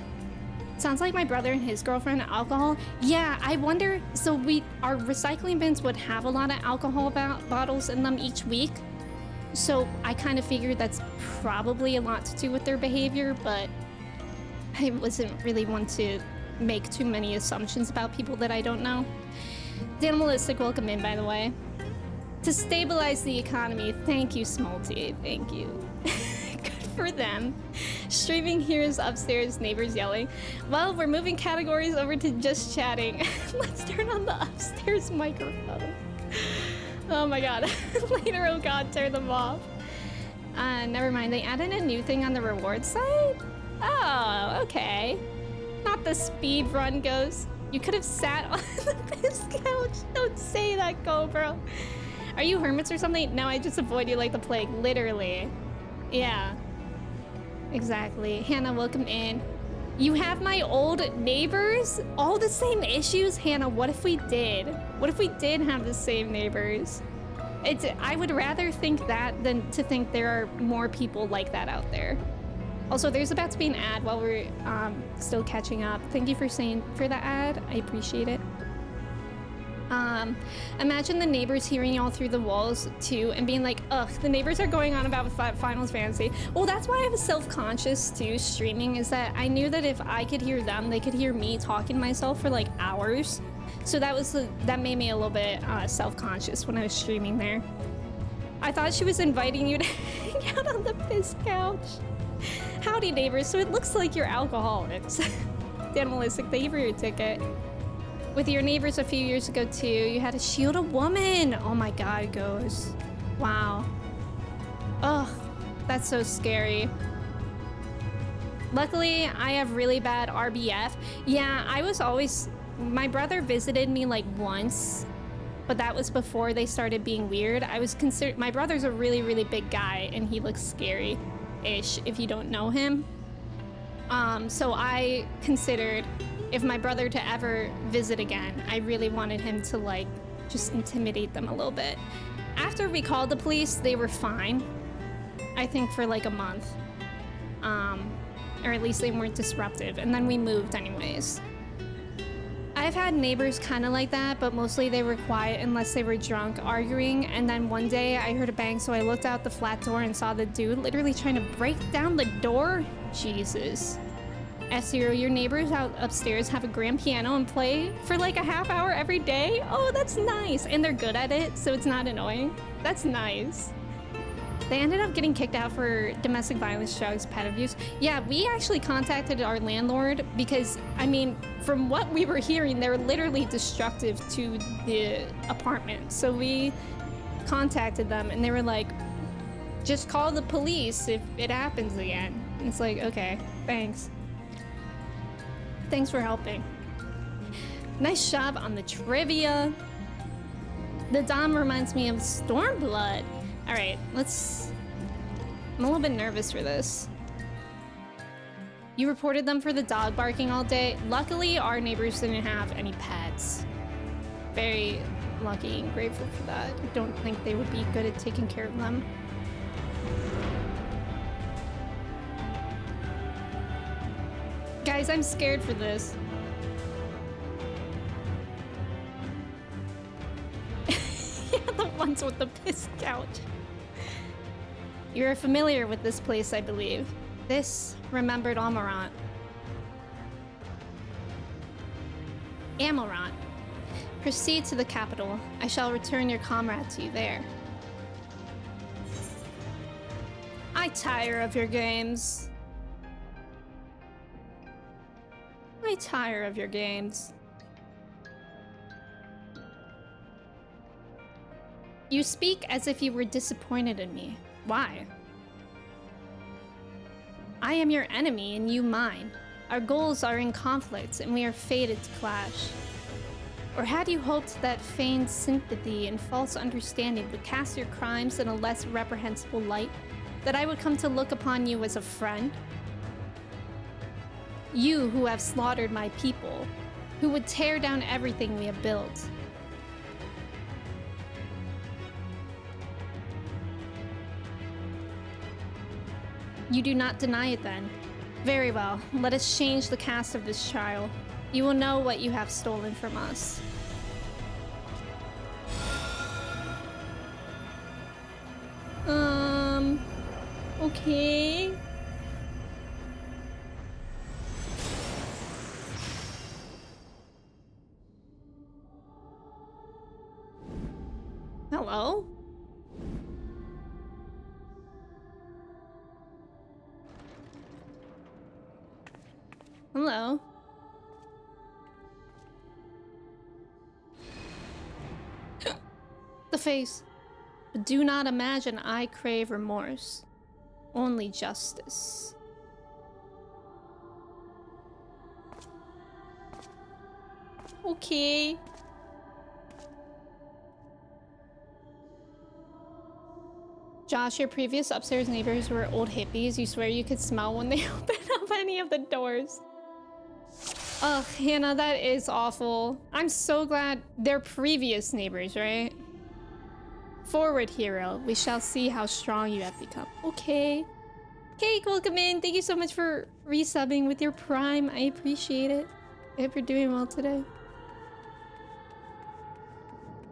Sounds like my brother and his girlfriend, alcohol. Yeah, I wonder, so our recycling bins would have a lot of alcohol bottles in them each week. So I kind of figured that's probably a lot to do with their behavior, but I wasn't really one to make too many assumptions about people that I don't know. Danimalistic, welcome in, by the way. To stabilize the economy, thank you, Smolty, thank you. Good for them. Streaming hears upstairs, neighbors yelling. Well, we're moving categories over to just chatting. Let's turn on the upstairs microphone. Oh my god. Later, oh god, turn them off. Never mind, they added a new thing on the reward side? Oh, okay. Not the speed run ghost. You could have sat on this couch. Don't say that, Cobra. Are you hermits or something? No, I just avoid you like the plague, literally. Yeah. Exactly. Hannah, welcome in. You have my old neighbors? All the same issues? Hannah, what if we did? What if we did have the same neighbors? I would rather think that than to think there are more people like that out there. Also, there's about to be an ad while we're still catching up. Thank you for that ad. I appreciate it. Imagine the neighbors hearing y'all through the walls too and being like, ugh, the neighbors are going on about Finals Fantasy. Well, that's why I was self-conscious too streaming, is that I knew that if I could hear them, they could hear me talking to myself for like hours. So that made me a little bit self-conscious when I was streaming there. I thought she was inviting you to hang out on the piss couch. Howdy neighbors, so it looks like you're alcoholics. Danimalistic, thank you for your ticket. With your neighbors a few years ago too, you had to shield a woman. Oh my god, Goes. Wow. Ugh, that's so scary. Luckily, I have really bad RBF. Yeah, my brother visited me like once, but that was before they started being weird. My brother's a really, really big guy and he looks scary-ish if you don't know him. So I considered, if my brother to ever visit again, I really wanted him to like just intimidate them a little bit. After we called the police, they were fine. I think for like a month. Or at least they weren't disruptive, and then we moved anyways. I've had neighbors kind of like that, but mostly they were quiet unless they were drunk arguing, and then one day I heard a bang, so I looked out the flat door and saw the dude literally trying to break down the door. Jesus. F-Zero, your neighbors out upstairs have a grand piano and play for like a half hour every day? Oh, that's nice. And they're good at it, so it's not annoying. That's nice. They ended up getting kicked out for domestic violence, drugs, pet abuse. Yeah, we actually contacted our landlord because, I mean, from what we were hearing, they're literally destructive to the apartment. So we contacted them and they were like, just call the police if it happens again. And it's like, okay, thanks. Thanks for helping. Nice job on the trivia. The Dom reminds me of Stormblood. All right, I'm a little bit nervous for this. You reported them for the dog barking all day. Luckily, our neighbors didn't have any pets. Very lucky and grateful for that. I don't think they would be good at taking care of them. Guys, I'm scared for this. Yeah, the ones with the piss couch. You're familiar with this place, I believe. This remembered Amarant. Amarant. Proceed to the capital. I shall return your comrade to you there. I tire of your games. I tire of your games. You speak as if you were disappointed in me. Why? I am your enemy and you mine. Our goals are in conflict and we are fated to clash. Or had you hoped that feigned sympathy and false understanding would cast your crimes in a less reprehensible light? That I would come to look upon you as a friend? You who have slaughtered my people, who would tear down everything we have built. You do not deny it then. Very well, let us change the cast of this trial. You will know what you have stolen from us. Okay. Hello? Hello? The face. But do not imagine I crave remorse. Only justice. Okay. Josh, your previous upstairs neighbors were old hippies. You swear you could smell when they open up any of the doors. Ugh, Hannah, that is awful. I'm so glad they're previous neighbors, right? Forward, hero. We shall see how strong you have become. Okay. Cake, welcome in. Thank you so much for resubbing with your Prime. I appreciate it. I hope you're doing well today.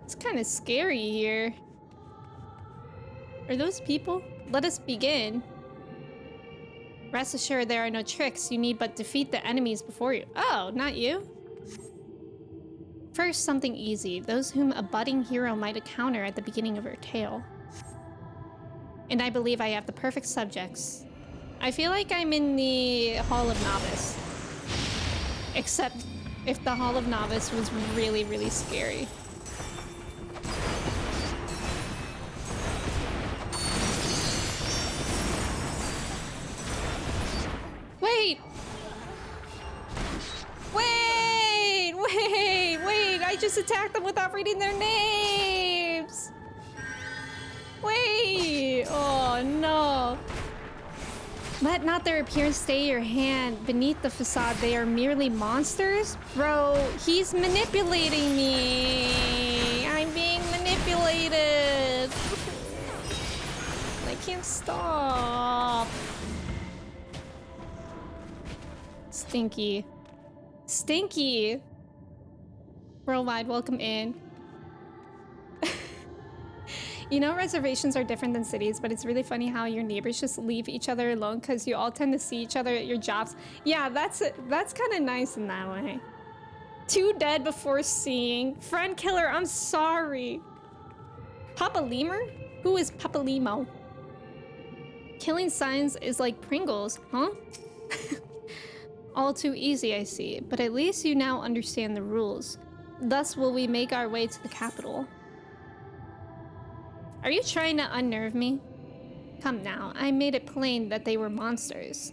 It's kind of scary here. Are those people? Let us begin. Rest assured there are no tricks. You need but defeat the enemies before you. Oh, not you? First, something easy. Those whom a budding hero might encounter at the beginning of her tale. And I believe I have the perfect subjects. I feel like I'm in the Hall of Novice. Except if the Hall of Novice was really, really scary. Wait! Wait! I just attacked them without reading their names! Wait! Oh no. Let not their appearance stay your hand. Beneath the facade, they are merely monsters? Bro, he's manipulating me. I'm being manipulated. I can't stop. Stinky. Stinky! Worldwide, welcome in. You know, reservations are different than cities, but it's really funny how your neighbors just leave each other alone because you all tend to see each other at your jobs. Yeah, that's kind of nice in that way. 2 dead before seeing. Friend killer, I'm sorry. Papa Lemur? Who is Papa Lemo? Killing signs is like Pringles, huh? All too easy, I see, but at least you now understand the rules. Thus will we make our way to the capital. Are you trying to unnerve me? Come now, I made it plain that they were monsters.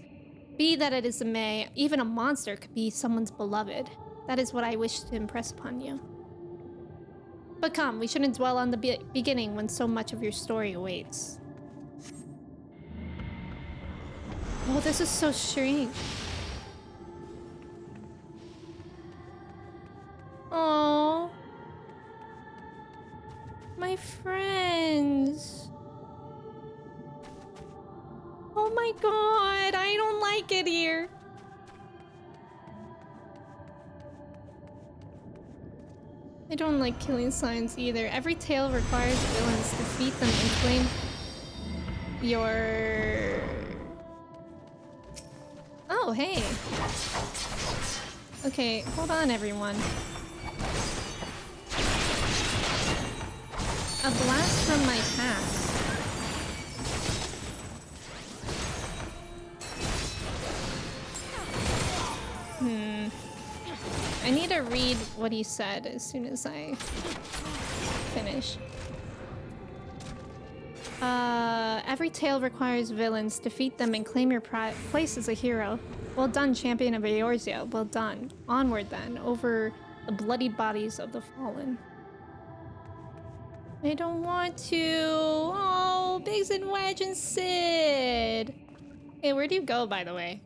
Be that it as it may, even a monster could be someone's beloved. That is what I wish to impress upon you. But come, we shouldn't dwell on the beginning when so much of your story awaits. Oh, this is so strange. Oh, my friends. Oh my god, I don't like it here. I don't like killing signs either. Every tale requires villains. Defeat them and claim your... Oh, hey. Okay, hold on, everyone. A blast from my past. I need to read what he said as soon as I finish. Every tale requires villains. Defeat them and claim your place as a hero. Well done, champion of Eorzea. Well done. Onward then, over the bloodied bodies of the fallen. I don't want to. Oh, Biggs and Wedge and Sid. Hey, where do you go, by the way?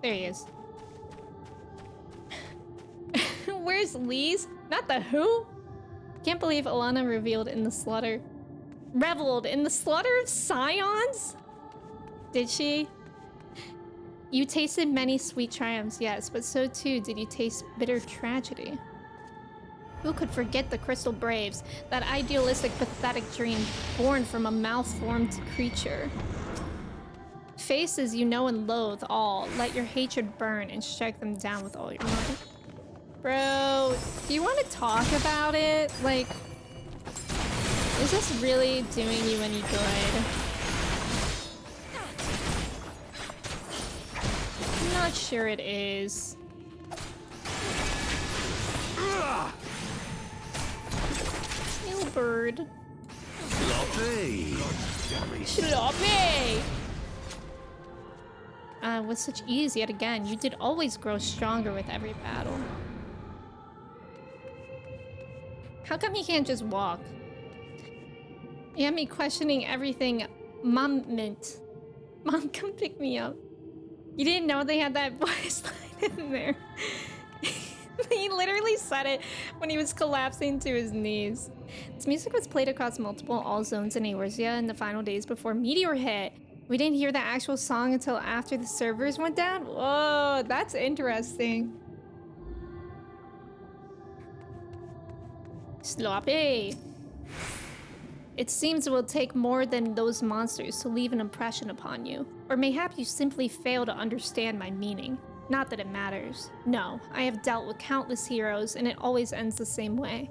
There he is. Where's Lee's? Not the who? Can't believe Alana reveled in the slaughter of scions? Did she? You tasted many sweet triumphs, yes, but so too did you taste bitter tragedy. Who could forget the Crystal Braves, that idealistic, pathetic dream born from a malformed creature? Faces you know and loathe all, let your hatred burn and strike them down with all your might. Bro, do you want to talk about it? Like, is this really doing you any good? I'm not sure it is. Bird. Sloppy! Sloppy! With such ease yet again, you did always grow stronger with every battle. How come you can't just walk? You had me questioning everything Mom meant. Mom, come pick me up. You didn't know they had that voice line in there. He literally said it when he was collapsing to his knees. This music was played across multiple all zones in Eorzea in the final days before Meteor hit. We didn't hear the actual song until after the servers went down? Whoa, that's interesting. Sloppy. It seems it will take more than those monsters to leave an impression upon you. Or mayhap you simply fail to understand my meaning. Not that it matters. No, I have dealt with countless heroes, and it always ends the same way.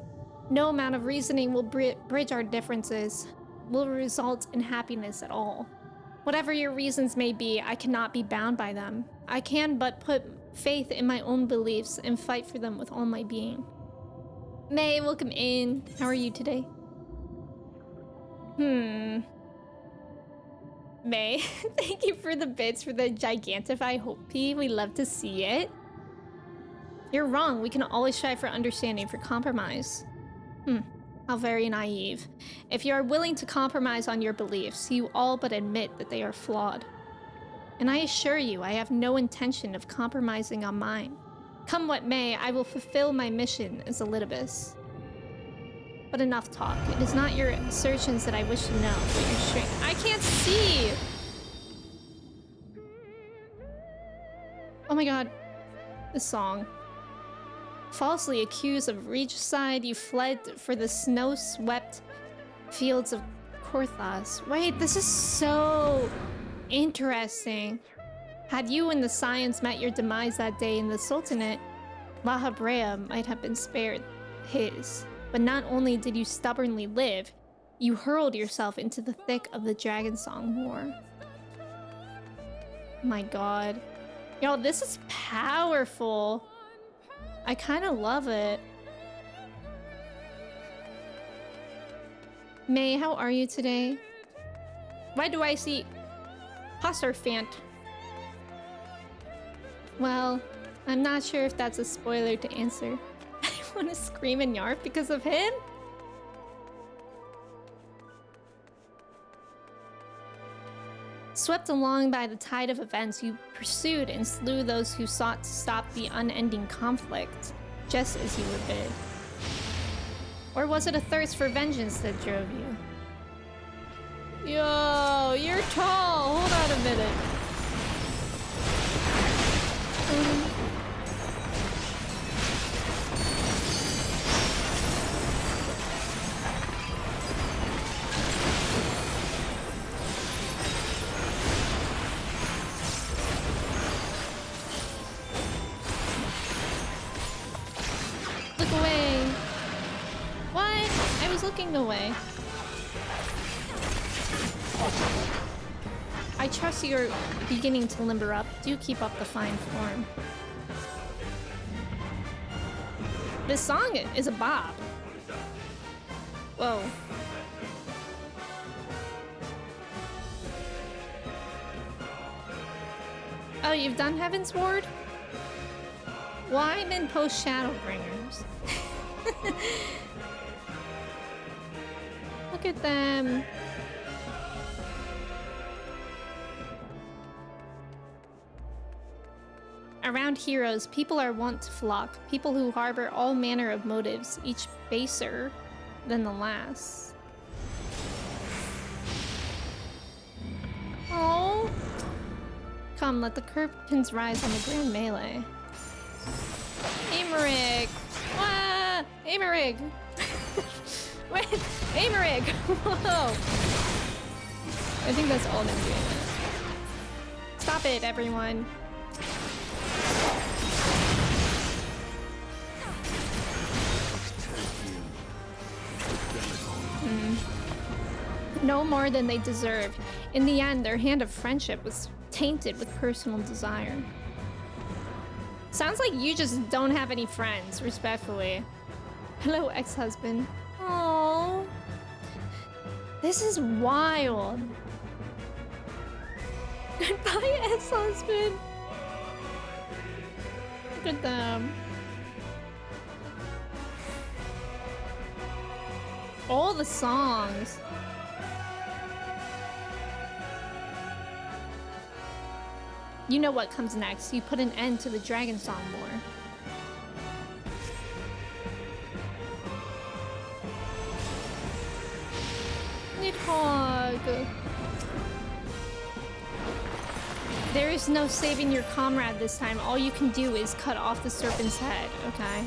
No amount of reasoning will bridge our differences, will result in happiness at all. Whatever your reasons may be, I cannot be bound by them. I can but put faith in my own beliefs and fight for them with all my being. May, welcome in. How are you today? May, thank you for the bits for the Gigantify Hope P. We love to see it. You're wrong. We can always strive for understanding, for compromise. How very naive. If you are willing to compromise on your beliefs, you all but admit that they are flawed. And I assure you, I have no intention of compromising on mine. Come what may, I will fulfill my mission as Elidibus. But enough talk. It is not your assertions that I wish to know, but your strength. I can't see! Oh my god. This song. Falsely accused of regicide, you fled for the snow-swept fields of Korthos. Wait, this is so interesting. Had you and the Scions met your demise that day in the Sultanate, Lahabrea might have been spared his. But not only did you stubbornly live, you hurled yourself into the thick of the Dragonsong War. My god. Yo, this is powerful. I kind of love it. May, how are you today? Why do I see Hosserfant? Well, I'm not sure if that's a spoiler to answer. I want to scream and yarp because of him? Swept along by the tide of events, you pursued and slew those who sought to stop the unending conflict, just as you were bid. Or was it a thirst for vengeance that drove you? Yo, you're tall! Hold on a minute. looking away. I trust you're beginning to limber up. Do keep up the fine form. This song is a bop. Whoa. Oh, you've done Heaven's Ward? Well, I'm in post Shadowbringers. Look at them. Around heroes, people are wont to flock, people who harbor all manner of motives, each baser than the last. Oh, come, let the curtains rise on the grand melee. Amorig! Ah! Amorig! Wait, Amorig! Whoa! I think that's all they're doing. Stop it, everyone. No more than they deserved. In the end, their hand of friendship was tainted with personal desire. Sounds like you just don't have any friends, respectfully. Hello, ex-husband. Oh, this is wild. Goodbye, ex-husband. Look at them. All the songs. You know what comes next. You put an end to the Dragon Song War. Nidhogg. There is no saving your comrade this time. All you can do is cut off the serpent's head, okay?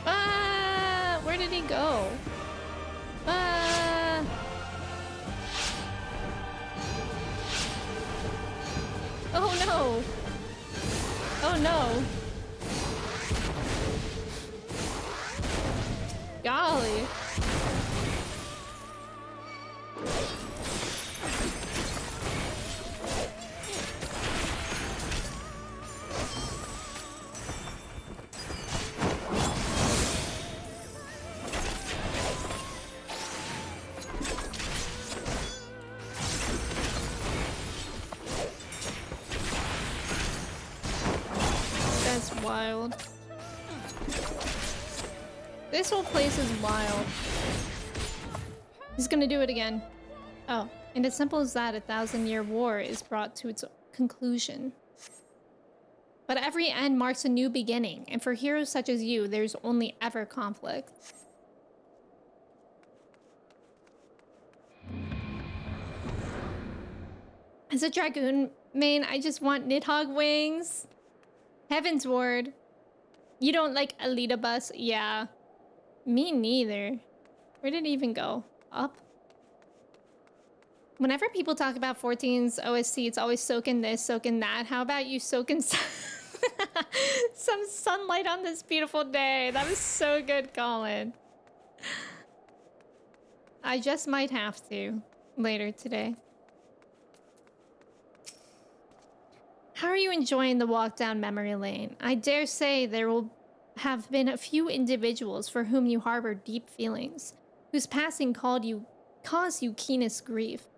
Ah, where did he go? Oh no! Oh no! Golly! Wild. This whole place is wild. He's gonna do it again. Oh, and as simple as that, a 1,000-year war is brought to its conclusion. But every end marks a new beginning, and for heroes such as you, there's only ever conflict. As a Dragoon main, I just want Nidhogg wings. Heaven's Ward. You don't like Alita Bus? Yeah. Me neither. Where did it even go? Up? Whenever people talk about 14's OST, it's always soaking this, soaking that. How about you soaking some sunlight on this beautiful day? That was so good, Colin. I just might have to later today. How are you enjoying the walk down memory lane? I dare say there will have been a few individuals for whom you harbor deep feelings, whose passing caused you keenest grief.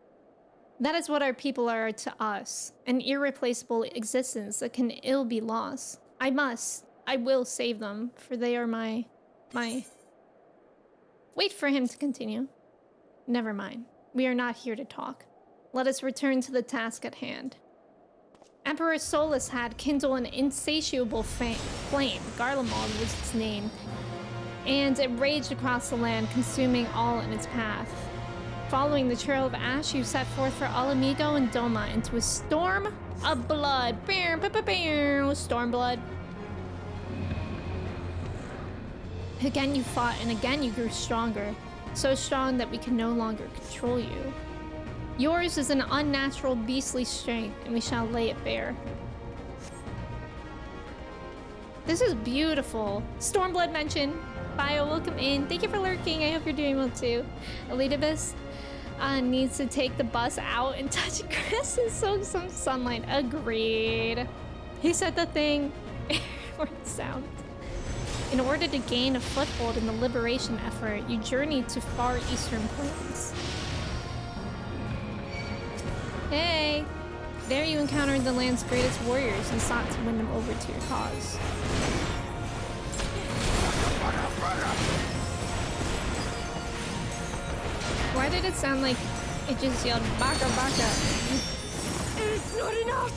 That is what our people are to us, an irreplaceable existence that can ill be lost. I will save them, for they are my... Wait for him to continue. Never mind. We are not here to talk. Let us return to the task at hand. Emperor Solus had kindled an insatiable flame, Garlemald was its name, and it raged across the land, consuming all in its path. Following the trail of ash, you set forth for Alamigo and Doma into a storm of blood. Storm blood. Again you fought, and again you grew stronger, so strong that we can no longer control you. Yours is an unnatural beastly strength, and we shall lay it bare. This is beautiful. Stormblood mention. Bio, welcome in. Thank you for lurking. I hope you're doing well too. Elidibus needs to take the bus out and touch Chris and soak some sunlight. Agreed. He said the thing airborne sound. In order to gain a foothold in the liberation effort, you journey to far eastern plains. Hey! There you encountered the land's greatest warriors and sought to win them over to your cause. Why did it sound like it just yelled baka baka? It's not enough!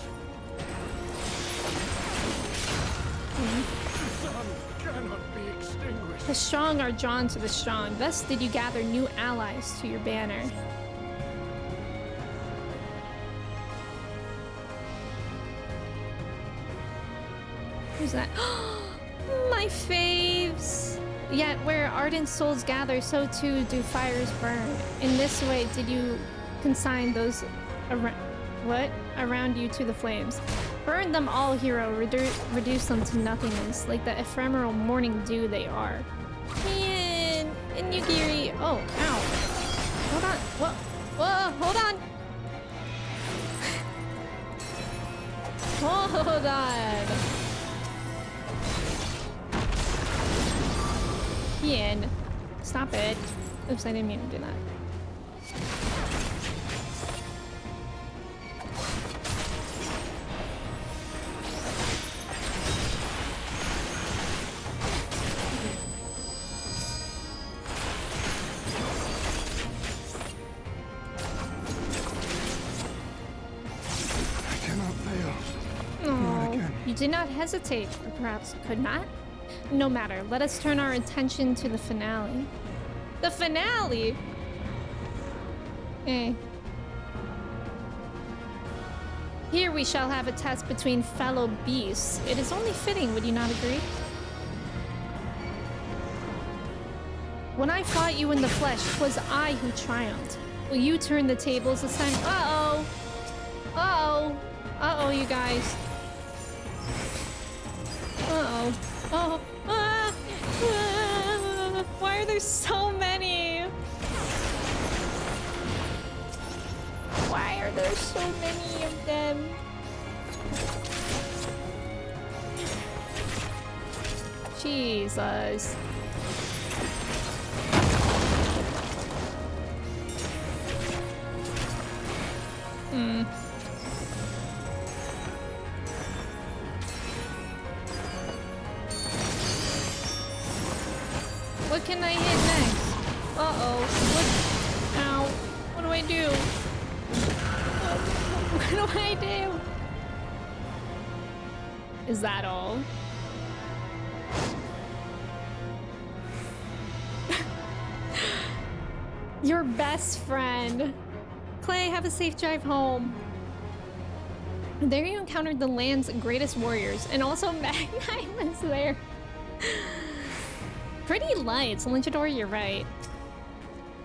The sun cannot be extinguished. The strong are drawn to the strong. Thus did you gather new allies to your banner. Who's that? My faves! Yet where ardent souls gather, so too do fires burn. In this way did you consign those around you to the flames. Burn them all, hero. Reduce them to nothingness, like the ephemeral morning dew they are. Man, and Yugiri. Oh, ow. Hold on. Whoa, hold on. Hold on. Ian, stop it. Oops, I didn't mean to do that. I cannot fail. Oh, you did not hesitate, or perhaps could not? No matter, let us turn our attention to the finale. The finale? Eh. Here we shall have a test between fellow beasts. It is only fitting, would you not agree? When I fought you in the flesh, 'twas I who triumphed. Will you turn the tables this time? Uh-oh. Uh-oh. Uh-oh, you guys. Uh-oh. Oh. Why are there so many? Why are there so many of them? Jesus. What can I hit next? Uh-oh. What? Ow. What do I do? What do I do? Is that all? Your best friend. Clay, have a safe drive home. There you encountered the land's greatest warriors, and also Magnite was there. Pretty lights, Lynchador, you're right.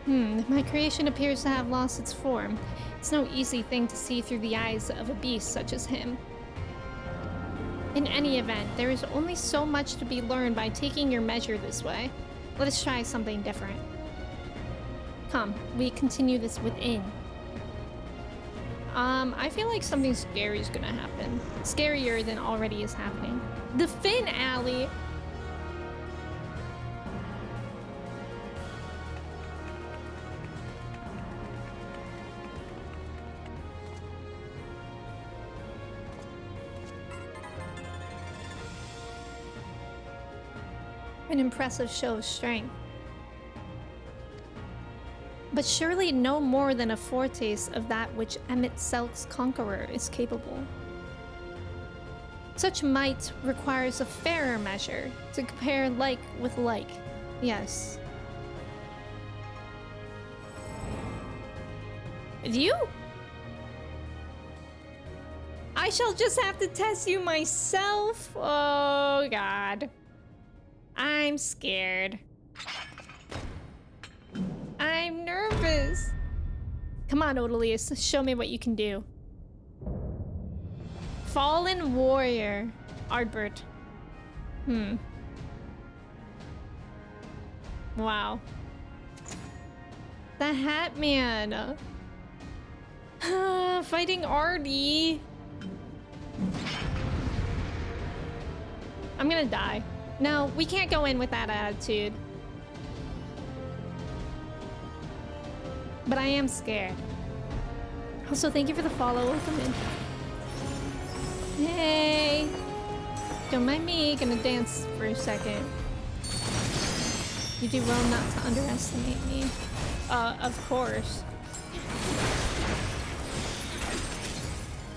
My creation appears to have lost its form. It's no easy thing to see through the eyes of a beast such as him. In any event, there is only so much to be learned by taking your measure this way. Let us try something different. Come, we continue this within. I feel like something scary is gonna happen. Scarier than already is happening. The Fin Alley! An impressive show of strength. But surely no more than a foretaste of that which Emmett Selk's conqueror is capable. Such might requires a fairer measure, to compare like with like. Yes. You? I shall just have to test you myself? Oh god. I'm scared. I'm nervous. Come on, Odalius, show me what you can do. Fallen warrior, Ardbert. Wow. The Hat Man. Fighting Artie. I'm gonna die. No, we can't go in with that attitude. But I am scared. Also, thank you for the follow. Welcome in. Hey. Don't mind me. Gonna dance for a second. You do well not to underestimate me. Of course.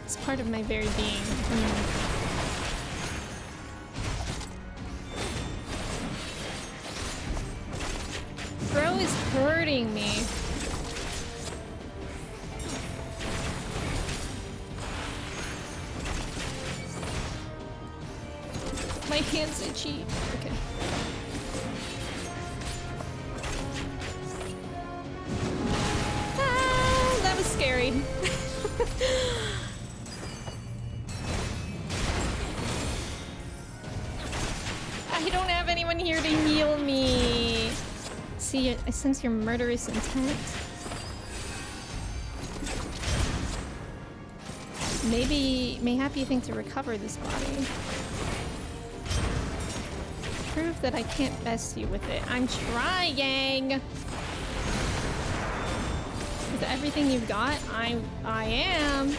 It's part of my very being. Bro is hurting me. My hand's itchy. Okay. Ah, that was scary. I don't have anyone here to heal me. See, I sense your murderous intent. Mayhap you think to recover this body. Prove that I can't best you with it. I'm trying! With everything you've got, I am.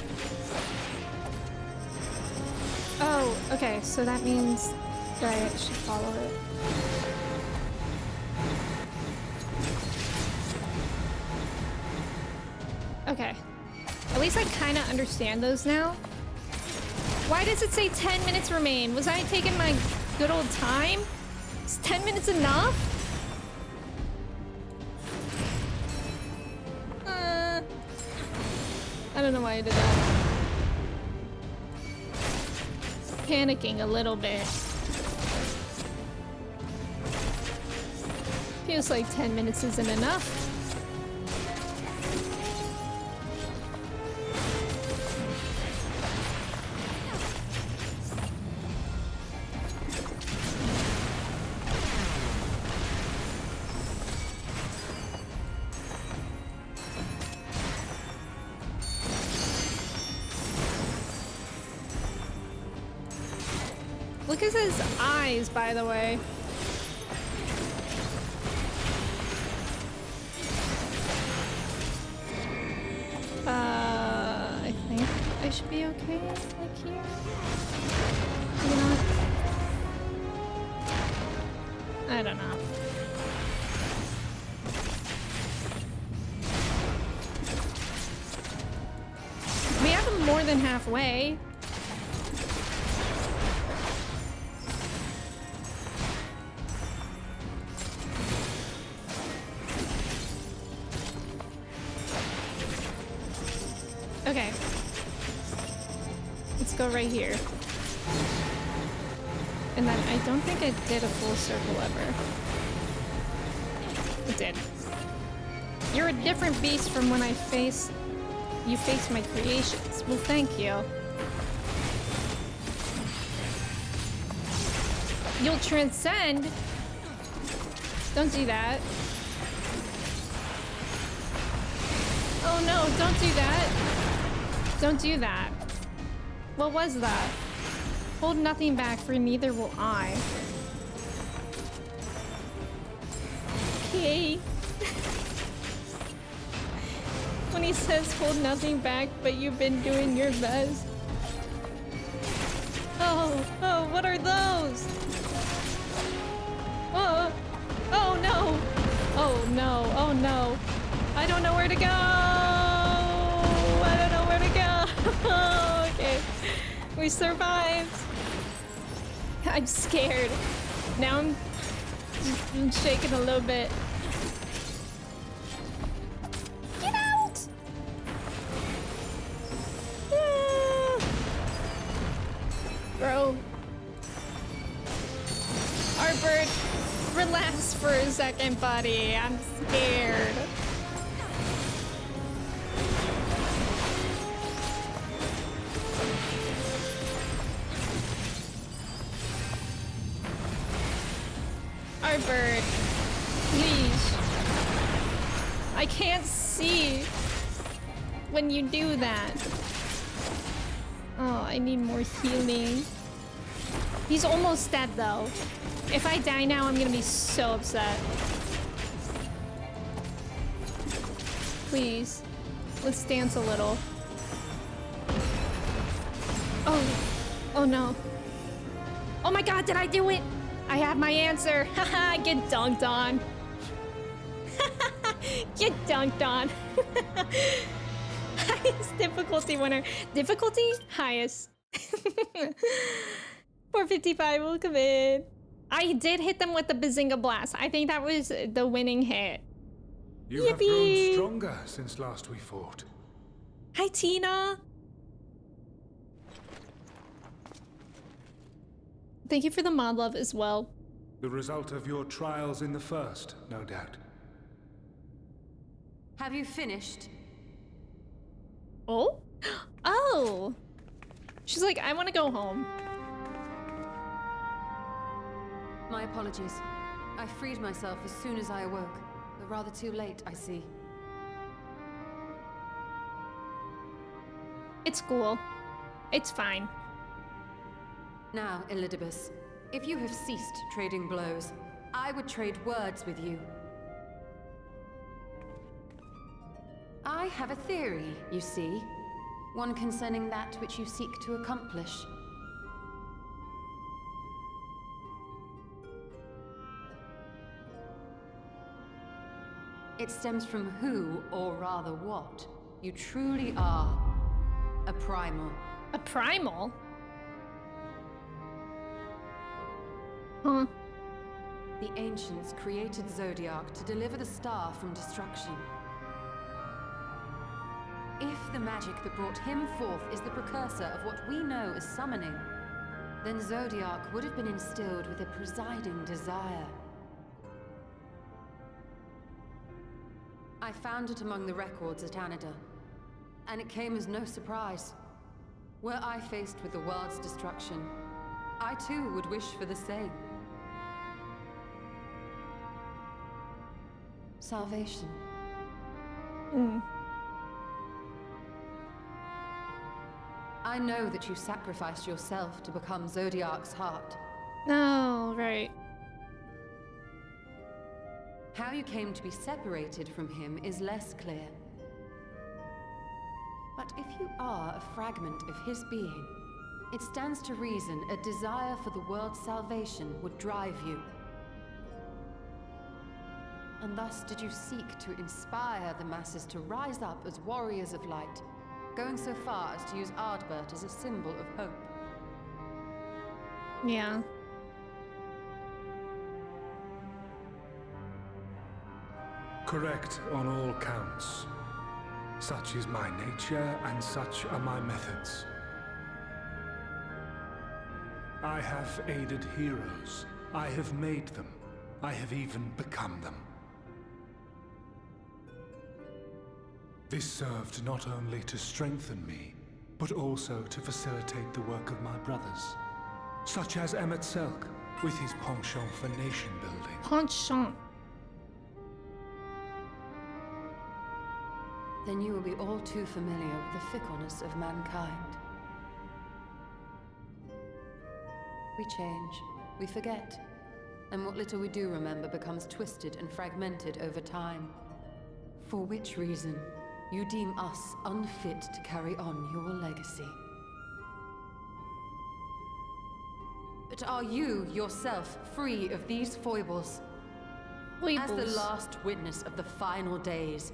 Oh, okay, so that means that I should follow it. Okay. At least I kind of understand those now. Why does it say 10 minutes remain? Was I taking my good old time? Is 10 minutes enough? I don't know why I did that. Panicking a little bit. Feels like 10 minutes isn't enough. Look at his eyes, by the way. I think I should be okay, like here. Maybe not. I don't know. We have him more than halfway. Okay. Let's go right here. And then I don't think I did a full circle ever. I did. You're a different beast from when you face my creations. Well, thank you. You'll transcend. Don't do that. Oh no, don't do that. Don't do that. What was that? Hold nothing back, for neither will I. Okay. When he says hold nothing back, but you've been doing your best. Oh, what are those? Oh no. Oh no, oh no. I don't know where to go. I don't know where to go. Okay, we survived. I'm scared. Now I'm shaking a little bit. Get out! Bro. Arbert, relax for a second, buddy. I'm scared. Our bird. Please. I can't see when you do that. Oh, I need more healing. He's almost dead though. If I die now, I'm gonna be so upset. Please. Let's dance a little. Oh. Oh no. Oh my god, did I do it? I have my answer. Haha, get dunked on. Get dunked on. Highest difficulty winner. Difficulty? Highest. 455 will come in. I did hit them with the Bazinga Blast. I think that was the winning hit. You have grown stronger since last we fought. Hi, Tina. Thank you for the mod love as well. The result of your trials in the first, no doubt. Have you finished? Oh? Oh! She's like, I want to go home. My apologies. I freed myself as soon as I awoke. But rather too late, I see. It's cool. It's fine. Now, Elidibus, if you have ceased trading blows, I would trade words with you. I have a theory, you see. One concerning that which you seek to accomplish. It stems from who, or rather what, you truly are. A primal. A primal? Huh? The ancients created Zodiark to deliver the star from destruction. If the magic that brought him forth is the precursor of what we know as summoning, then Zodiark would have been instilled with a presiding desire. I found it among the records at Anida, and it came as no surprise. Were I faced with the world's destruction, I too would wish for the same. Salvation. I know that you sacrificed yourself to become Zodiark's heart. Oh, right. How you came to be separated from him is less clear. But if you are a fragment of his being, it stands to reason a desire for the world's salvation would drive you. And thus did you seek to inspire the masses to rise up as warriors of light, going so far as to use Ardbert as a symbol of hope. Yeah. Correct on all counts. Such is my nature, and such are my methods. I have aided heroes. I have made them. I have even become them. This served not only to strengthen me, but also to facilitate the work of my brothers, such as Emmett Selk, with his penchant for nation building. Penchant. Then you will be all too familiar with the fickleness of mankind. We change, we forget, and what little we do remember becomes twisted and fragmented over time. For which reason, you deem us unfit to carry on your legacy. But are you, yourself, free of these foibles? As the last witness of the final days,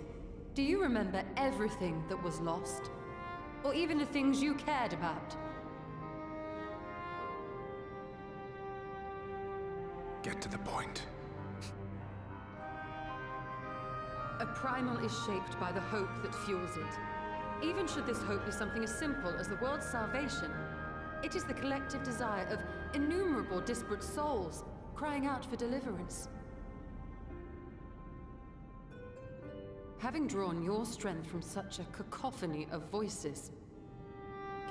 do you remember everything that was lost? Or even the things you cared about? Get to the point. A primal is shaped by the hope that fuels it. Even should this hope be something as simple as the world's salvation, it is the collective desire of innumerable disparate souls crying out for deliverance. Having drawn your strength from such a cacophony of voices,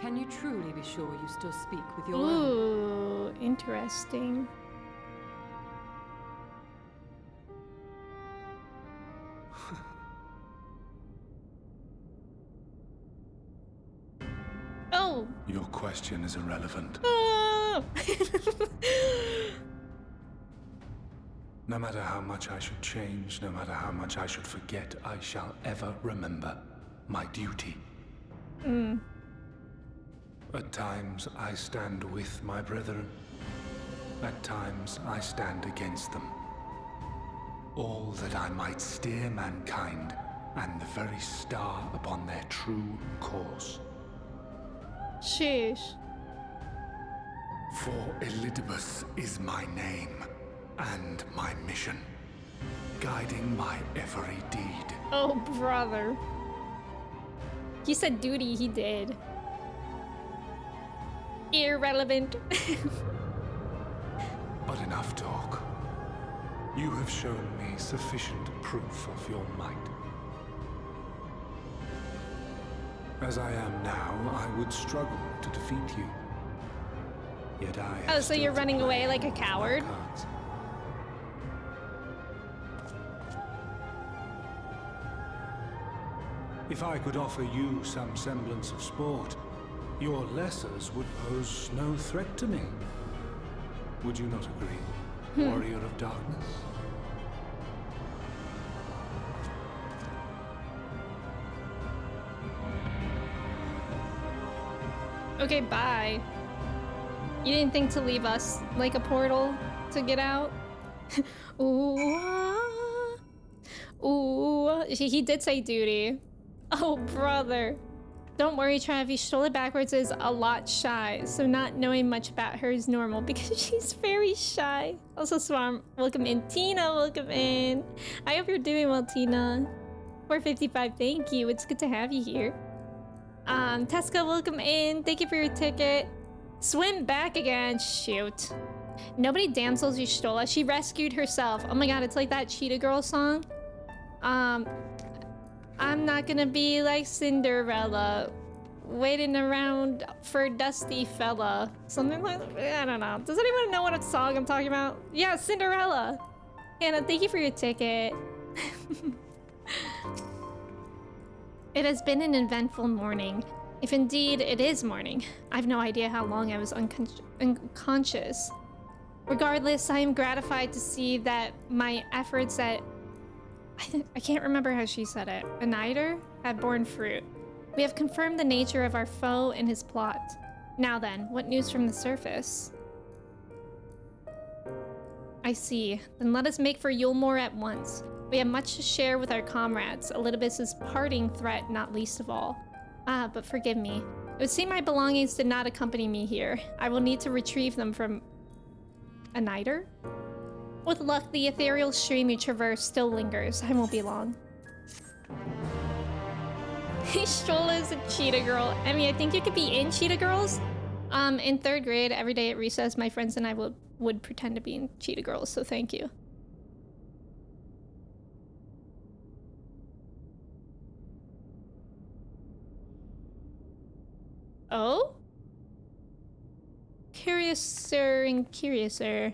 can you truly be sure you still speak with your own? Ooh, interesting. Oh! Your question is irrelevant. Oh! No matter how much I should change, no matter how much I should forget, I shall ever remember my duty. At times, I stand with my brethren. At times, I stand against them. All that I might steer mankind and the very star upon their true course. Sheesh. For Elidibus is my name and my mission, guiding my every deed. Oh, brother. He said duty, he did. Irrelevant. But enough talk. You have shown me sufficient proof of your might. As I am now, I would struggle to defeat you. Yet I have Oh, so you're still to running play away like a my coward? cards. If I could offer you some semblance of sport, your lessers would pose no threat to me. Would you not agree, warrior of darkness? Okay, bye. You didn't think to leave us like a portal to get out? Ooh. Ooh. He did say duty. Oh, brother. Don't worry, Trav. Strolla backwards is a lot shy, so not knowing much about her is normal because she's very shy. Also, Swarm, welcome in. Tina, welcome in. I hope you're doing well, Tina. 455, thank you. It's good to have you here. Tesca, welcome in. Thank you for your ticket. Swim back again. Shoot. Nobody damsels Strolla. She rescued herself. Oh my god, it's like that Cheetah Girl song. I'm not gonna be like Cinderella, waiting around for a dusty fella. Something like that. I don't know. Does anyone know what song I'm talking about? Yeah, Cinderella. Hannah, thank you for your ticket. It has been an eventful morning. If indeed it is morning. I have no idea how long I was unconscious. Regardless, I am gratified to see that my efforts at... I can't remember how she said it. A niter have borne fruit. We have confirmed the nature of our foe and his plot. Now then, what news from the surface? I see. Then let us make for Yulmore at once. We have much to share with our comrades. Elidibus's parting threat, not least of all. Ah, but forgive me. It would seem my belongings did not accompany me here. I will need to retrieve them from... a niter? With luck, the ethereal stream you traverse still lingers. I won't be long. Strolla is a Cheetah Girl. I mean, I think you could be in Cheetah Girls. In 3rd grade, every day at recess, my friends and I would pretend to be in Cheetah Girls, so thank you. Oh? Curiouser and curiouser.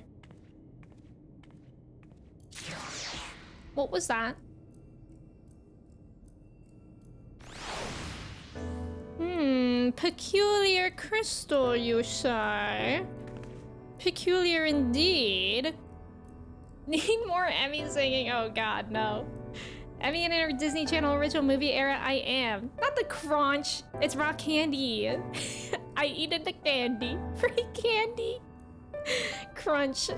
What was that? Peculiar crystal, you say? Peculiar indeed. Need more Emmy singing? Oh god, no. Emmy in our Disney Channel original movie era, I am. Not the crunch, it's raw candy. I eat the candy. Free candy. Crunch.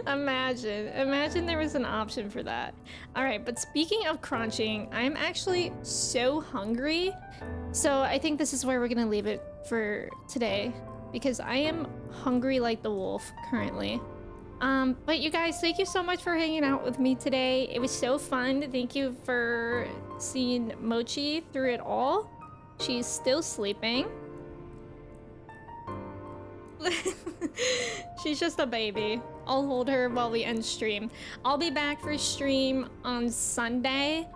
Imagine there was an option for that. All right, but speaking of crunching, I'm actually so hungry. So I think this is where we're gonna leave it for today because I am hungry like the wolf currently. But you guys, thank you so much for hanging out with me today. It was so fun. Thank you for seeing Mochi through it all. She's still sleeping. She's just a baby. I'll hold her while we end stream. I'll be back for stream on Sunday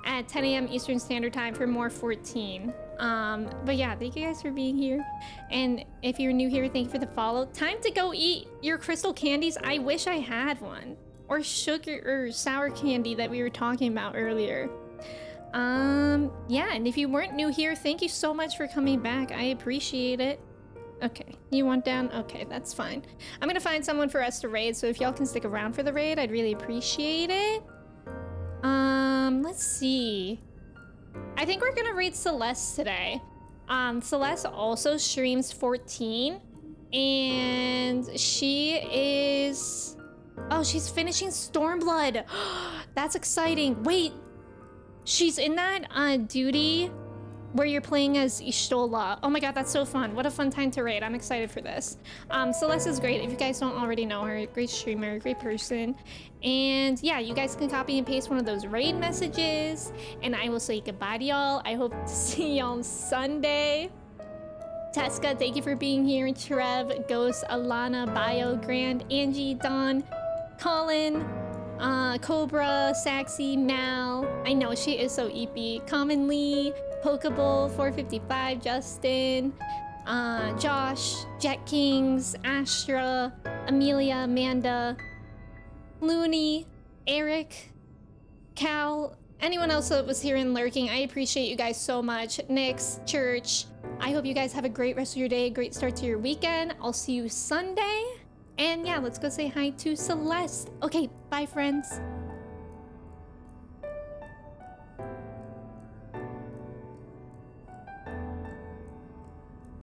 at 10 a.m. Eastern Standard Time for more 14. But yeah, thank you guys for being here. And if you're new here, thank you for the follow. Time to go eat your crystal candies. I wish I had one. Or sugar or sour candy that we were talking about earlier. Yeah, and if you weren't new here, thank you so much for coming back. I appreciate it. Okay, you want down? Okay, that's fine. I'm gonna find someone for us to raid, so if y'all can stick around for the raid, I'd really appreciate it. Let's see. I think we're gonna raid Celeste today. Celeste also streams 14, and she is... Oh, she's finishing Stormblood. That's exciting. Wait, she's in that duty where you're playing as Ishtola. Oh my god, that's so fun. What a fun time to raid. I'm excited for this. Celeste is great. If you guys don't already know her, great streamer, great person. And yeah, you guys can copy and paste one of those raid messages, and I will say goodbye to y'all. I hope to see y'all on Sunday. Teska, thank you for being here. Trev, Ghost, Alana, Bio, Grand, Angie, Dawn, Colin, Cobra, Saxy, Mal. I know she is so EP. Commonly, Pokeball, 455, Justin, Josh, Jet Kings, Astra, Amelia, Amanda, Looney, Eric, Cal, anyone else that was here and lurking. I appreciate you guys so much. Nyx, Church. I hope you guys have a great rest of your day, great start to your weekend. I'll see you Sunday. And yeah, let's go say hi to Celeste. Okay, bye friends.